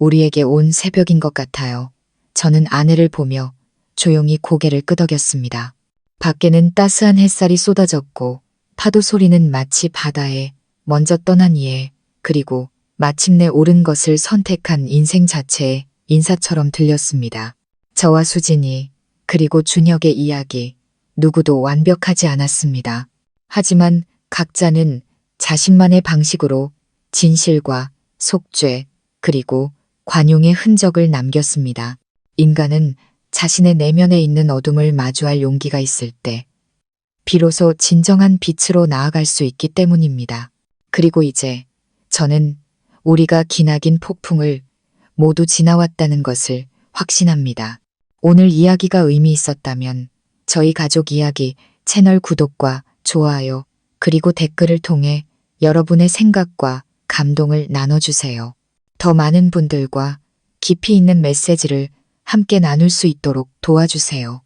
우리에게 온 새벽인 것 같아요. 저는 아내를 보며 조용히 고개를 끄덕였습니다. 밖에는 따스한 햇살이 쏟아졌고 파도 소리는 마치 바다에 먼저 떠난 이의 그리고 마침내 옳은 것을 선택한 인생 자체의 인사처럼 들렸습니다. 저와 수진이 그리고 준혁의 이야기 누구도 완벽하지 않았습니다. 하지만 각자는 자신만의 방식으로 진실과 속죄 그리고 관용의 흔적을 남겼습니다. 인간은 자신의 내면에 있는 어둠을 마주할 용기가 있을 때 비로소 진정한 빛으로 나아갈 수 있기 때문입니다. 그리고 이제 저는 우리가 기나긴 폭풍을 모두 지나왔다는 것을 확신합니다. 오늘 이야기가 의미 있었다면 저희 가족 이야기 채널 구독과 좋아요 그리고 댓글을 통해 여러분의 생각과 감동을 나눠주세요. 더 많은 분들과 깊이 있는 메시지를 함께 나눌 수 있도록 도와주세요.